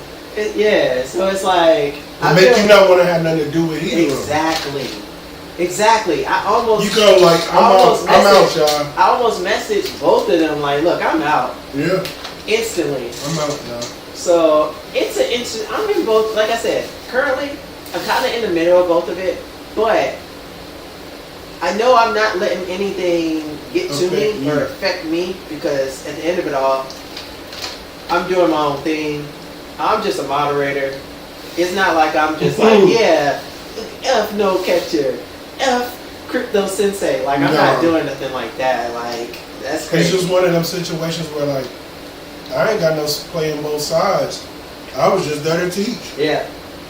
So it's like It make you not want to have nothing to do with either. Exactly. I almost You go like, I'm out, y'all. I almost messaged both of them like, look, I'm out. Yeah. Instantly. I'm out, y'all. So I'm in both. Like I said, currently I'm kind of in the middle of both of it, but I know I'm not letting anything get to me or affect me, because at the end of it all, I'm doing my own thing. I'm just a moderator. It's not like I'm just like, yeah, F no catcher, F Crypto Sensei. Like, I'm not doing nothing like that. Like, that's crazy. It's just one of them situations where, like, I ain't got no play on both sides. I was just there to teach. Yeah.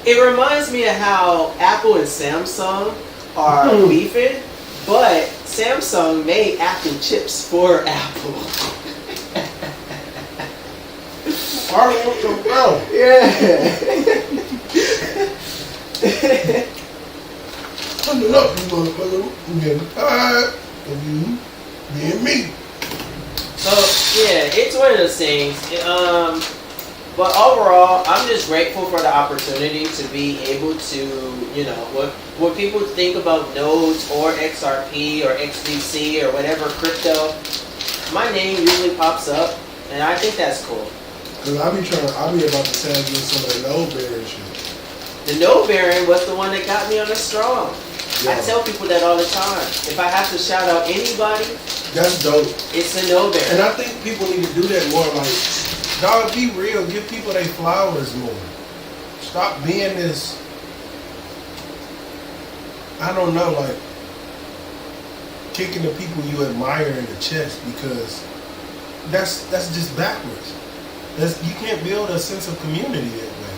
It reminds me of how Apple and Samsung are beefing, but Samsung made Apple chips for Apple. Harlem with the bro. Yeah. Coming up, you motherfucker. You getting tired of you being me. So yeah, it's one of those things. But overall, I'm just grateful for the opportunity to be able to, you know, what people think about nodes or XRP or XDC or whatever crypto, my name usually pops up, and I think that's cool. Cause I be about to tag you some of the no bearing shit. The node baron was the one that got me on the strong. I Yeah. tell people that all the time. If I have to shout out anybody, That's dope. it's the node baron. And I think people need to do that more. Like, dog, be real. Give people their flowers more. Stop being this, I don't know, like, kicking the people you admire in the chest, because that's just backwards. You can't build a sense of community that way.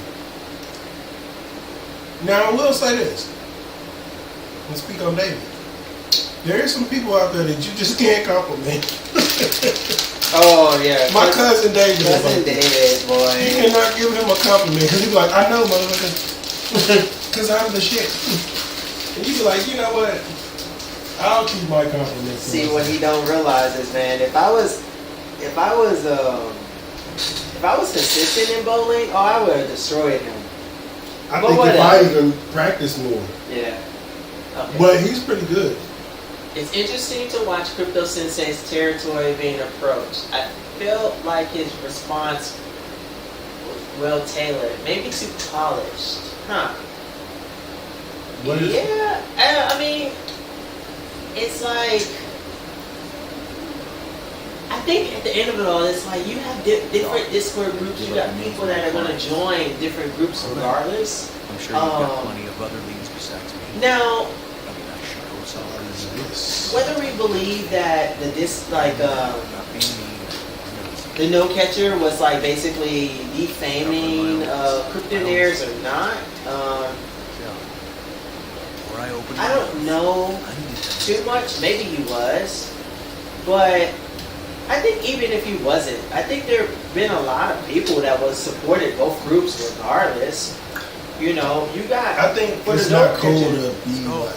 Now, I will say this. Let's speak on David. There is some people out there that you just can't compliment. Oh yeah, My cousin David is cousin like that. David, You boy. cannot give him a compliment because he's like, I know, motherfucker, because I'm the shit. And you be like, you know what? I'll keep my compliments. to See, what myself. he don't realize is, man, if I was consistent in bowling, oh, I would have destroyed him. I but think if I whatever. even practice more, Yeah. Okay. but he's pretty good. It's interesting to watch Crypto Sensei's territory being approached. I felt like his response was well tailored, maybe too polished. Huh. What is Yeah, I mean, it's like, I think at the end of it all, it's like you have different Discord groups. You got people that are going to join different groups regardless. I'm sure you've got plenty of other leads besides me. Now, I mean, I sure hope so. this? whether we believe that Not being mean. the no catcher was like basically defaming cryptonaires or not, Or I open I don't know I need to too much. Maybe he was, but I think even if he wasn't, I think there have been a lot of people that was supported both groups regardless. You know, you got. I think for it's the not no cool catcher, to be like.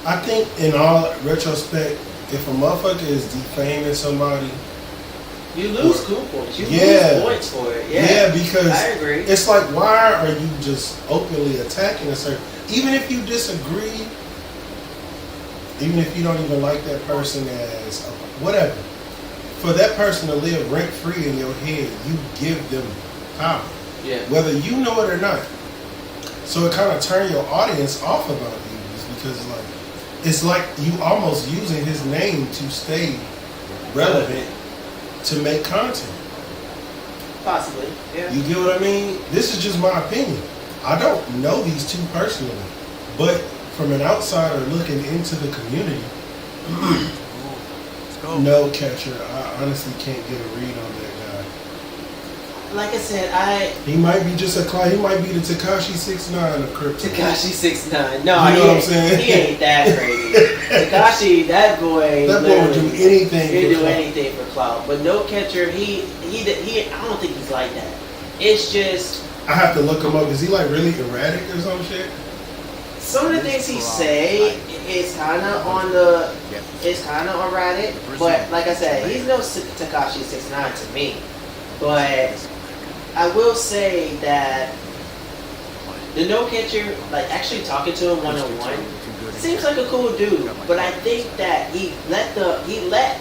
I think in all retrospect, if a motherfucker is defaming somebody, you lose cool points. You Yeah. lose points for it. yeah, Yeah, because I agree. it's like, why are you just openly attacking a certain? Even if you disagree, even if you don't even like that person as whatever, for that person to live rent free in your head, you give them power, Yeah. whether you know it or not. So it kind of turn your audience off about you, is because it's like you almost using his name to stay relevant to make content. Possibly. Yeah. You get what I mean? This is just my opinion. I don't know these two personally, but from an outsider looking into the community, Let's go. no catcher. I honestly can't get a read on that Like I said, guy. He might be just he might be the Tekashi 6ix9ine of crypto. Tekashi 6ix9ine. No, You know he, what I'm ain't, saying? he ain't that crazy. Tekashi, that boy. That boy would do literally- anything. He'd for do clout. anything for clout. But no catcher, he. I don't think he's like that. It's just I have to look him up. Is he like really erratic or some shit? some of the things he say is kind of on the. It's kind of erratic. But like I said, he's no Tekashi 6ix9ine to me. But I will say that the no catcher, like actually talking to him one-on-one, seems like a cool dude. But I think that he let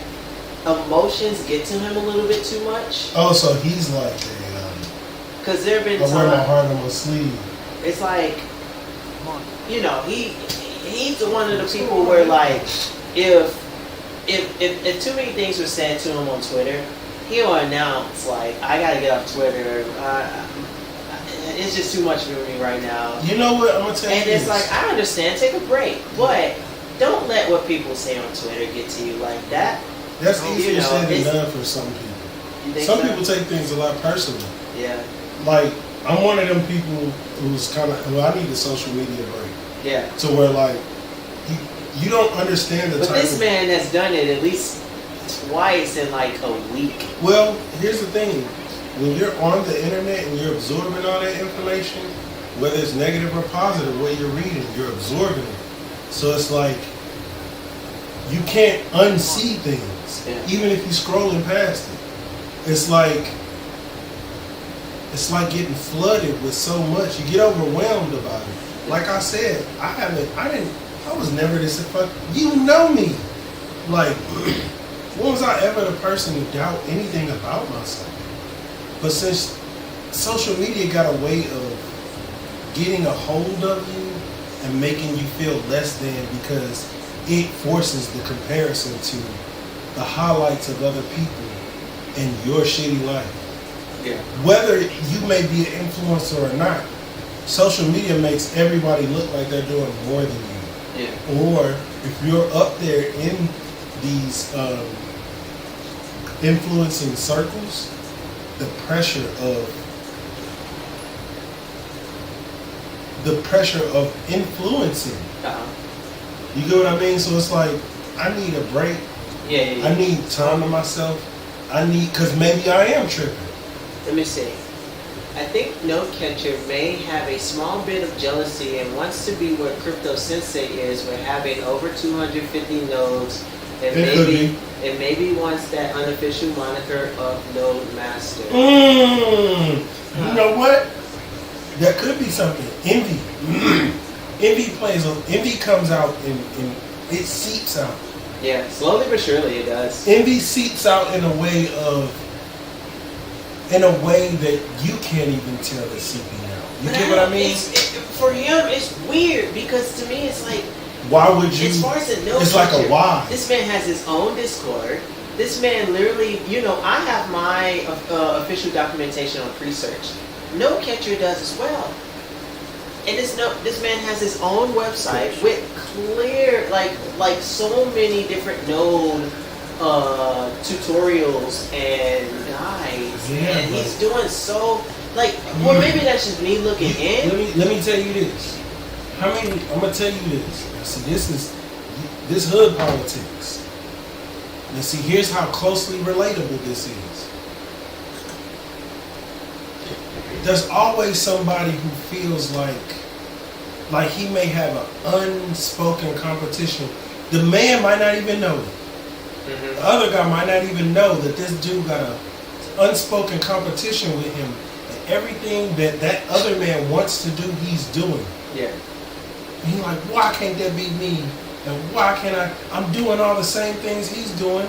emotions get to him a little bit too much. Oh, so he's like Cause there have been I wear my times heart on my sleeve. it's like, you know, he's one of the people where like if too many things were said to him on Twitter, he'll announce like, I gotta get off Twitter. It's just too much for me right now. You know what? I'm gonna tell you And it's this. like, I understand, take a break, but don't let what people say on Twitter get to you like that. That's you easier know, said than it's- done for some people. You think Some so? people take things a lot personally. Yeah, Like, I'm one of them people who's kind of, who I need a social media break. yeah. To where, like, you don't understand the But type this of... man has done it at least twice in like a week. Well, here's the thing. when you're on the internet and you're absorbing all that information, whether it's negative or positive, what you're reading, you're absorbing it. So it's like you can't unsee things, even if you're scrolling past it. It's like getting flooded with so much. You get overwhelmed about it. Like I said, I was never this fuck. You know me. Like, when was I ever the person to doubt anything about myself? But since social media got a way of getting a hold of you and making you feel less than, because it forces the comparison to the highlights of other people in your shitty life. Yeah. Whether you may be an influencer or not, social media makes everybody look like they're doing more than you. Yeah. Or if you're up there in these influencing circles, the pressure of influencing. You get what I mean? So it's like, I need a break. Yeah. I need time to myself. Because maybe I am tripping. Let me see. I think Note Catcher may have a small bit of jealousy and wants to be where Crypto Sensei is, with having over 250 nodes, and maybe wants that unofficial moniker of Node Master. You know what? That could be something. Envy. Envy comes out and it seeps out. Yeah, slowly but surely it does. Envy seeps out in a way that you can't even tell it's seeping out. You get what I mean? For him, it's weird, because to me it's like, why would you? as far as a Node it's like Catcher, a why. This man has his own Discord. This man literally, I have my official documentation on Presearch. Node Catcher does as well. And this man has his own website with clear, like so many different node tutorials and guides, and he's doing so, or maybe that's just me looking in. Let me tell you this. I'm gonna tell you this. See, this hood politics. Now, see, here's how closely relatable this is. There's always somebody who feels like he may have an unspoken competition. The man might not even know it. Mm-hmm. The other guy might not even know that this dude got an unspoken competition with him. And everything that other man wants to do, he's doing. Yeah. And he's like, why can't that be me? And why can't I'm doing all the same things he's doing.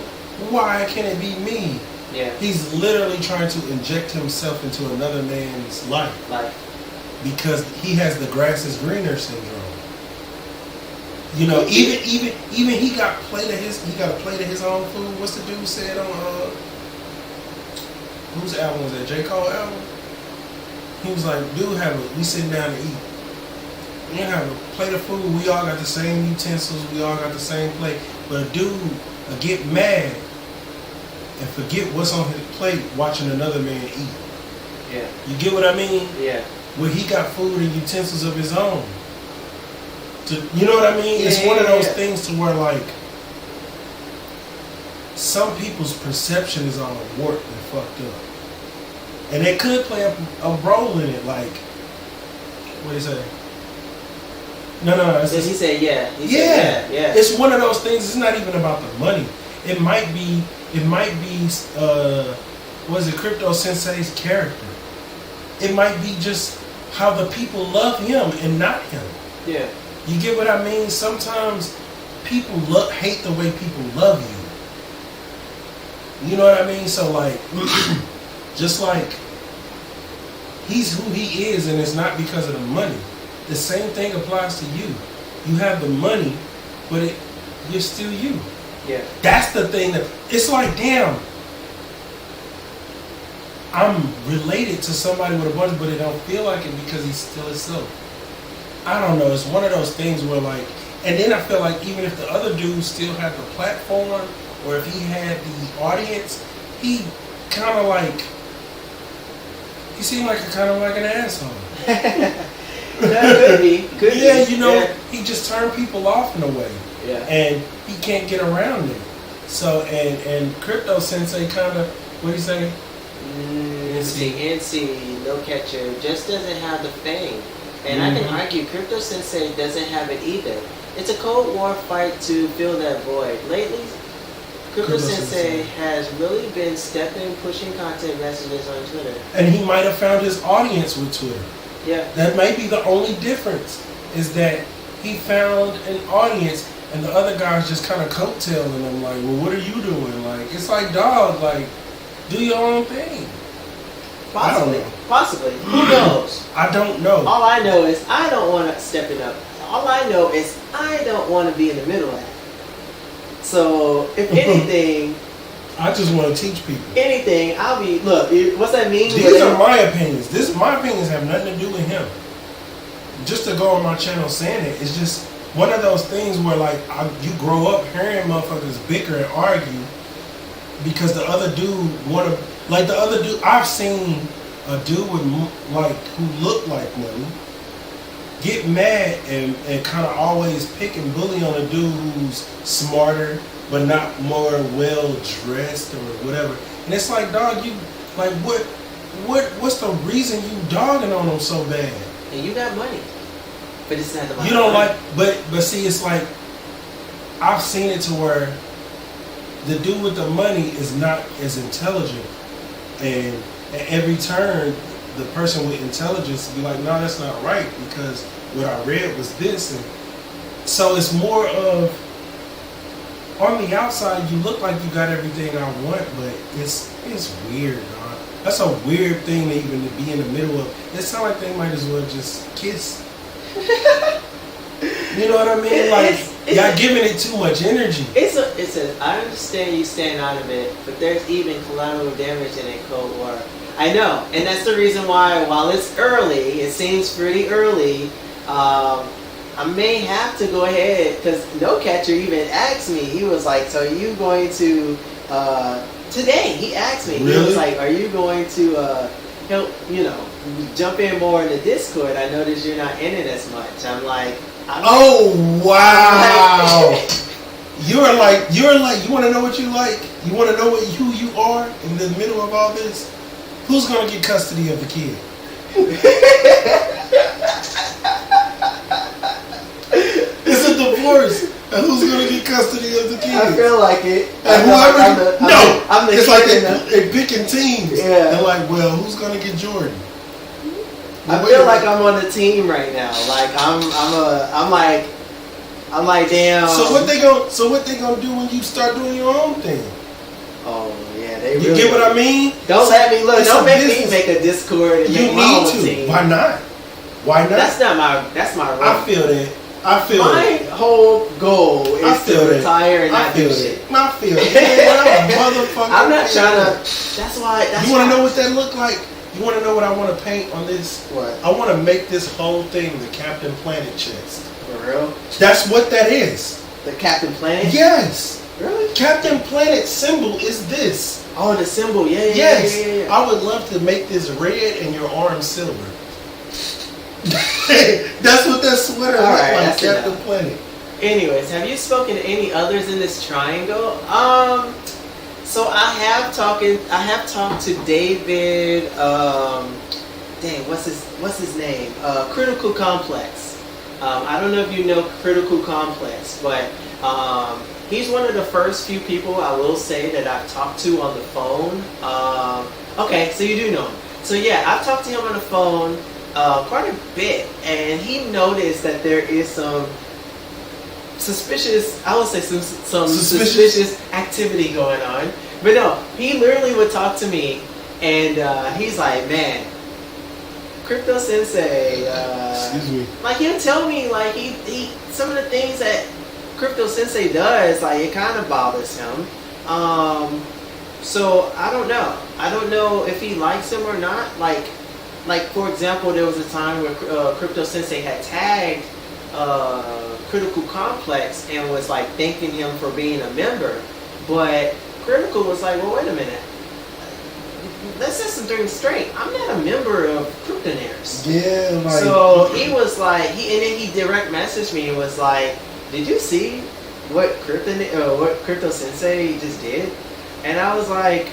Why can't it be me? Yeah. He's literally trying to inject himself into another man's life. Because he has the grass is greener syndrome. Even he got a plate of his own food. What's the dude said on whose album was that? J. Cole album? He was like, dude, we sitting down to eat. We have a plate of food, we all got the same utensils, we all got the same plate. But a dude will get mad and forget what's on his plate watching another man eat. Yeah. You get what I mean? Yeah. Where he got food and utensils of his own. You know what I mean? It's one of those things to where, some people's perception is all warped and fucked up. And they could play a role in it, what do you say? No. He said, yeah. Yeah. It's one of those things, it's not even about the money. It might be, Crypto Sensei's character. It might be just how the people love him and not him. Yeah. You get what I mean? Sometimes people hate the way people love you. You know what I mean? So just like he's who he is, and it's not because of the money. The same thing applies to you. You have the money, but you're still you. Yeah. That's the thing it's like, damn, I'm related to somebody with a bunch, but it don't feel like it because he's still himself. I don't know. It's one of those things where and then I feel like even if the other dude still had the platform, or if he had the audience, he kind of he seemed like an asshole. Could be. He just turned people off in a way. Yeah. And he can't get around it. So, and Crypto Sensei kind of, what do you say? See, NC. NC, No Catcher, just doesn't have the fame. And I can argue Crypto Sensei doesn't have it either. It's a Cold War fight to fill that void. Lately, Crypto Sensei has really been pushing content messages on Twitter. And he might have found his audience with Twitter. Yeah. That may be the only difference, is that he found an audience and the other guys just kind of coattailing him like, well, what are you doing? Like, it's like, dog, like, do your own thing. Possibly. I don't know. Possibly. Who knows? I don't know. All I know is I don't want to step it up. All I know is I don't want to be in the middle of that. So, if anything, I just want to teach people. I'll be, look, what's that mean? These are my opinions. My opinions have nothing to do with him. Just to go on my channel saying it, it's just one of those things where, like, you grow up hearing motherfuckers bicker and argue because the other dude the other dude, I've seen a dude with, like, who looked like money get mad and kind of always pick and bully on a dude who's smarter but not more well dressed or whatever. And it's like, dog, you, like, what's the reason you dogging on him so bad? And you got money. But it's not about You don't money. like, but see, it's like, I've seen it to where the dude with the money is not as intelligent, and at every turn, the person with intelligence be like, no, that's not right, because what I read was this. And so it's more of, on the outside, you look like you got everything I want, but it's weird, dog. That's a weird thing to even to be in the middle of. It sounds like they might as well just kiss. You know what I mean? Like, y'all giving it too much energy. I understand you staying out of it, but there's even collateral damage in a Cold War. I know, and that's the reason why, while it's early, it seems pretty early, I may have to go ahead, because No Catcher even asked me, he was like, so are you going to, today, he asked me, Really? He was like, are you going to help, jump in more in the Discord? I noticed you're not in it as much. I'm like, Oh wow! You're like, you want to know what you like? You want to know who you are in the middle of all this? Who's gonna get custody of the kid? It's a divorce, and who's gonna get custody of the kid? I feel like it. And whoever, I'm the it's like kid they picking teams. Yeah. They're like, well, who's gonna get Jordan? I feel like I'm on the team right now. Like I'm like damn. So what they gonna do when you start doing your own thing? Oh yeah, they. You really get what I mean? Don't let me look. It's Don't a make me business. make a Discord and You make my own need to. team. Why not? Why not? That's my role. I feel that. My whole goal I is feel to that. retire and I not do feel shit. it. I feel it. Yeah, motherfucker. I'm not trying to. That's why. You want to know what that look like? You want to know what I want to paint on this? What? I want to make this whole thing the Captain Planet chest. For real? That's what that is. The Captain Planet? Yes. Really? Captain Planet symbol is this. Oh, the symbol. Yeah. Yes. Yeah. I would love to make this red and your arm silver. That's what that sweater All looks right, like, that's Captain enough. Planet. Anyways, have you spoken to any others in this triangle? So I have talked to David. What's his name? Critical Complex. I don't know if you know Critical Complex, but he's one of the first few people I will say that I've talked to on the phone. Okay, so you do know him. So yeah, I've talked to him on the phone quite a bit, and he noticed that there is some suspicious, I would say some suspicious activity going on. But no, he literally would talk to me, and he's like, man, Crypto Sensei, Excuse me. like he'll tell me like he some of the things that Crypto Sensei does, like it kind of bothers him. So I don't know. I don't know if he likes him or not. Like for example, there was a time where Crypto Sensei had tagged Critical Complex and was like thanking him for being a member, but Critical was like, well, wait a minute. Let's set some things straight. I'm not a member of Kryptonaires. Yeah, like. So he was like, and then he direct messaged me and was like, did you see what Crypto Sensei just did? And I was like,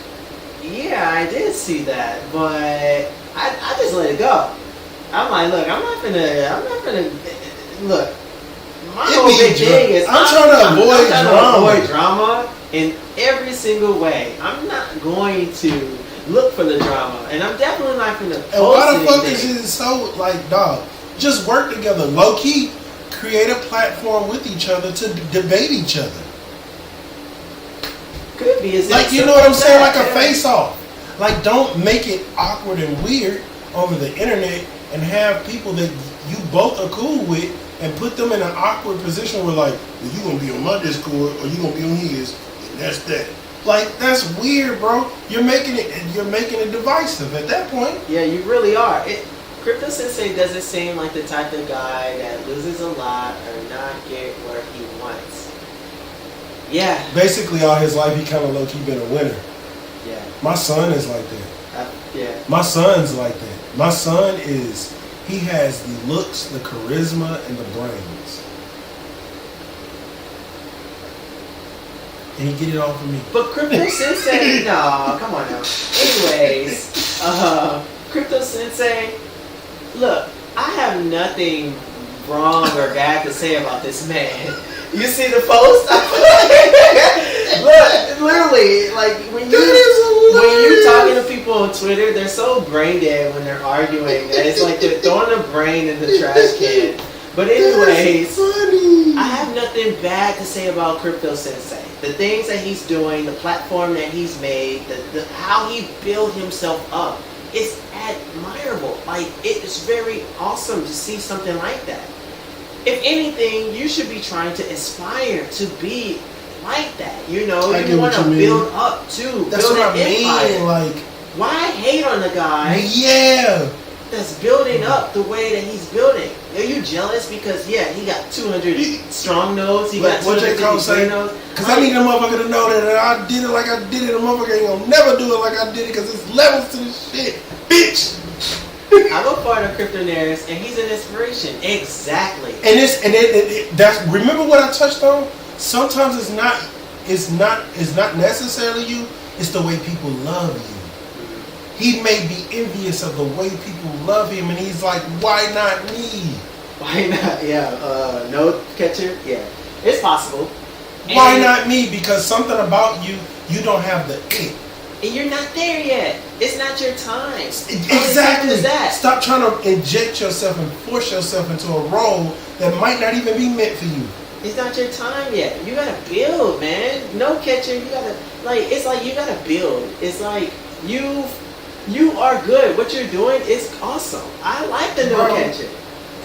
Yeah, I did see that, but I just let it go. I'm like, look, I'm not gonna look. My It whole be big dra- thing is I'm trying to avoid trying drama. to avoid drama in every single way. I'm not going to look for the drama, and I'm definitely not going to post And why the fuck anything. is it so like, dog? Just work together, low key. Create a platform with each other to debate each other. Could be. It's Like, you know what I'm saying? Like a face off. Like, don't make it awkward and weird over the internet and have people that you both are cool with and put them in an awkward position where, like, well, you gonna be on my Discord or you gonna be on his, and that's that. Like, that's weird, bro. You're making it divisive at that point. Yeah, you really are. Crypto Sensei doesn't seem like the type of guy that loses a lot or not get where he wants. Yeah. Basically, all his life, he kind of low key been a winner. Yeah. My son is like that. Yeah. My son's like that. My son he has the looks, the charisma, and the brains. And he get it all from me. But Crypto Sensei, no, come on now. Anyways, Crypto Sensei, look, I have nothing wrong or bad to say about this man. You see the post? Look, literally, like when you're talking to people on Twitter, they're so brain dead when they're arguing. And it's like they're throwing a brain in the trash can. But anyways, I have nothing bad to say about Crypto Sensei. The things that he's doing, the platform that he's made, how he built himself up, it's admirable. Like, it is very awesome to see something like that. If anything, you should be trying to aspire to be like that. You know, I get you want what to you build mean. up to That's build what an I mean. empire. Like, Why hate on the guy yeah. that's building up the way that he's building? Are you jealous because he got 200 strong nodes, he got What J. Cole 250 say? nodes? Because I need a motherfucker to know that I did it like I did it. A motherfucker ain't gonna never do it like I did it because it's levels to this shit, bitch. I'm a part of Cryptonaires, and he's an inspiration. Exactly. And that's remember what I touched on. Sometimes it's not necessarily you. It's the way people love you. He may be envious of the way people love him, and he's like, why not me? Why not? Yeah. Node catcher. Yeah. It's possible. Why And- not me? Because something about you don't have the it. And you're not there yet. It's not your time. Exactly. Is that? Stop trying to inject yourself and force yourself into a role that might not even be meant for you. It's not your time yet. You gotta build, man. No catcher. You gotta it's like you gotta build. It's like you are good. What you're doing is awesome. I like the no Bro. catcher,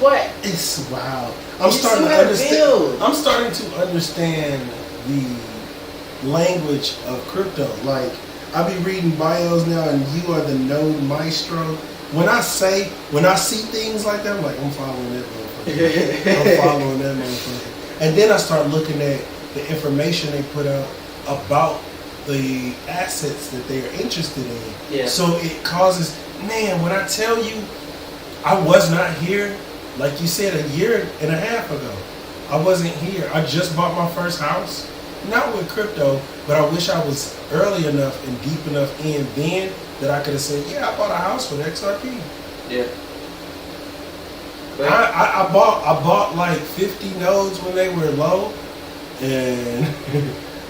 but It's wow. You still gotta build. I'm starting to understand the language of crypto. Like, I be reading bios now, and you are the node maestro. When I see things like that, I'm like, I'm following that motherfucker. I'm following that motherfucker. And then I start looking at the information they put out about the assets that they are interested in. Yeah. So it causes, man, when I tell you, I was not here, like you said, a year and a half ago. I wasn't here. I just bought my first house. Not with crypto, but I wish I was early enough and deep enough in then that I could have said, yeah, I bought a house with XRP. yeah. But I bought like 50 nodes when they were low, and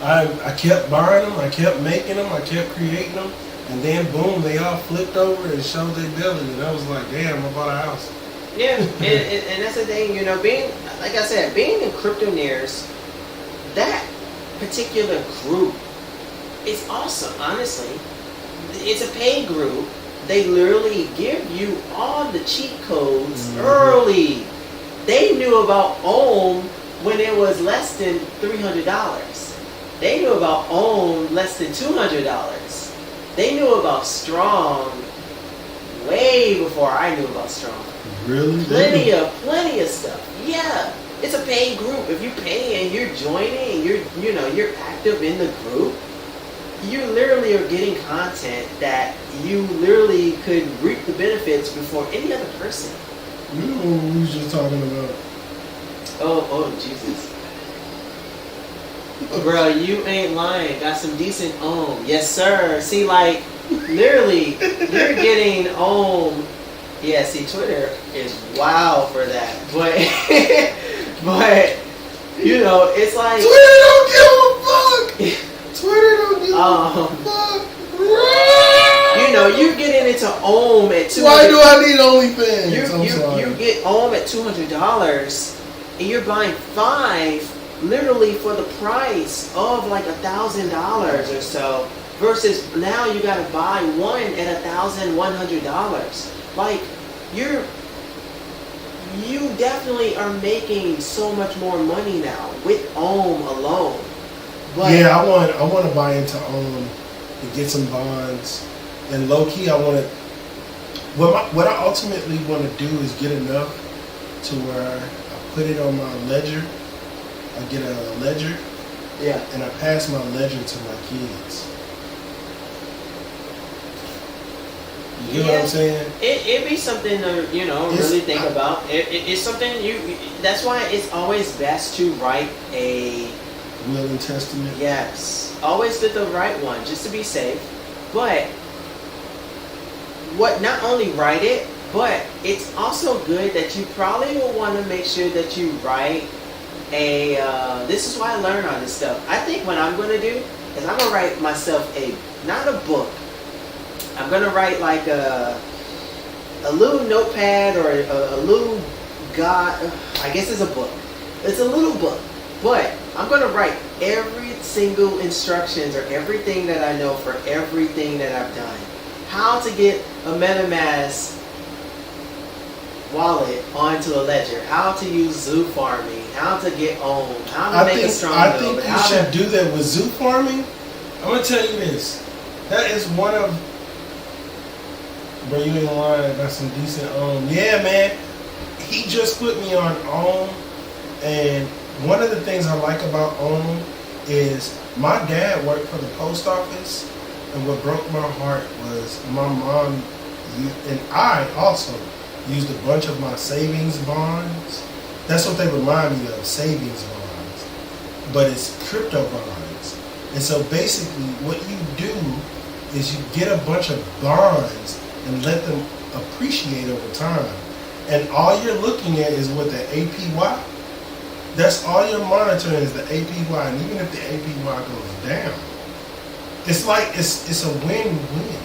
I kept buying them, I kept making them, I kept creating them, and then boom, they all flipped over and showed their belly, and I was like, damn, I bought a house. yeah, and that's the thing, you know, being like I said, being in Cryptonaires, that particular group is awesome. Honestly, it's a paid group. They literally give you all the cheat codes early. They knew about Ohm when it was less than $300. They knew about Ohm less than $200. They knew about Strong way before I knew about Strong. Really? Plenty of stuff. Yeah. It's a paid group. If you pay and you're joining and you're active in the group, you literally are getting content that you literally could reap the benefits before any other person. You know what we was just talking about. Oh Jesus. Bro, you ain't lying. Got some decent Ohm. Yes, sir. See, like, literally, you're getting Yeah, see, Twitter is wild for that, but but you know, it's like Twitter don't give a fuck. Twitter don't give a fuck. you know, you're getting into Ohm at $200. Why do I need OnlyFans? You get Ohm at $200, and you're buying 5 literally for the price of like $1,000 or so. Versus now you gotta buy one at $1,100. Like you definitely are making so much more money now with Ohm alone. But Yeah, I want to buy into and get some bonds. And low key, I want to. What I ultimately want to do is get enough to where I put it on my ledger. I get a ledger, yeah, and I pass my ledger to my kids. You get what I'm saying? It'd be something to, you know, really think about. It's something that's why it's always best to write a Will and testament. Yes, always get the right one, just to be safe. But not only write it, but it's also good that you probably will want to make sure that you write a. This is why I learn all this stuff. I think what I'm going to do is I'm going to write myself not a book. I'm going to write like a little notepad or a little I guess it's a book. It's a little book. But I'm going to write every single instructions or everything that I know for everything that I've done. How to get a MetaMask wallet onto a ledger. How to use zoo farming. How to get Ohm. How to make a strong I build. think you should do that with zoo farming. I'm going to tell you this. That is one of... Bro, you ain't lying. Got some decent Ohm. Yeah, man. He just put me on Ohm. And one of the things I like about Ohm is my dad worked for the post office, and what broke my heart was my mom and I also used a bunch of my savings bonds. That's what they remind me of, savings bonds. But it's crypto bonds. And so basically what you do is you get a bunch of bonds and let them appreciate over time. And all you're looking at is what the APY. That's all you're monitoring is the APY, and even if the APY goes down, it's like it's a win-win.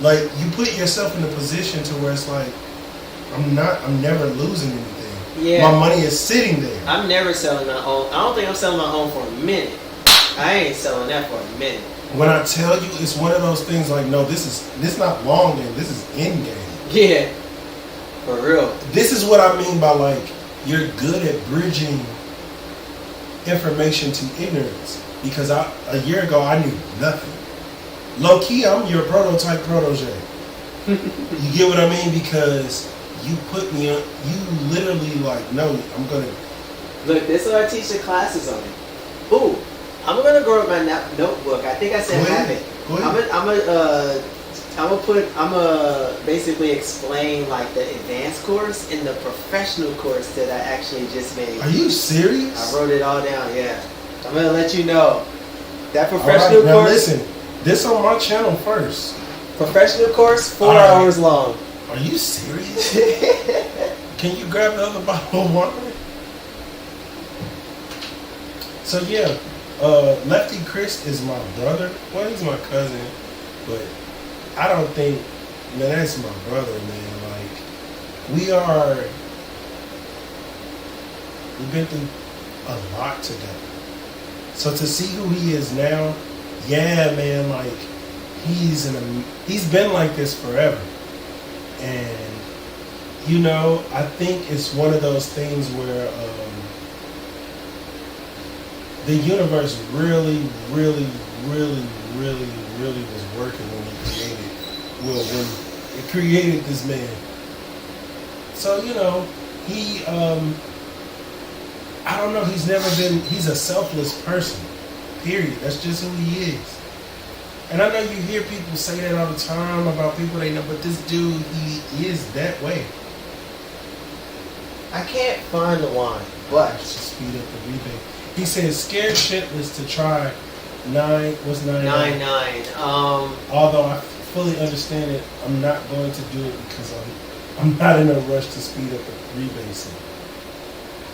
Like you put yourself in a position to where it's like I'm never losing anything. Yeah. My money is sitting there. I'm never selling my Ohm. I don't think I'm selling my Ohm for a minute. I ain't selling that for a minute. When I tell you, it's one of those things like, no, this not long game. This is end game. Yeah, for real. This is what I mean by like you're good at bridging information to ignorance. Because a year ago I knew nothing. Low key, I'm your prototype protege. You get what I mean? Because you put me on. You literally like, no, I'm gonna. Look, this is what I teach the classes on. Ooh, I'm gonna go with my notebook. I think I said have it. Go ahead. I'm gonna basically explain like the advanced course and the professional course that I actually just made. Are you serious? I wrote it all down. Yeah, I'm gonna let you know that professional Now course. listen, this on my channel first. Professional course, 4 All right. hours long. Are you serious? Can you grab the other bottle of water? So yeah, Lefty Chris is my brother. Well, he's my cousin, but I don't think, man, that's my brother, man. Like, we've been through a lot together. So to see who he is now, yeah, man, like, he's been like this forever. And, you know, I think it's one of those things where the universe really, really, really, really, really was working when it created this man. So, you know, he, I don't know, he's a selfless person, period. That's just who he is. And I know you hear people say that all the time about people they know, but this dude, he is that way. I can't find the wine, but Just speed up the rebate. He says, scared shitless to try What's 9? 9-9. Although I fully understand it, I'm not going to do it because I'm not in a rush to speed up the rebasing.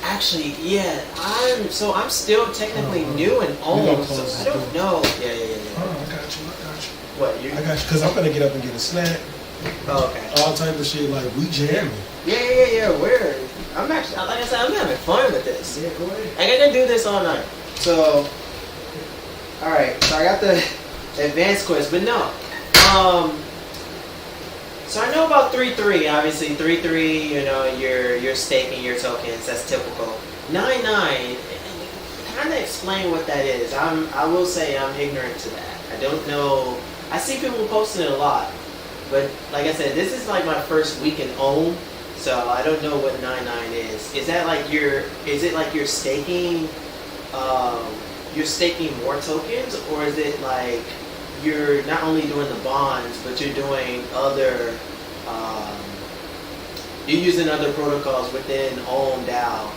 Actually, yeah, I'm still technically new and We old, gonna so close I this don't door. know. Yeah. Oh, I got you. What you? I got you, because I'm going to get up and get a snack. Oh, okay. All type of shit, like we jamming. Yeah. We're. I'm actually, like I said, I'm having fun with this. Yeah, go ahead. I gotta do this all night. So, all right. So I got the advanced course, but no. So I know about 3-3. Obviously, 3-3. You know, you're staking your tokens. That's typical. 9-9. Kind of explain what that is. I will say I'm ignorant to that. I don't know. I see people posting it a lot, but like I said, this is like my first week in Ohm, so I don't know what 9-9 is. Is that like is it like you're staking more tokens, or is it like you're not only doing the bonds, but you're doing other, you're using other protocols within Ohm DAO?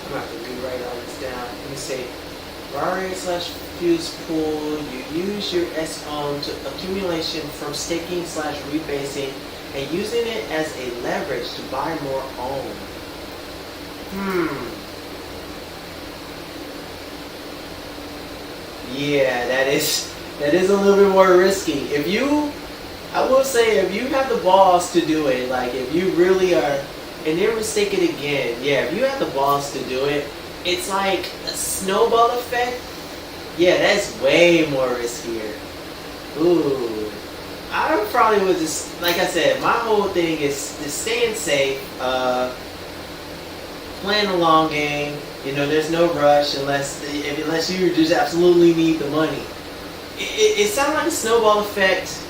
I'm gonna have to rewrite all this down. Let me see. Rari/fuse pool. You use your S-Ohm to accumulation from staking/rebasing and using it as a leverage to buy more Ohm. Yeah, that is a little bit more risky. I will say, if you have the balls to do it, like if you really are, and never mistake it again, yeah, if you have the balls to do it, it's like a snowball effect. Yeah, that's way more riskier. Ooh. I probably would just, like I said, my whole thing is just staying safe, playing a long game. You know, there's no rush unless you just absolutely need the money. It sounds like a snowball effect.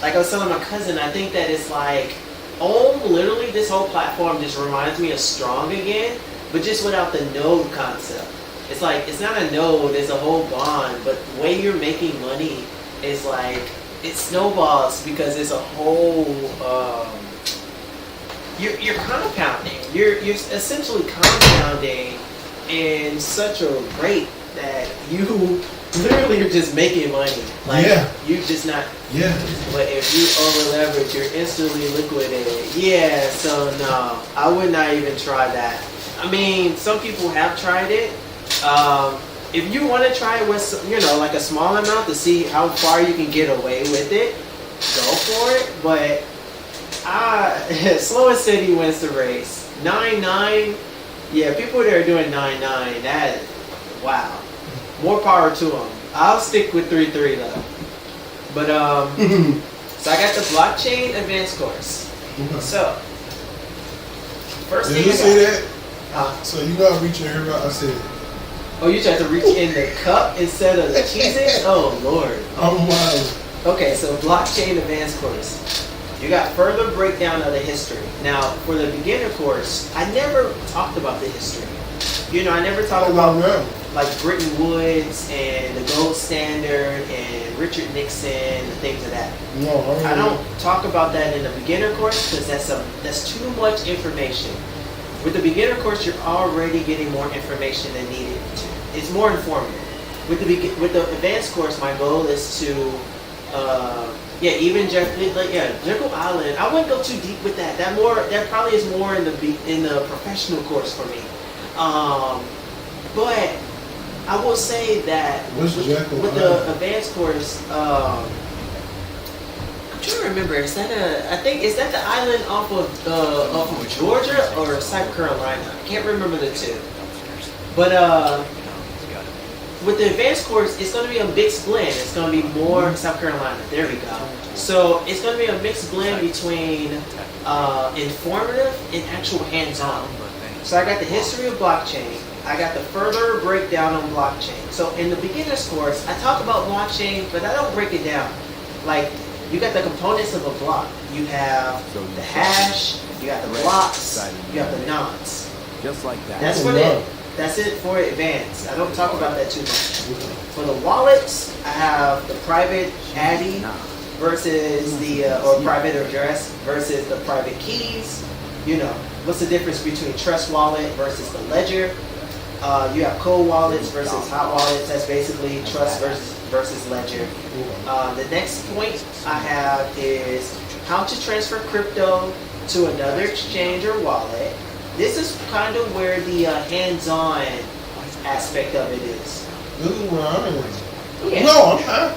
Like I was telling my cousin, I think that it's like, literally this whole platform just reminds me of Strong again, but just without the node concept. It's like, it's not a node, it's a whole bond, but the way you're making money is like, it snowballs because it's a whole, you're compounding. You're essentially compounding in such a rate that you literally are just making money. Like, you just not. Yeah. But if you over leverage, you're instantly liquidated. Yeah. So no, I would not even try that. I mean, some people have tried it. If you want to try it with, like a small amount to see how far you can get away with it, go for it. But slow and steady wins the race. 9-9, yeah, people that are doing 9-9, that, wow, more power to them. I'll stick with 3-3 though. But so I got the blockchain advanced course. So first Did thing you I say got, that? So you gotta reach your hair out. I said it. Oh, you tried to reach in the cup instead of the Cheez-Its? Oh Lord. I'm wild. Okay, so blockchain advanced course. You got further breakdown of the history. Now, for the beginner course, I never talked about the history. I never talked about like Bretton Woods and the gold standard and Richard Nixon and things of that. No, I don't talk about that in the beginner course because that's too much information. With the beginner course, you're already getting more information than needed. It's more informative. With the advanced course, my goal is to even Jekyll Island. I wouldn't go too deep with that. That probably is more in the professional course for me. But I will say that with the advanced course, I'm trying to remember. Is that the island off of Georgia or South Carolina? I can't remember the two. But with the advanced course, it's going to be a mixed blend. It's going to be more South Carolina. There we go. So it's going to be a mixed blend between informative and actual hands-on. So I got the history of blockchain. I got the further breakdown on blockchain. So in the beginner's course, I talk about blockchain, but I don't break it down. Like, you got the components of a block. You have the hash, you got the blocks, you have the nodes. Just like that. That's it for advanced. I don't talk about that too much. For the wallets, I have the private ADDI versus the or private address versus the private keys. You know, what's the difference between Trust Wallet versus the Ledger? You have cold wallets versus hot wallets. That's basically Trust versus Ledger. The next point I have is how to transfer crypto to another exchange or wallet. This is kind of where the hands-on aspect of it is. This is where I'm at. Yeah. No, I'm not.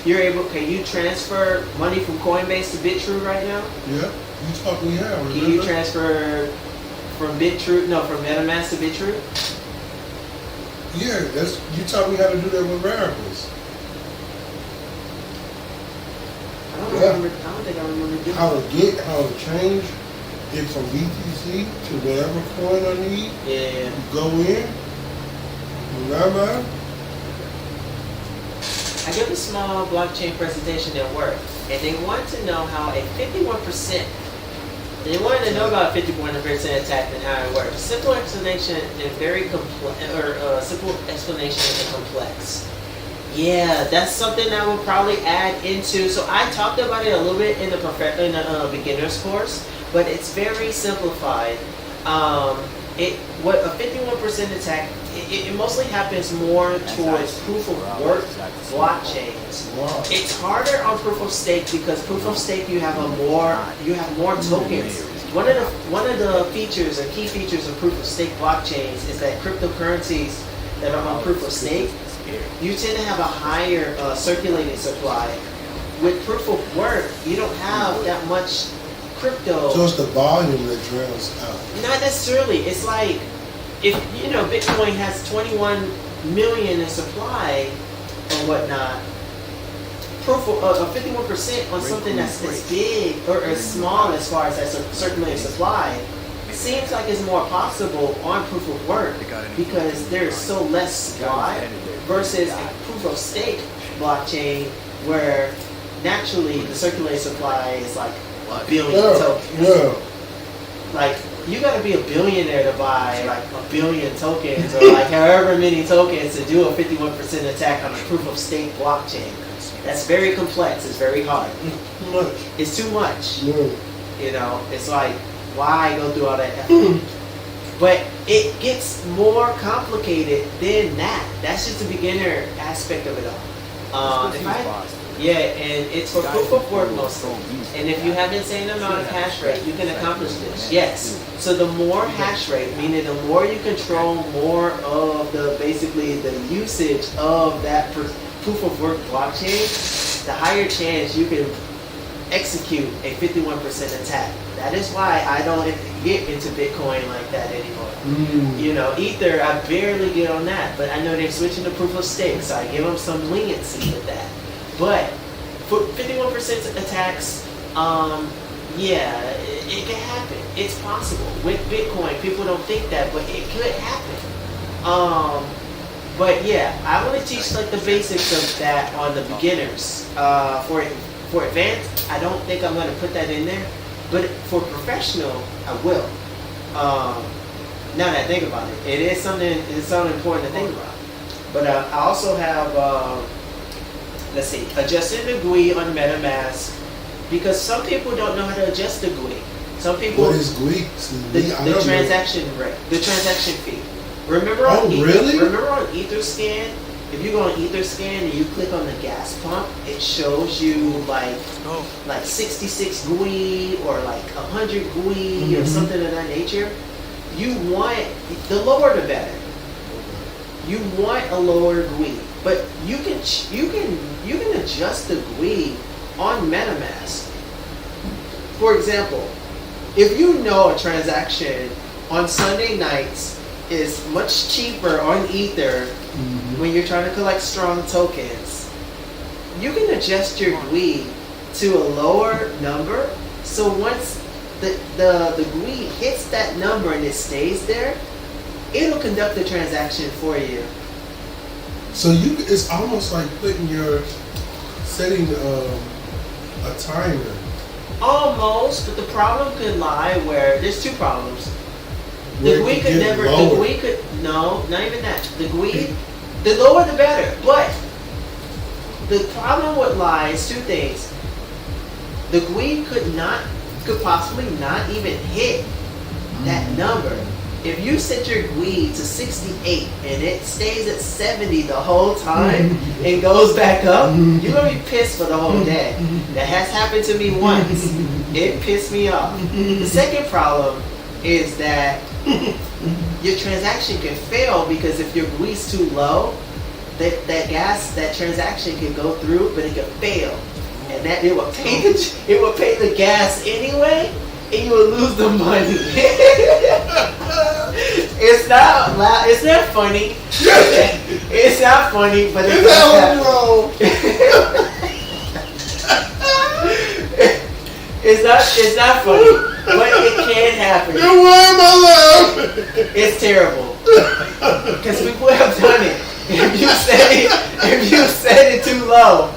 You're able. Can you transfer money from Coinbase to BitTrue right now? Yeah, you talk we have. Can you remember? transfer from BitTrue? No, from MetaMask to BitTrue. Yeah, that's you taught me how to do that with variables. I don't Yeah. remember. I don't think I remember doing. How to change it from BTC to whatever coin I need. Yeah. You go in, remember? I give a small blockchain presentation at work, and they wanted to know how a 51%. They wanted to know about 51% attack and how it works. Simple explanation and very complex, or simple explanation and complex. Yeah, that's something I would probably add into. So I talked about it a little bit in the beginner's course, but it's very simplified. What a 51% attack, it mostly happens more towards proof of work blockchains. Wow. It's harder on proof of stake because proof of stake you have more tokens. One of the features or key features of proof of stake blockchains is that cryptocurrencies that are on proof of stake, you tend to have a higher circulating supply. With proof of work, you don't have that much crypto. So it's the volume that drowns out. Not necessarily. It's like if you know Bitcoin has 21 million in supply and whatnot. Proof of 51% on something that's as big or as small as far as that circulating supply seems like it's more possible on proof of work because there's so less supply versus a proof of stake blockchain where naturally the circulating supply is like a billion tokens. Yeah. Like you gotta be a billionaire to buy like a billion tokens or like however many tokens to do a 51% attack on a proof of stake blockchain. That's very complex. It's very hard. Too much. It's too much. Yeah. You know, it's like why go through all that effort? But it gets more complicated than that. That's just the beginner aspect of it all. And it's for proof of work mostly. And if you have the same amount of hash rate, you can accomplish this. Yes. So the more hash rate, meaning the more you control more of the basically the usage of that proof of work blockchain, the higher chance you can execute a 51% attack. That is why I don't get into Bitcoin like that anymore. You know, Ether, I barely get on that, but I know they're switching to proof of stake, so I give them some leniency with that. But for 51% attacks, it can happen. It's possible. With Bitcoin, people don't think that, but it could happen. But yeah, I want to teach like the basics of that on the beginners. For advanced, I don't think I'm going to put that in there. But for professional, I will. Now that I think about it, it's something important to think about. But I also have, let's see, adjusting the GUI on MetaMask because some people don't know how to adjust the GUI. Some people. What is GUI? The transaction rate, the transaction fee. Remember on Remember on Etherscan, if you go on Etherscan and you click on the gas pump, it shows you like 66 GUI or like 100 GUI or something of that nature. You want the lower the better. You want a lower GUI, but you can adjust the GUI on MetaMask. For example, if you know a transaction on Sunday nights is much cheaper on Ether when you're trying to collect strong tokens, you can adjust your GUI to a lower number. So once the GUI hits that number and it stays there, it'll conduct the transaction for you. So it's almost like setting a timer. Almost, but the problem could lie where there's two problems. The Where GUI it could get never. lower. The GUI could no, not even that. The GUI, the lower the better. But the problem would lie is two things. The GUI could possibly not even hit that number. If you set your GUI to 68 and it stays at 70 the whole time and goes back up, you're gonna be pissed for the whole day. That has happened to me once. It pissed me off. The second problem is that your transaction can fail because if your GUI's too low, that transaction can go through, but it can fail, and that it would pay the gas anyway, and you would lose the money. It's not loud. It's not funny. It's not funny, but it's It's not funny, but it can happen. Why am I laughing? It's terrible because people have done it. If you set it too low,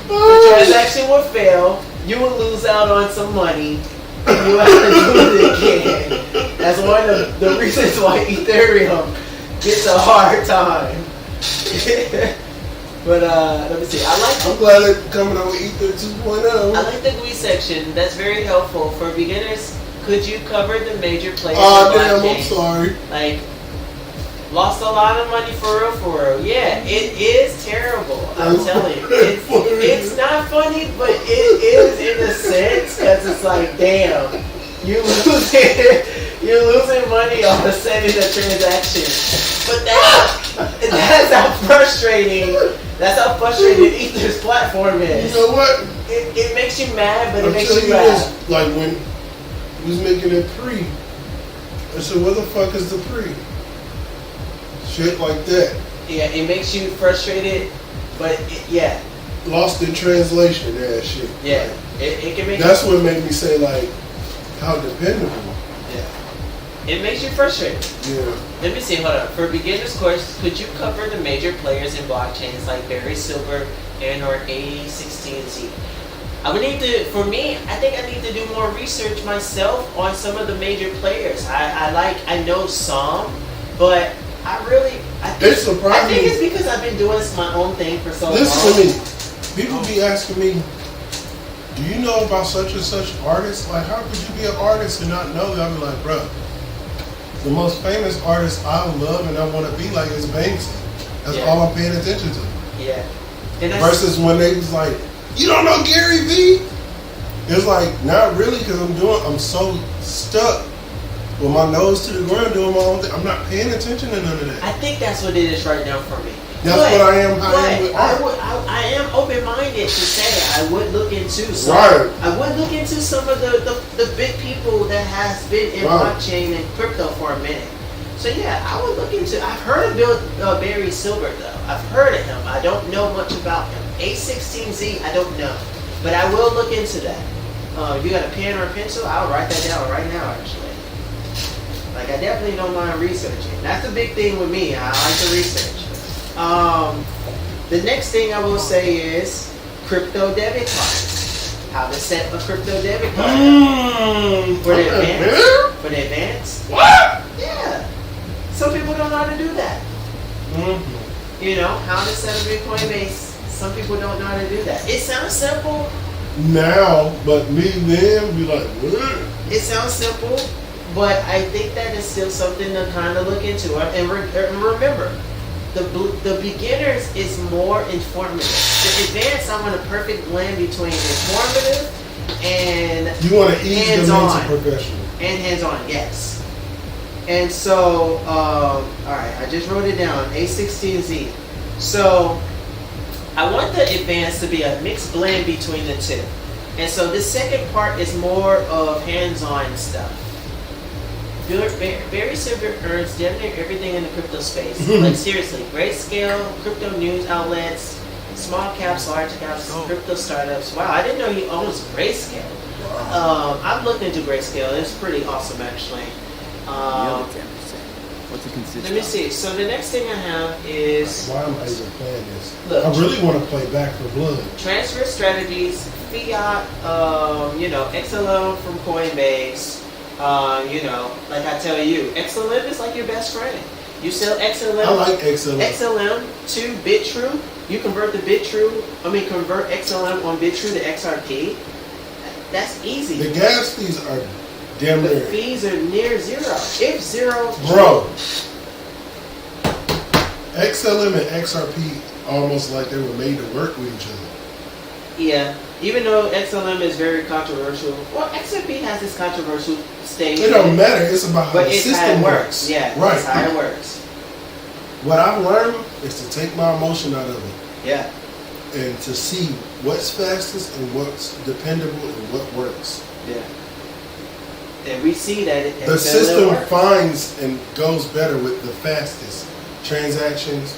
the transaction will fail. You will lose out on some money, and you have to do it again. That's one of the reasons why Ethereum gets a hard time. But let me see. I'm glad they're coming out with Ether 2.0. I like the GUI section. That's very helpful for beginners. Could you cover the major players? Oh in damn! blockchain? I'm sorry. Like, lost a lot of money for real. Yeah, it is terrible. I'm telling you, it's not funny, but it is in a sense because it's like, damn, you're losing money on setting a transaction. But that's how frustrating. That's how frustrating Ether's platform is. You know what? It makes you mad, but it I'm makes telling you you laugh. this, like when we was making it pre, I said, "What the fuck is the pre?" Shit like that. Yeah, it makes you frustrated, but yeah. Lost in translation, that shit. Yeah, it can make That's what made me say like, how dependable. it makes you frustrated. Yeah. Let me see, hold on. For beginners course, could you cover the major players in blockchains like Barry Silver and or A16Z? I would need to, for me, I think I need to do more research myself on some of the major players. I know some, but I think it's because I've been doing my own thing for so long. Listen to me. People be asking me, do you know about such and such artists? Like, how could you be an artist and not know that? I'll be like, bro, the most famous artist I love and I want to be like is Banksy. That's all I'm paying attention to. Yeah. And Versus when they was like, you don't know Gary Vee? It's like, not really, because I'm so stuck with my nose to the ground doing my own thing. I'm not paying attention to none of that. I think that's what it is right now for me. That's what I am with art. I am open-minded to say I would look into some. Right. I would look into some of the big people that has been in blockchain and crypto for a minute. So yeah, I would look into. I've heard of Barry Silver though. I've heard of him. I don't know much about him. A16Z, I don't know, but I will look into that. If you got a pen or a pencil, I'll write that down right now. Actually, like I definitely don't mind researching. That's a big thing with me. I like to research. The next thing I will say is crypto debit cards. How to set a crypto debit card for the advance. For the advance. What? Yeah. Some people don't know how to do that. Mm-hmm. You know, how to set a Bitcoin base. Some people don't know how to do that. It sounds simple. Now, but me then be like, what? It sounds simple, but I think that is still something to kind of look into. And remember, the beginners is more informative. The advanced, I want a perfect blend between informative and you want to ease them hands-on. into professional. And hands-on, yes. And so, all right, I just wrote it down, A16Z. So, I want the advanced to be a mixed blend between the two. And so this second part is more of hands-on stuff. Barry Silver earns damn near everything in the crypto space. Like seriously, Grayscale, crypto news outlets, small caps, large caps, crypto startups. Wow, I didn't know he owns Grayscale. I've looked into Grayscale. It's pretty awesome actually. The other 10%. What's it consist Let me of? see. So the next thing I have is Why am I even playing this? Look. I really want to play Back for Blood. transfer strategies, fiat, XLM from Coinbase. Like I tell you, XLM is like your best friend. You sell XLM. I like XLM. XLM to Bitrue. You convert convert XLM on Bitrue to XRP. That's easy. The gas fees are damn The near. fees are near zero. If zero, Bro, XLM and XRP almost like they were made to work with each other. Yeah. Even though XLM is very controversial, well, XRP has this controversial stage. It don't matter. It's about how But the it's how system it works. works. Yeah, Right. it's how it works. What I've learned is to take my emotion out of it Yeah. and to see what's fastest and what's dependable and what works. Yeah. And we see that it The XLM system works. finds and goes better with the fastest transactions.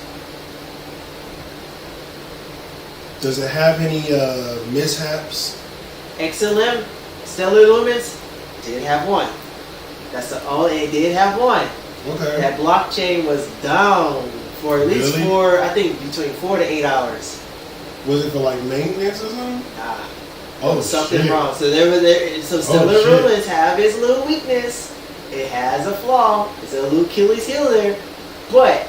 Does it have any mishaps? XLM, Stellar Lumens, did have one. That's the only, it did have one. Okay. That blockchain was down for at least Really? I think between 4 to 8 hours. Was it for like maintenance or something? Nah. Oh, Something shit. wrong. So so Stellar shit. Lumens have its little weakness. It has a flaw. It's a little Achilles heel there. But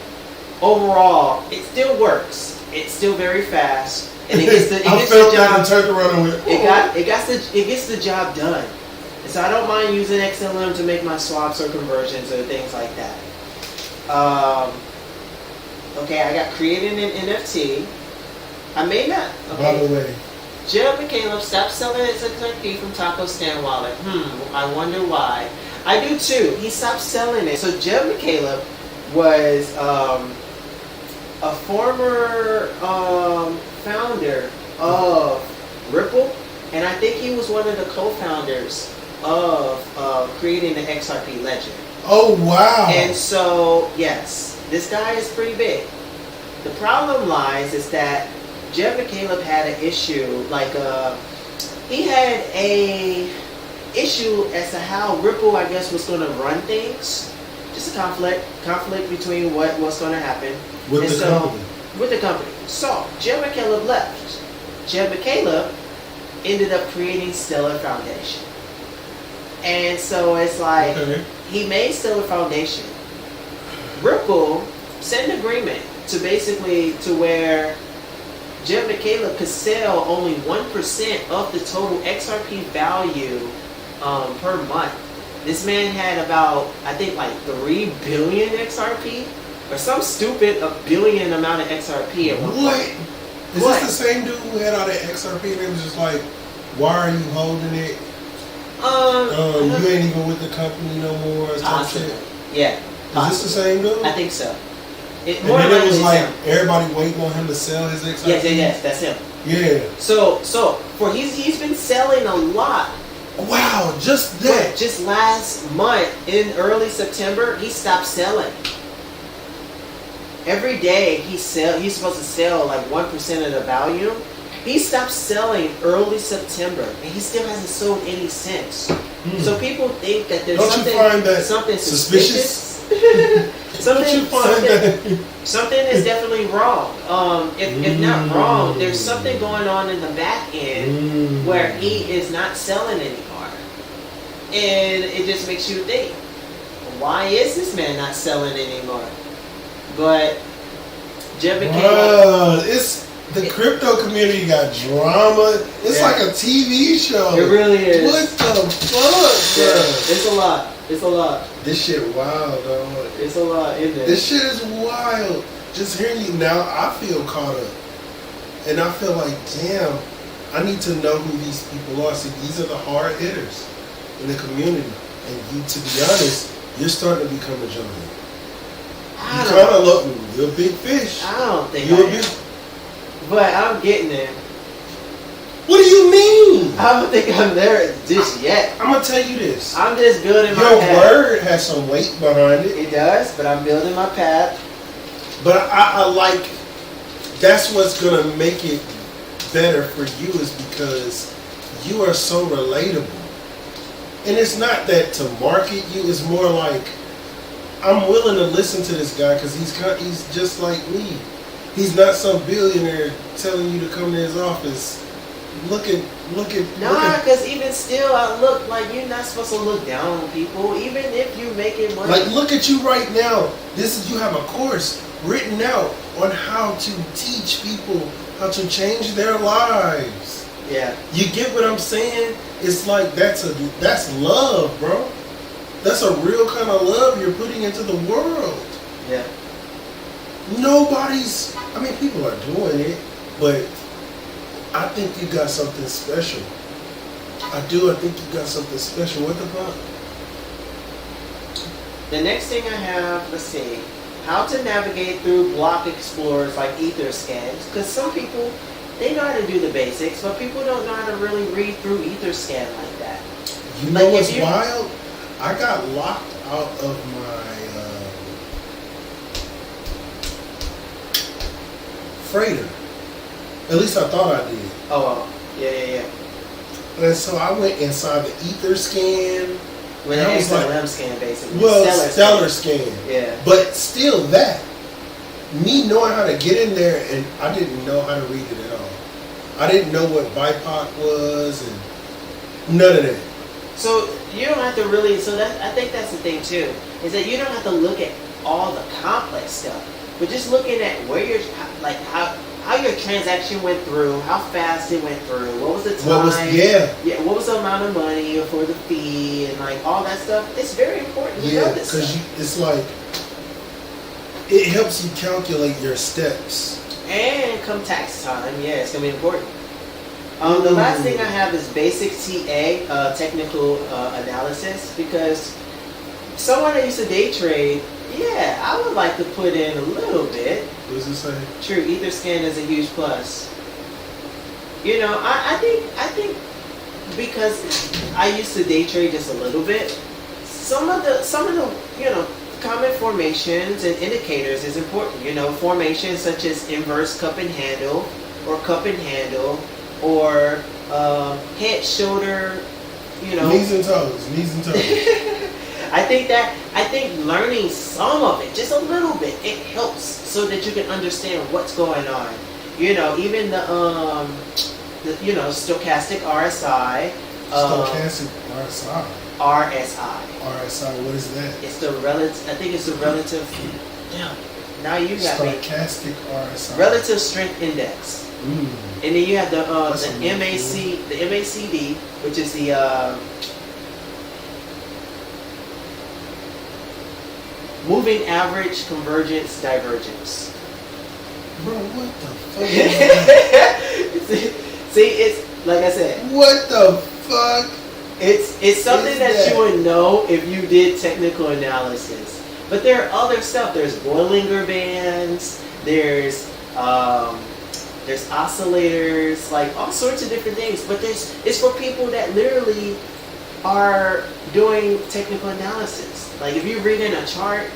overall, it still works. It's still very fast. And it gets the, it I gets felt the that job. and turned around and went, It gets the job done. And so I don't mind using XLM to make my swaps or conversions or things like that. Okay, I got created an NFT. I may not. by the Okay. way, Jeb McCaleb stopped selling its XRP from Taco Stand Wallet. I wonder why. I do too. He stopped selling it. So Jeb McCaleb was a former founder of Ripple, and I think he was one of the co-founders of creating the XRP ledger. oh wow. And so, yes, this guy is pretty big. The problem lies is that Jeff McCaleb had an issue, he had a issue as to how Ripple, I guess, was going to run things. Just a conflict between what's going to happen. With And the so- company. With the company. So, Jeff McCaleb left. Jeff McCaleb ended up creating Stellar Foundation. And so it's like, Okay. he made Stellar Foundation. Ripple set an agreement to where Jeff McCaleb could sell only 1% of the total XRP value per month. This man had about, I think, like 3 billion XRP or some stupid a billion amount of XRP at one What? point. Is What? this the same dude who had all that XRP and it was just like, why are you holding it? You ain't even with the company no more or some Possibly. shit. Yeah. Is this the same dude? I think so. And then it was like everybody waiting on him to sell his XRP. Yes, that's him. Yeah. So he's been selling a lot. Wow, just But that. just last month, in early September, he stopped selling. Every day he's supposed to sell like 1% of the volume. He stopped selling early September, and he still hasn't sold any since. So people think that there's Don't you find that something suspicious? something, Don't you find something, that? something is definitely wrong. If not wrong, there's something going on in the back end where he is not selling anymore. And it just makes you think, why is this man not selling anymore? But Jeff McCaleb, It's the crypto community got drama. It's Yeah. like a TV show. It really is. What the fuck, bro? it's a lot. It's a lot. This shit wild, dog. It's a lot in there. This shit is wild. Just hearing you now, I feel caught up. And I feel like, damn, I need to know who these people are. See, these are the hard hitters in the community. And you, to be honest, you're starting to become a junkie. You I kind don't, of look, you're a big fish. I don't think You're I a big. am. But I'm getting there. What do you mean? mean? I don't think I'm there just yet. I'm gonna tell you this. I'm just building my Your path. word has some weight behind it, It does, but I'm building my path. but I like. That's what's gonna make it better for you is because you are so relatable, and it's not that to market you. It's more like I'm willing to listen to this guy because he's just like me. He's not some billionaire telling you to come to his office. Look at. Nah, because even still, I look like you're not supposed to look down on people, even if you make it money. Like, look at you right now. You have a course written out on how to teach people how to change their lives. Yeah. You get what I'm saying? It's like that's love, bro. That's a real kind of love you're putting into the world. Yeah. People are doing it, but I think you got something special. I think you got something special. What the fuck? The next thing I have, let's see, how to navigate through block explorers like Etherscans. Because some people, they know how to do the basics, but people don't know how to really read through Etherscan like that. You know Like, what's wild? I got locked out of my freighter. At least I thought I did. Oh, yeah. And so I went inside the Etherscan. With And an I was like, XLM scan, basically. well, Stellar scan. Yeah. But still that. Me knowing how to get in there, and I didn't know how to read it at all. I didn't know what BIPOC was, and none of that. So you don't have to really. So that I think that's the thing too, is that you don't have to look at all the complex stuff, but just looking at where your how your transaction went through, how fast it went through, what was the time, what was the amount of money for the fee, and like all that stuff. It's very important to know this stuff. It's like it helps you calculate your steps. And come tax time, yeah, it's gonna be important. The last thing I have is basic TA, technical analysis, because someone that used to day trade, yeah, I would like to put in a little bit. What does it say? True, Etherscan is a huge plus. You know, I think because I used to day trade just a little bit, some of the common formations and indicators is important. You know, formations such as inverse cup and handle, or cup and handle, or head, shoulder, Knees and toes. I think learning some of it, just a little bit, it helps so that you can understand what's going on. You know, even the stochastic RSI. Stochastic RSI. RSI. RSI, what is that? It's the relative. I think it's the relative. Yeah. Now you got me. Stochastic RSI. Relative strength index. Mm. And then you have the amazing. MACD, which is the moving average convergence divergence. Bro, what the fuck? Is that? See, it's like I said. What the fuck? It's something that you would know if you did technical analysis. But there are other stuff. There's Bollinger Bands. There's oscillators, like all sorts of different things. But it's for people that literally are doing technical analysis. Like if you're reading a chart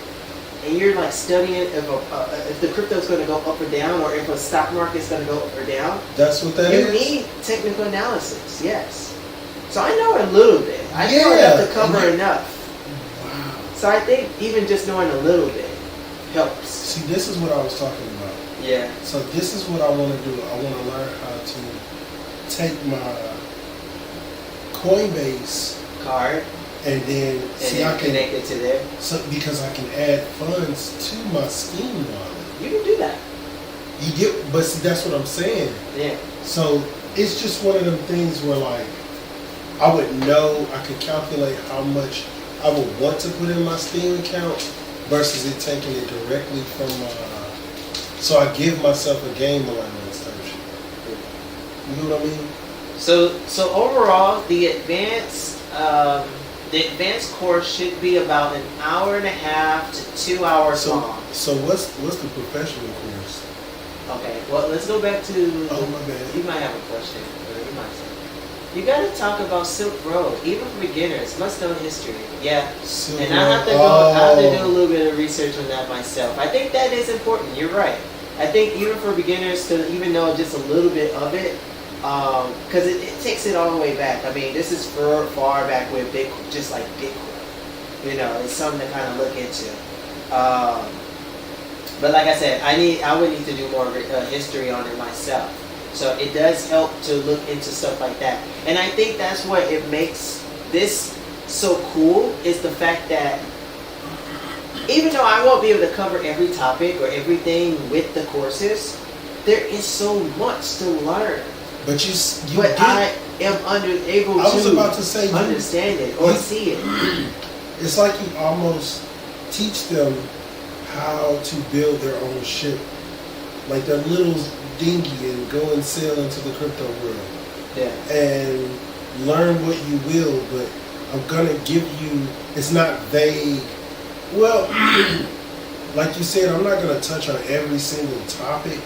and you're like studying if the crypto is going to go up or down, or if a stock market is going to go up or down. That's what that is. You need technical analysis. Yes. So I know a little bit. I know enough to cover enough. Wow. So I think even just knowing a little bit helps. See, this is what I was talking about. Yeah. So this is what I want to do. I want to learn how to take my Coinbase card and then I can connect it to there. So because I can add funds to my Steam wallet. You can do that. You get, but see, that's what I'm saying. Yeah. So it's just one of them things where like I would know, I could calculate how much I would want to put in my Steam account versus it taking it directly from so I give myself a game allowance type shit. You know what I mean? So overall, the advanced course should be about an hour and a half to 2 hours long. So what's the professional course? Okay, well let's go back to. Oh my bad. You might have a question, or you might say. You gotta talk about Silk Road, even for beginners, must know history. Yeah. Silk And I have to Road. go. I have to do a Oh. little bit of research on that myself. I think that is important. You're right. I think even for beginners to even know just a little bit of it, because it takes it all the way back. I mean, this is far back with Bitcoin, just like Bitcoin. You know, it's something to kind of look into. But like I said, I would need to do more history on it myself. So it does help to look into stuff like that. And I think that's what it makes this so cool, is the fact that even though I won't be able to cover every topic or everything with the courses, there is so much to learn. But you But get, I am able I was to about to say, you- understand it or you- see it. it's like you almost teach them how to build their own ship, like their little dinghy, and go and sail into the crypto world Yeah. and learn what you will. But I'm gonna give you. It's not vague. Well, like you said, I'm not gonna touch on every single topic,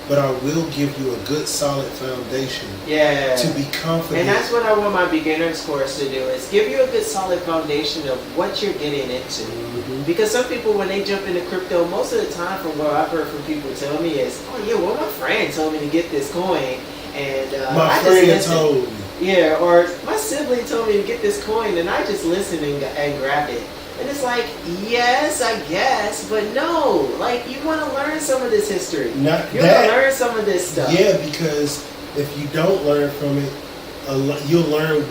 but I will give you a good, solid foundation Yeah. to be confident. And that's what I want my beginner's course to do, is give you a good solid foundation of what you're getting into. Mhm. Because some people, when they jump into crypto, most of the time from what I've heard from people tell me is, oh yeah, well my friend told me to get this coin, and My I just friend listened. told me. Yeah, or my sibling told me to get this coin, and I just listened and grabbed it. And it's like, yes, I guess, but no. Like, you want to learn some of this history. Not You want that. to learn some of this stuff. Yeah, because if you don't learn from it, you'll learn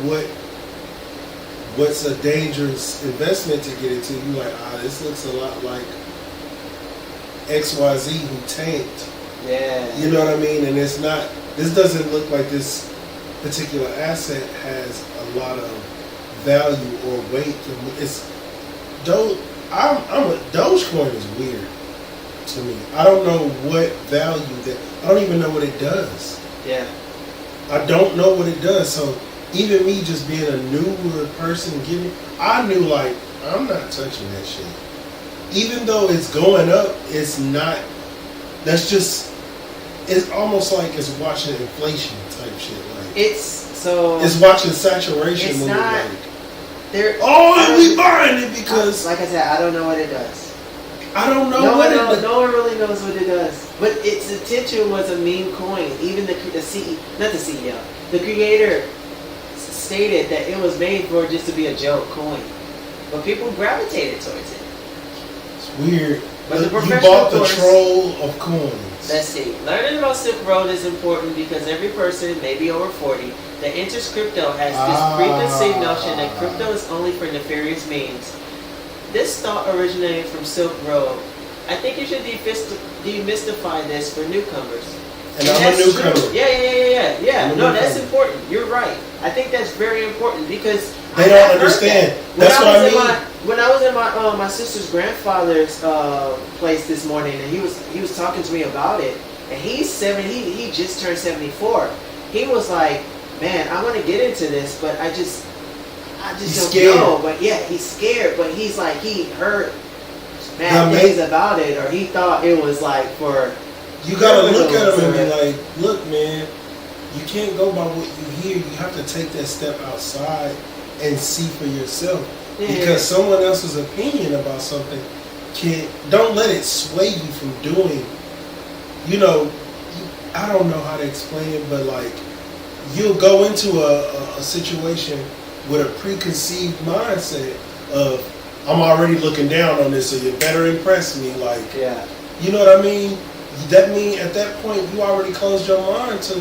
what's a dangerous investment to get into. You're like, this looks a lot like XYZ who tanked. Yeah. You know what I mean? And it's not. This doesn't look like this particular asset has a lot of value or weight. It's Dogecoin is weird to me. I don't know what value that. I don't even know what it does. Yeah. I don't know what it does. So even me just being a newer person, I knew like I'm not touching that shit. Even though it's going up, it's not. That's just. It's almost like it's watching inflation type shit. Like it's watching saturation. It's when you're not- like, There. we buying it because Like I said, I don't know what it does. I don't know No what one, it knows, does. no one really knows what it does. But its intention was a meme coin. Even the CEO, not the CEO, the creator stated that it was made for just to be a joke coin. But people gravitated towards it. It's weird. But the You professional bought the course- troll of coins. Let's see. Learning about Silk Road is important because every person, maybe over 40, that enters crypto has this preconceived notion that crypto is only for nefarious means. This thought originated from Silk Road. I think you should demystify this for newcomers. And I'm a that's newcomer. true. Yeah. I'm a No, that's newcomer. important. You're right. I think that's very important because They I don't have heard understand. that. That's what I mean. When I was in my sister's grandfather's place this morning, and he was talking to me about it, and he's 70. He just turned 74. He was like, "Man, I want to get into this, but I just He's don't scared. know." But yeah, he's scared. But he's like, he heard The bad ma- things about it, or he thought it was like for. You gotta look at criminals, them and be or- like, look, man, you can't go by what you hear. You have to take that step outside and see for yourself. Yeah. Because someone else's opinion about something don't let it sway you from doing. I don't know how to explain it, but like you'll go into a situation with a preconceived mindset of I'm already looking down on this, so you better impress me. Like, Yeah. you know what I mean? That mean at that point you already closed your mind to,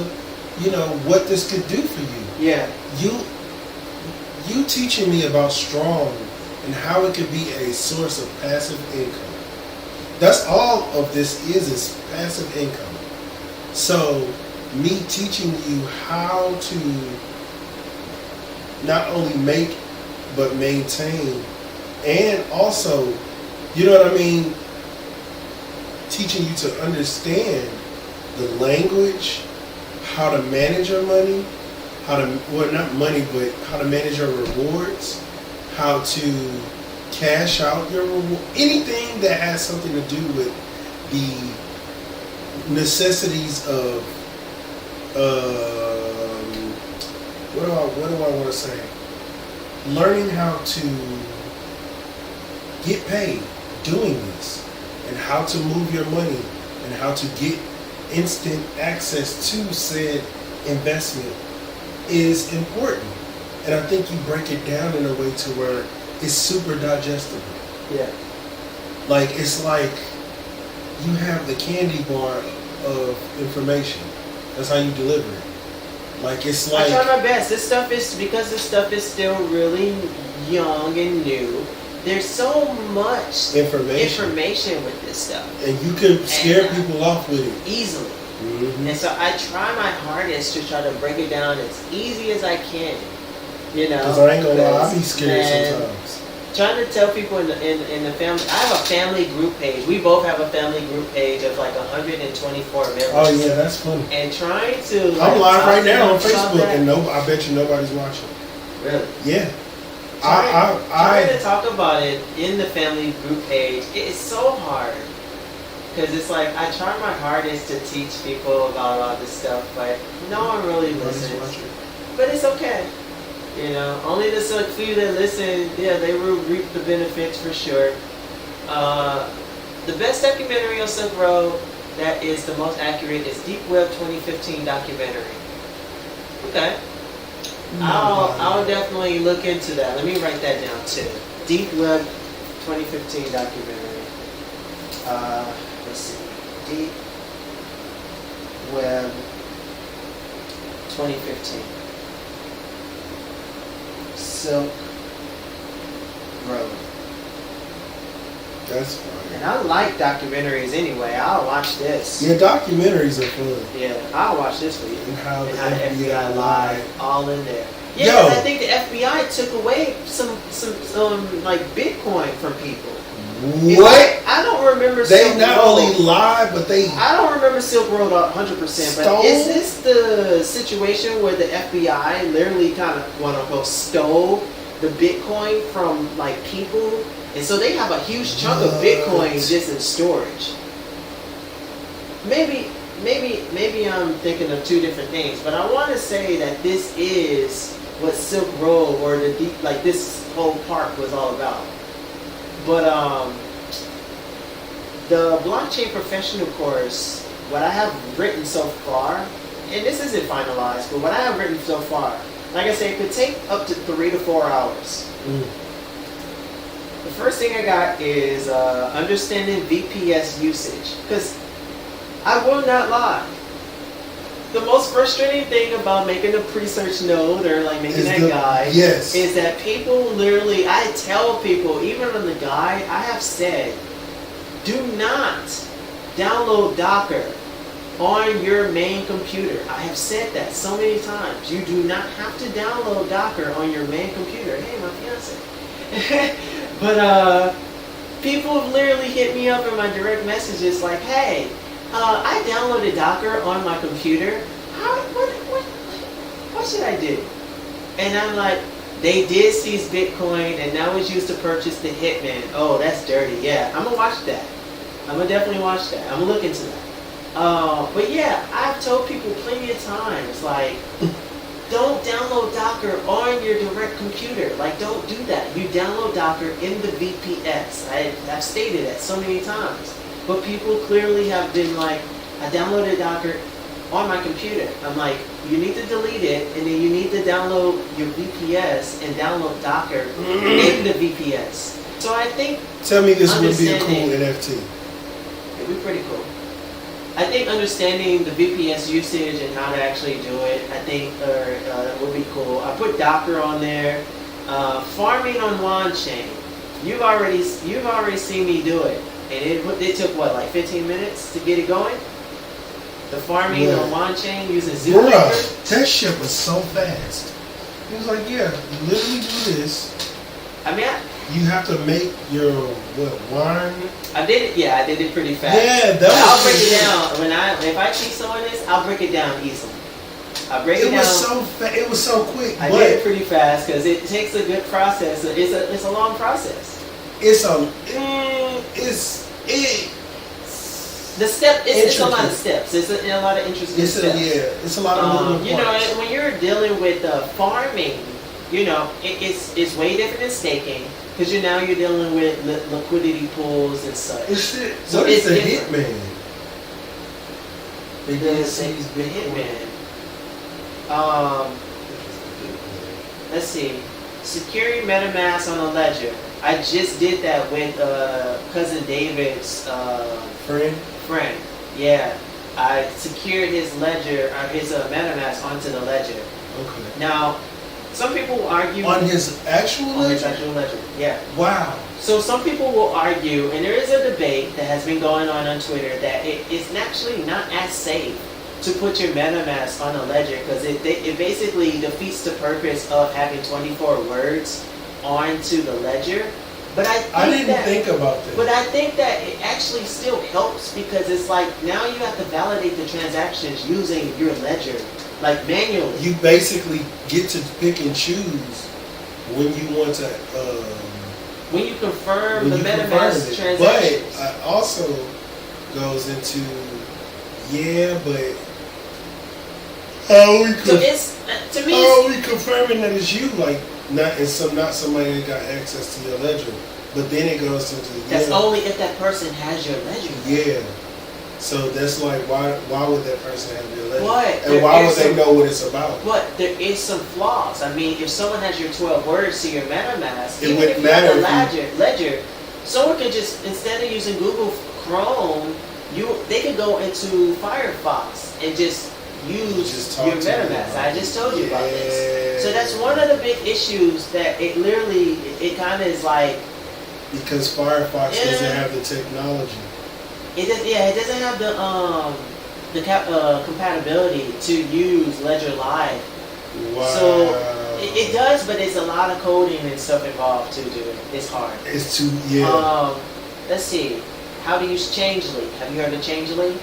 what this could do for you. Yeah. You teaching me about Strong and how it could be a source of passive income. That's all of this is passive income. So me teaching you how to not only make but maintain, and also, you know what I mean, teaching you to understand the language, how to manage your money, not money, but how to manage your rewards, how to cash out your reward, anything that has something to do with the necessities of what do I want to say? Learning how to get paid doing this, and how to move your money, and how to get instant access to said investment is important. And I think you break it down in a way to where it's super digestible. Yeah. Like, it's like you have the candy bar of information. That's how you deliver it. Like, it's like... I try my best. This stuff is still really young and new. There's so much information with this stuff. And you can scare people off with it. Easily. Mm-hmm. And so I try my hardest to try to break it down as easy as I can. You know? Because I ain't gonna lie, I be scared sometimes. Trying to tell people in the family, I have a family group page. We both have a family group page of like 124 members. Oh yeah, that's funny. And trying to I'm live right now on talk Facebook, that. and I bet you nobody's watching. Really? Yeah. Trying to talk about it in the family group page, it's so hard. Because it's like, I try my hardest to teach people about all this stuff, but no one really listens. But it's okay. You know, only the select few that listen, yeah, they will reap the benefits for sure. The best documentary on Silk Road that is the most accurate is Deep Web 2015 documentary. Okay. I'll definitely look into that. Let me write that down too. Deep Web 2015 documentary. Let's see. Deep Web 2015. Silk Road. That's fine. And I like documentaries anyway. I'll watch this. Yeah, documentaries are fun. Yeah, I'll watch this for you. And how the FBI lied, all in there. Yeah, Yo. 'cause I think the FBI took away some like Bitcoin from people. What? I don't remember. They Silk not Road. only lied, but they... I don't remember Silk Road 100%, but Stole? is this the situation where the FBI literally kind of, quote unquote, stole the Bitcoin from like people, and so they have a huge chunk of Bitcoin just in storage? Maybe I'm thinking of two different things, but I want to say that this is what Silk Road or the deep, like this whole park was all about. But the blockchain professional course, what I have written so far, and this isn't finalized, but what I have written so far, like I said, it could take up to 3 to 4 hours. The first thing I got is understanding VPS usage, because I will not lie. The most frustrating thing about making a pre-search node or like making that guide is that people literally, I tell people, even on the guide, I have said, do not download Docker on your main computer. I have said that so many times. You do not have to download Docker on your main computer. Hey, my fiance. But people have literally hit me up in my direct messages like, hey, I downloaded Docker on my computer. What should I do? And I'm like, they did seize Bitcoin, and now it's used to purchase the Hitman. Oh, that's dirty. Yeah, I'm gonna watch that. I'm gonna definitely watch that. I'm gonna look into that. But yeah, I've told people plenty of times, like, don't download Docker on your direct computer. Like, don't do that. You download Docker in the VPS. I've stated that so many times. But people clearly have been like, I downloaded Docker on my computer. I'm like, you need to delete it, and then you need to download your VPS and download Docker in the VPS. So I think... Tell me this would be a cool NFT. It'd be pretty cool. I think understanding the VPS usage and how to actually do it, I think would be cool. I put Docker on there. Farming on LonChain. You've already seen me do it. And it took, what, like 15 minutes to get it going? The farming on LonChain using Zookeeper? Bruh, that shit was so fast. It was like, yeah, you literally do this. I mean, you have to make your, wine? I did it pretty fast. Yeah, that was I'll break it down. If I teach someone this, I'll break it down easily. I'll break it down. It was so quick. I did it pretty fast because it takes a good process. It's a long process. The step, it's a lot of Intricate. steps. It's a lot of interesting steps. It's a lot of moving You know, parts. and when you're dealing with farming, you know, it's way different than staking because you're dealing with liquidity pools and such. What it's is the different. Hitman? The Hitman. Let's see. Securing MetaMask on a ledger. I just did that with cousin David's friend. Yeah, I secured his ledger, or his MetaMask onto the ledger. Okay. Now, some people will argue On his actual on his ledger? actual ledger. Yeah. Wow. So some people will argue, and there is a debate that has been going on Twitter that it is actually not as safe to put your MetaMask on a ledger because it basically defeats the purpose of having 24 words onto the ledger. But I didn't think about that. But I think that it actually still helps because it's like now you have to validate the transactions using your ledger, like manually. You basically get to pick and choose when you want to. When you confirm when the you confirm MetaMask it. transactions. But it also goes into but how we So it's to me. how are we confirming that it's you? Like not somebody that got access to your ledger. But then it goes into That's only if that person has your ledger. Yeah. So that's like why would that person have your ledger? But And there why is would they some- know what it's about? But there is some flaws. I mean, if someone has your 12 words to your MetaMask, It even wouldn't if you have a matter ledger, someone could just, instead of using Google Chrome, they could go into Firefox and just use Just talk your to them MetaMask. about I just told you about this. Yeah. So that's one of the big issues that it literally, it kind of is like, Because Firefox Yeah. doesn't have the technology. it doesn't have the compatibility to use Ledger Live. Wow. So it does, but there's a lot of coding and stuff involved to do it. It's hard. It's too Let's see. How to use Changely. Have you heard of Changely?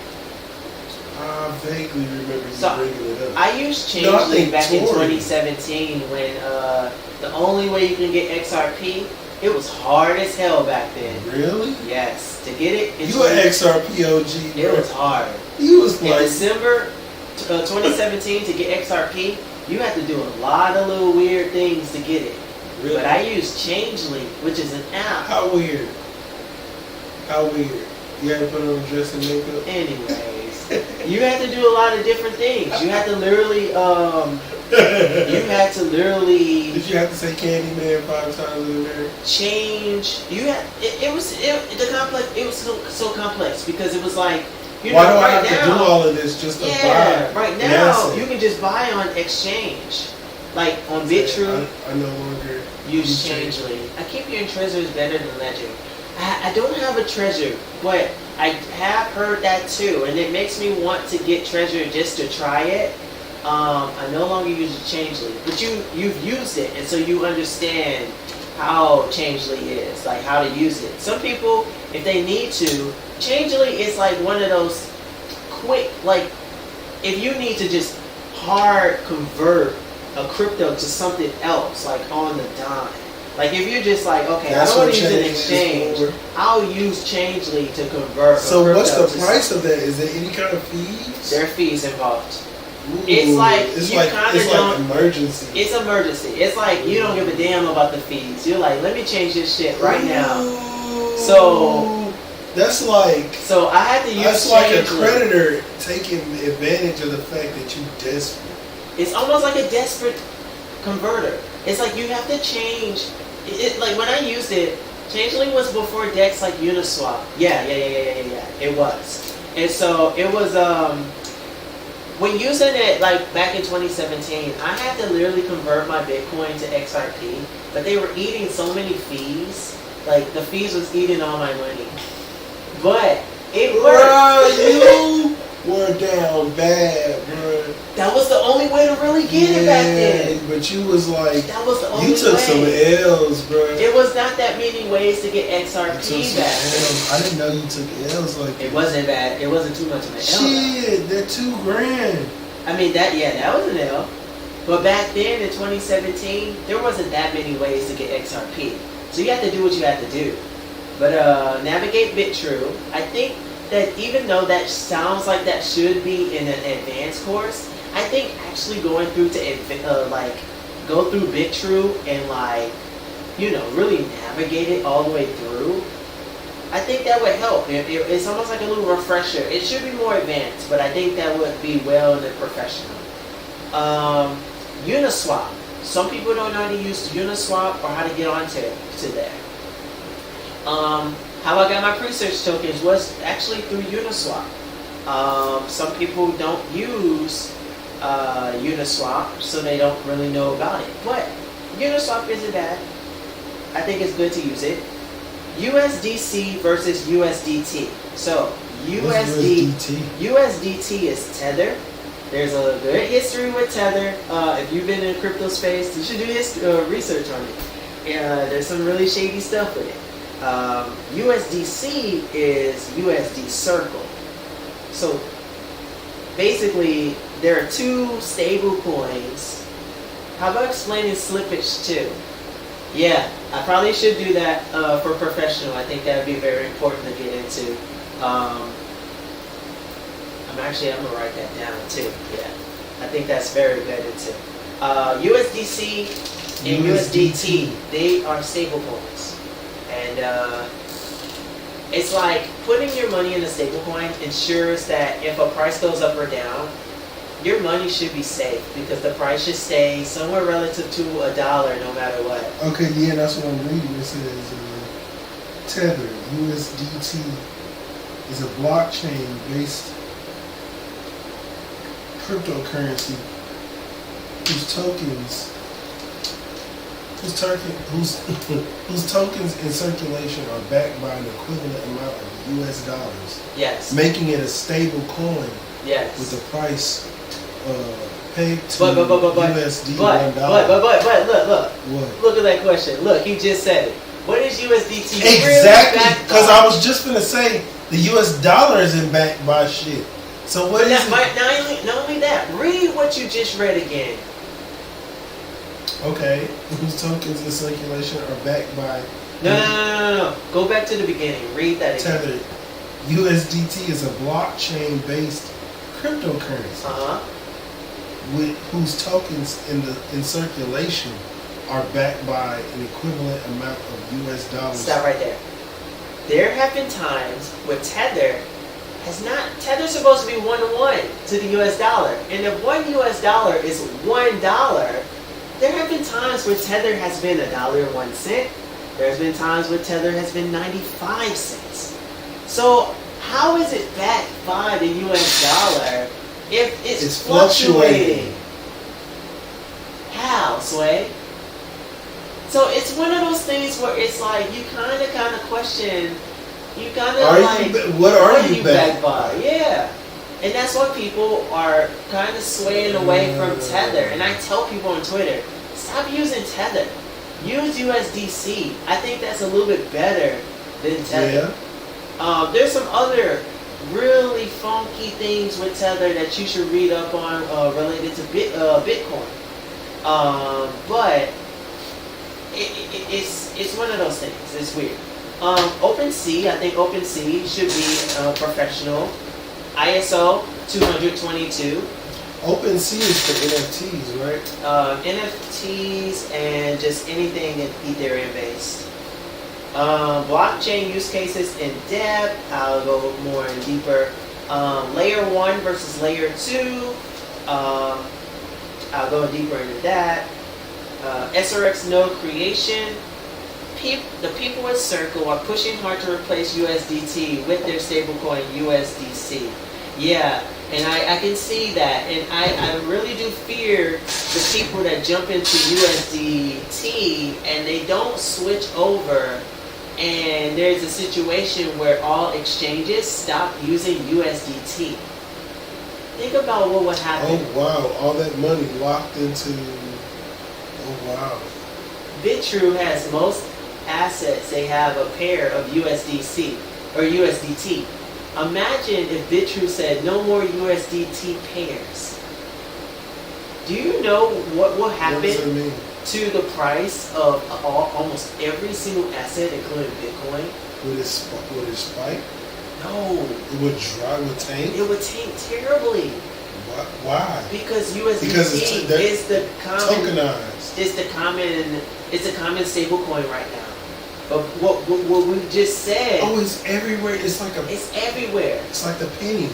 I vaguely remember you So, bringing it up. I used No, I Changely think back in Tori. 2017 when the only way you can get XRP, it was hard as hell back then. Really? Yes, to get it, You an XRP OG, it bro. was hard. You was In like, December 2017 to get XRP, you had to do a lot of little weird things to get it. really? But I used Changely, which is an app. How weird? How weird? You had to put on dress and makeup? Anyways, you had to do a lot of different things. You had to literally, Did you you have to say Candyman 5 times in there? change. It was so complex because it was like, you Why know, do I right have to now, do all of this just to yeah, buy? right an now asset? you can just buy on exchange, like on BitTrue. I no longer Use Changely. I keep hearing Trezor is better than Ledger. I don't have a Trezor, but I have heard that too, and it makes me want to get Trezor just to try it. I no longer use Changely, but you've used it, and so you understand how Changely is, like how to use it. Some people, if they need to, Changely is like one of those quick, like if you need to just hard convert a crypto to something else, like on the dime. Like if you're just like, okay, That's I don't want what to use an Changely is exchange, for. I'll use Changely to convert. So a what's crypto the to price of that? Is there any kind of fees? There are fees involved. Ooh, It's like it's you like kinda it's like don't- emergency. It's emergency. It's like you don't give a damn about the fees. You're like, let me change this shit right now. Ooh. So- that's like So I had to use that's like a Changely. creditor taking advantage of the fact that you desperate. It's almost like a desperate converter. It's like you have to change. Like when I used it, Changely was before DEX like Uniswap. Yeah. It was. And so it was, when using it like back in 2017, I had to literally convert my Bitcoin to XRP, but they were eating so many fees. Like the fees was eating all my money. But it worked. Bruh, you were down bad, bruh. That was the only way to really get it back then. But you was like, That was the only you took way. some L's, bruh. It was not that many ways to get You took XRP some back. L's. I didn't know you took L's like It that. wasn't bad. It wasn't too much of an L. Shit, that $2,000. I mean, that was an L. But back then in 2017, there wasn't that many ways to get XRP. So you have to do what you have to do. But navigate BitTrue. I think that even though that sounds like that should be in an advanced course, I think actually going through to like go through BitTrue and like, you know, really navigate it all the way through, I think that would help. It's almost like a little refresher. It should be more advanced, but I think that would be well in the professional. Uniswap. Some people don't know how to use Uniswap or how to get onto there. How I got my pre-search tokens was actually through Uniswap. Some people don't use Uniswap, so they don't really know about it. But Uniswap isn't bad. I think it's good to use it. USDC versus USDT. So USDT is Tether. There's a good history with Tether. If you've been in the crypto space, you should do research on it. There's some really shady stuff with it. USDC is USD Circle. So basically, there are two stable coins. How about explaining slippage too? Yeah, I probably should do that for professional. I think that would be very important to get into. I'm gonna write that down too. Yeah, I think that's very good into. USDC and USDT, they are stable coins. And it's like putting your money in a stable coin ensures that if a price goes up or down, your money should be safe because the price should stay somewhere relative to $1 no matter what. Okay, yeah, that's what I'm reading. It says Tether, USDT, is a blockchain-based cryptocurrency whose tokens in circulation are backed by an equivalent amount of US dollars. Yes. Making it a stable coin. Yes. With the price pegged to but USD $1. But look. What? Look at that question. Look, he just said it. What is USDT? Exactly. Because I was just gonna say the US dollar isn't backed by shit. So what is it? Not only that, read what you just read again. Okay, whose tokens in circulation are backed by... No. Go back to the beginning. Read that again. Tether. USDT is a blockchain-based cryptocurrency with whose tokens in circulation are backed by an equivalent amount of US dollars. Stop right there. There have been times where Tether's supposed to be 1-to-1 to the US dollar. And if $1 US is $1, there have been times where Tether has been $1.01. There's been times where Tether has been 95 cents. So how is it backed by the US dollar if it's fluctuating? How, Sway? So it's one of those things where it's like you kind of question. You kind of like, what are you backed by? Yeah. And that's why people are kind of swaying away from Tether. And I tell people on Twitter, stop using Tether. Use USDC. I think that's a little bit better than Tether. Yeah. There's some other really funky things with Tether that you should read up on related to Bitcoin. But it's one of those things. It's weird. OpenSea, I think OpenSea should be professional. ISO 222. OpenSea is for NFTs, right? NFTs and just anything Ethereum based. Blockchain use cases in depth. I'll go more in deeper. Layer 1 versus layer 2. I'll go deeper into that. SRX node creation. The people at Circle are pushing hard to replace USDT with their stablecoin USDC. Yeah, and I can see that. And I really do fear the people that jump into USDT and they don't switch over. And there's a situation where all exchanges stop using USDT. Think about what would happen. Oh, wow. All that money locked into... Oh, wow. BitTrue has most assets. They have a pair of USDC or USDT. Imagine if BitTrue said no more USDT pairs. Do you know what will happen to the price of almost every single asset, including Bitcoin? Would it spike? No, It would dry with tank. it would tank terribly Why? because USDT Because they're is the common. Tokenized. It's a common stable coin right now. But what we just said, Oh, it's everywhere. It's like it's everywhere. It's like the penny.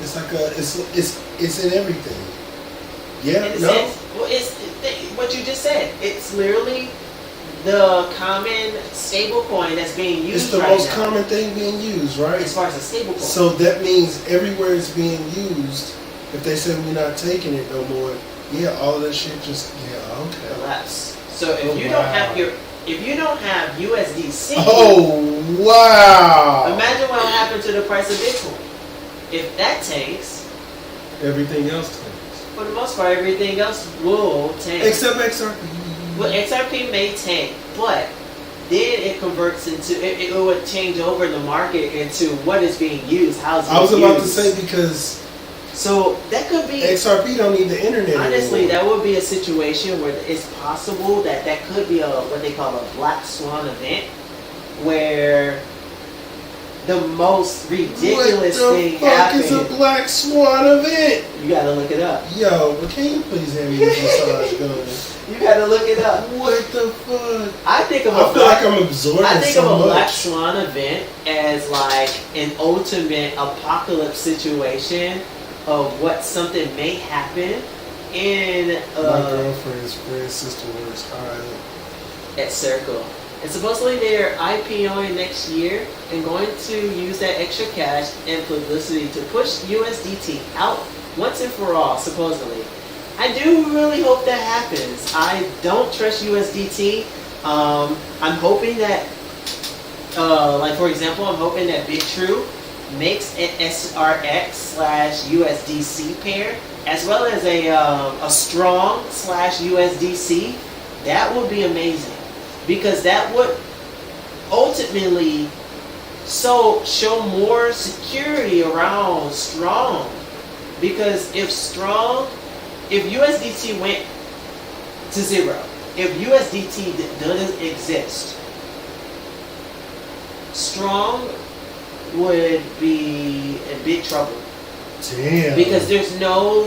It's like it's in everything. Yeah. In a No. sense, well, it's what you just said. It's literally the common stable coin that's being used It's the right most now. common thing being used, right? As far as a stable coin. So that means everywhere it's being used. If they say we're not taking it no more, yeah, all of that shit just okay. collapse. So if Oh, you wow. if you don't have USDC, Oh wow! imagine what will happen to the price of Bitcoin. If that tanks, Everything else tanks. for the most part, everything else will tank. Except XRP. Well, XRP may tank, but then it converts into it would change over the market into what is being used. How's it I was about to used. say because So that could be. XRP don't need the internet Honestly, anymore. that would be a situation where it's possible that could be what they call a black swan event, where the most ridiculous what thing the fuck is a happened. black swan event? You gotta look it up. Yo, but can you please hand me this massage gun? You gotta look it up. What the fuck? I think of I a feel like I'm absorbing I think so of a black much. swan event as like an ultimate apocalypse situation of what something may happen in My girlfriend's friend's sister works high. at Circle. And supposedly they're IPOing next year and going to use that extra cash and publicity to push USDT out once and for all, supposedly. I do really hope that happens. I don't trust USDT. I'm hoping that, like for example, I'm hoping that BitTrue makes an SRX/USDC pair, as well as a Strong/USDC. That would be amazing, because that would ultimately show more security around Strong. Because if USDT went to zero, if USDT doesn't exist, Strong would be in big trouble. Damn. Because there's no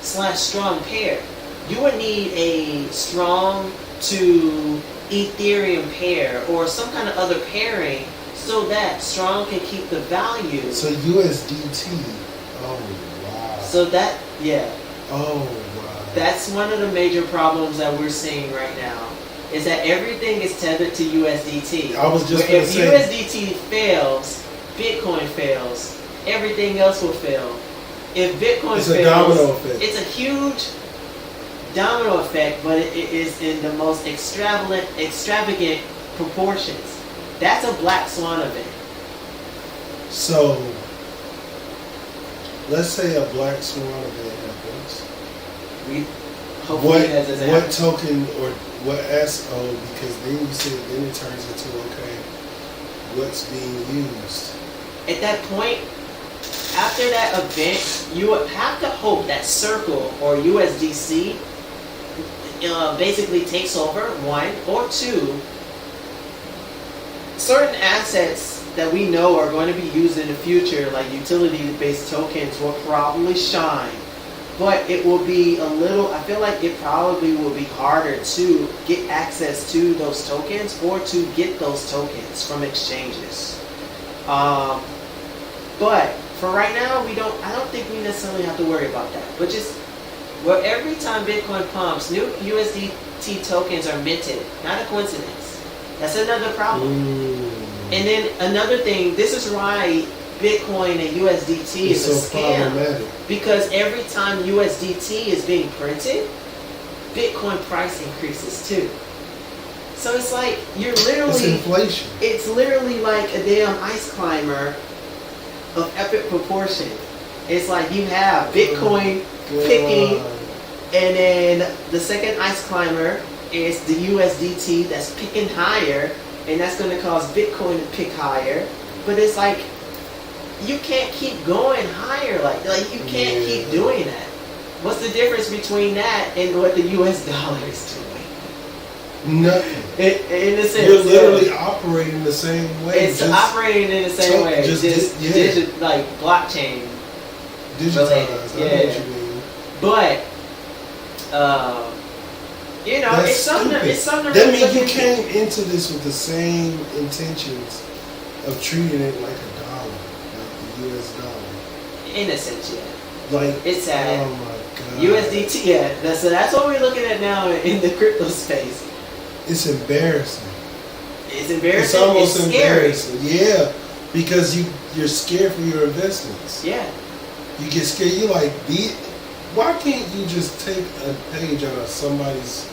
USDC/Strong pair. You would need a Strong to Ethereum pair or some kind of other pairing so that Strong can keep the value. So USDT. Oh wow. So that, yeah, Oh wow. that's one of the major problems that we're seeing right now. Is that everything is tethered to USDT. I was just Where gonna if say- USDT fails, Bitcoin fails. Everything else will fail. If Bitcoin It's fails, a domino effect. it's a huge domino effect, but it is in the most extravagant proportions. That's a black swan event. So let's say a black swan event happens. We hopefully What that doesn't what happen. token or what SO? Because then you said then it turns into okay, what's being used? At that point, after that event, you would have to hope that Circle or USDC basically takes over, one, or two, certain assets that we know are going to be used in the future, like utility-based tokens, will probably shine. But it will be I feel like it probably will be harder to get access to those tokens or to get those tokens from exchanges. But for right now, I don't think we necessarily have to worry about that. But every time Bitcoin pumps, new USDT tokens are minted. Not a coincidence. That's another problem. And then another thing, this is why Bitcoin and USDT It's is a so scam. problematic. Because every time USDT is being printed, Bitcoin price increases too. So it's like you're It's literally, inflation. it's literally like a damn ice climber of epic proportion. It's like you have Bitcoin picking, and then the second ice climber is the USDT that's picking higher, and that's going to cause Bitcoin to pick higher. But it's like you can't keep going higher, like you can't keep doing that. What's the difference between that and what the US dollar is doing? Nothing. In a sense, You're literally operating the same way. it's operating in the same way. Just like blockchain. digitized. I know Yeah. what you mean. But you know, That's it's something. stupid. It's something. That really means you look into. came into this with the same intentions of treating it like a dollar, like the U.S. dollar. In a sense, yeah. Like It's sad. Oh my god. USDT, yeah. So that's what we're looking at now in the crypto space. It's embarrassing. It's embarrassing. It's almost it's scary. embarrassing. Yeah, because you're scared for your investments. Yeah. You get scared. You're like, why can't you just take a page out of somebody's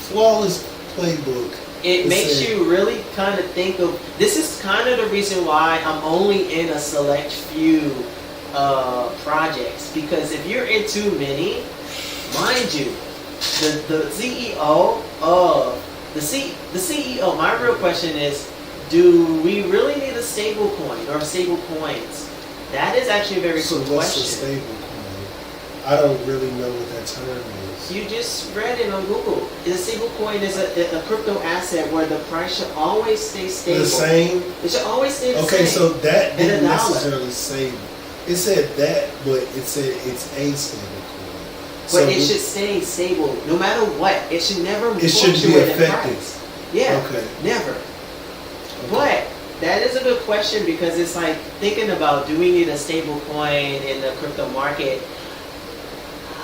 flawless playbook? It and makes say, you really kind of think of. This is kind of the reason why I'm only in a select few projects, because if you're in too many, mind you, the CEO of the CEO. My real question is, do we really need a stable coin or stable coins? That is actually a very So good what's a question. stable coin? I don't really know what that term is. You just read it on Google. A stable coin is a crypto asset where the price should always stay stable. The same. It should always stay the same. Okay, so that And didn't a dollar. necessarily say. It said that, but it said it's a stable coin. But it should stay stable no matter what. It should never It shouldn't be fluctuate in affected. price. Yeah, Okay. never. But that is a good question, because it's like thinking about, do we need a stable coin in the crypto market?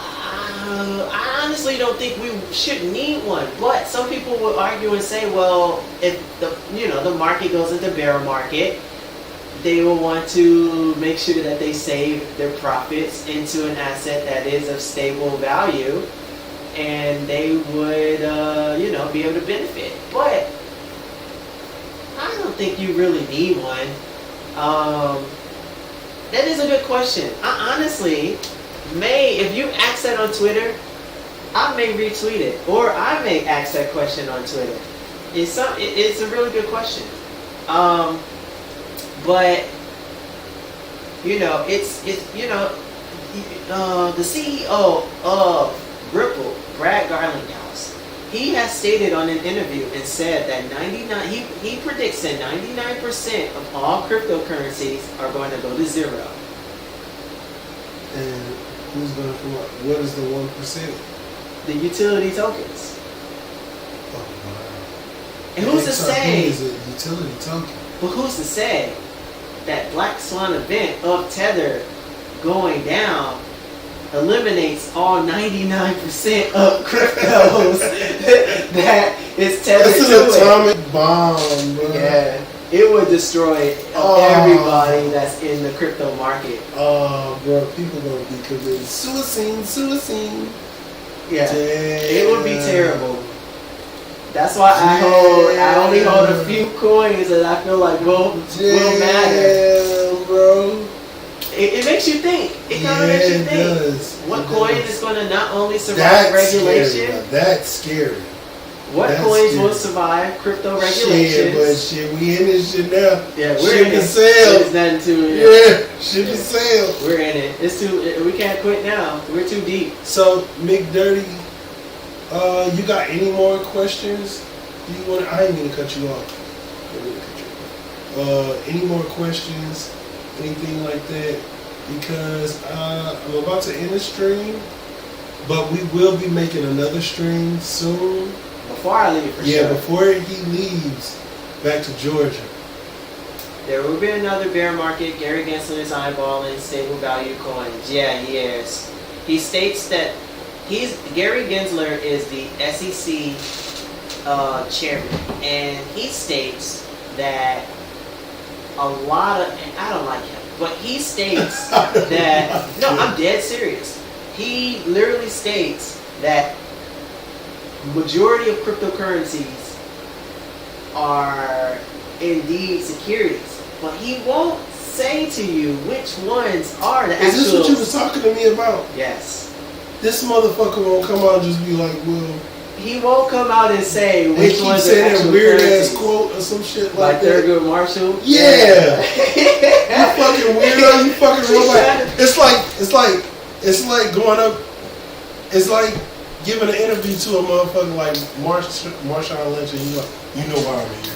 I honestly don't think we should need one. But some people will argue and say, well, if the market goes into bear market, they will want to make sure that they save their profits into an asset that is of stable value, and they would, be able to benefit. But I don't think you really need one. That is a good question. I honestly if you ask that on Twitter, I may retweet it, or I may ask that question on Twitter. It's a really good question. But the CEO of Ripple, Brad Garlinghouse, he has stated on an interview and said that he predicts that 99% of all cryptocurrencies are going to go to zero. And who's going to come up? What is the 1%? The utility tokens. Oh wow. And who's to say? Is a utility token. But who's to say that Black Swan event of Tether going down eliminates all 99% of cryptos that is tethered That's to an it? atomic bomb, bro. Yeah, it would destroy everybody that's in the crypto market. Oh, bro, people gonna be committing suicide. Yeah, Damn. it would be terrible. That's why I only hold a few coins that I feel like will matter. Damn, bro. It makes you think. It kind of makes you it think. does. What It coin does. is going to not only survive That's regulation, Scary, bro. That's scary. what That's coins scary. will survive crypto Shit, regulations? but shit, we in this shit now. Yeah, we're shit in can it. sell. There's nothing to it. Yeah, shit can sell. We're in it. It's too. We can't quit now. We're too deep. So, McDirty, you got any more questions? I ain't gonna cut you off. I didn't cut you off. Any more questions? Anything like that? Because I'm about to end the stream, but we will be making another stream soon. Before I leave, for Yeah, sure. before he leaves back to Georgia. There will be another bear market. Gary Gensler is eyeballing stable value coins. Yeah, he is. He states that Gary Gensler is the SEC chairman, and he states that a lot of, and I don't like him, but he states that, no, I'm dead serious. He literally states that the majority of cryptocurrencies are indeed securities, but he won't say to you which ones are the actual. Is this what you was talking to me about? Yes. This motherfucker won't come out and just be like, well, He won't come out and say they which keep ones are saying actual that weird currencies. ass quote or some shit Like like that. Thurgood Marshall. Yeah. You fucking weirdo, you fucking robot. It's like going up. It's like giving an interview to a motherfucker like Marshawn Lynch, and you know why I'm here.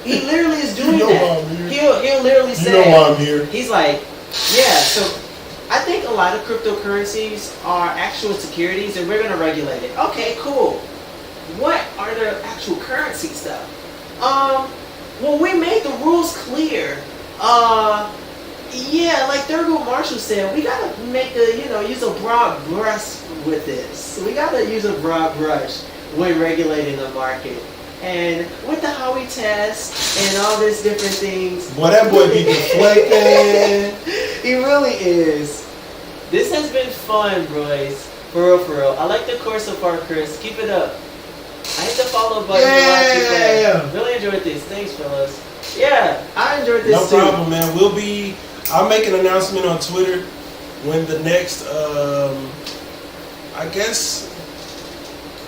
He literally is doing You know that. why I'm here. He'll literally You say, know why I'm here. he's like, yeah, so I think a lot of cryptocurrencies are actual securities and we're going to regulate it. Okay, cool. What are the actual currencies though? Well, we made the rules clear. Yeah, like Thurgood Marshall said, we gotta make use a broad brush with this. We gotta use a broad brush when regulating the market. And with the Howey test and all these different things. Boy, that boy be deflecting. He really is. This has been fun, boys. For real, for real. I like the course so far, Chris. Keep it up. I hit the follow button. Yeah. Really enjoyed this. Thanks, fellas. Yeah, I enjoyed this No too. problem, man. I'll make an announcement on Twitter when the next, I guess,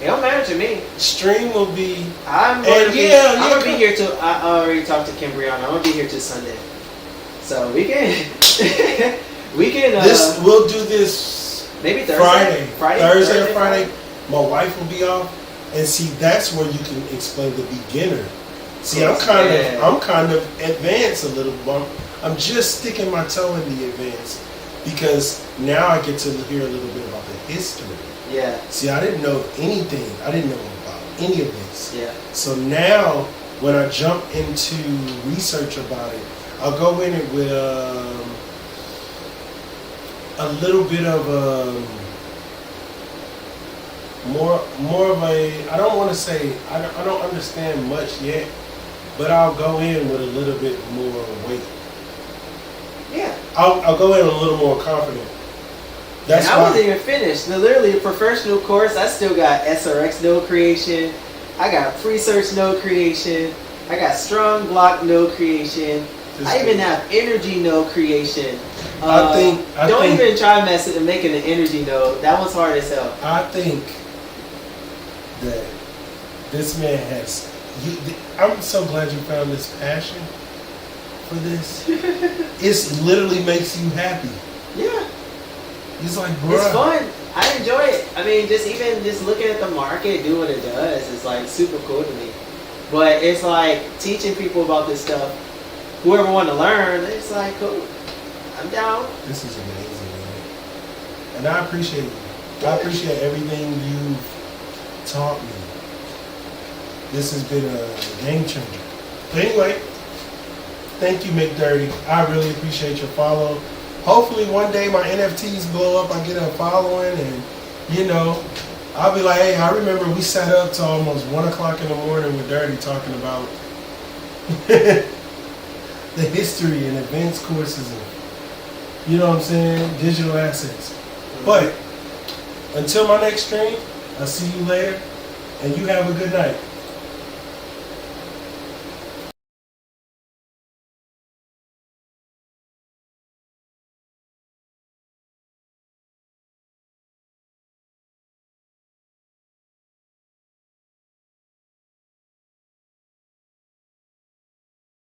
It don't matter to me. stream will be. I'm gonna be here till I already talked to Kim Brianna. I'm gonna be here till Sunday. So we can We'll do this maybe Thursday. Thursday or Friday. My wife will be off, and see that's where you can explain the beginner. See, I'm kind of advanced a little bit. I'm just sticking my toe in the advance because now I get to hear a little bit about the history. Yeah. See, I didn't know anything. I didn't know about any of this. Yeah. So now, when I jump into research about it, I'll go in it with a little bit of more of a. I don't want to say I don't understand much yet, but I'll go in with a little bit more weight. Yeah. I'll go in a little more confident. That's and I why. wasn't even finished. Literally, a professional course, I still got SRX node creation. I got pre-search node creation. I got strong block node creation. I even have energy node creation. Don't even try messing and making an energy node. That one's hard as hell. I think that this man has. I'm so glad you found this passion for this. It literally makes you happy. Yeah. He's like, bro. It's fun. I enjoy it. I mean, just looking at the market, do what it does, is like super cool to me. But it's like teaching people about this stuff. Whoever want to learn, it's like, cool. I'm down. This is amazing, man. And I appreciate you. I appreciate everything you've taught me. This has been a game changer. But anyway, thank you, McDirty. I really appreciate your follow. Hopefully one day my NFTs blow up, I get a following, and I'll be like, hey, I remember we sat up till almost 1 o'clock in the morning with Dirty talking about the history and advanced courses and, you know what I'm saying, digital assets. But until my next stream, I'll see you later, and you have a good night.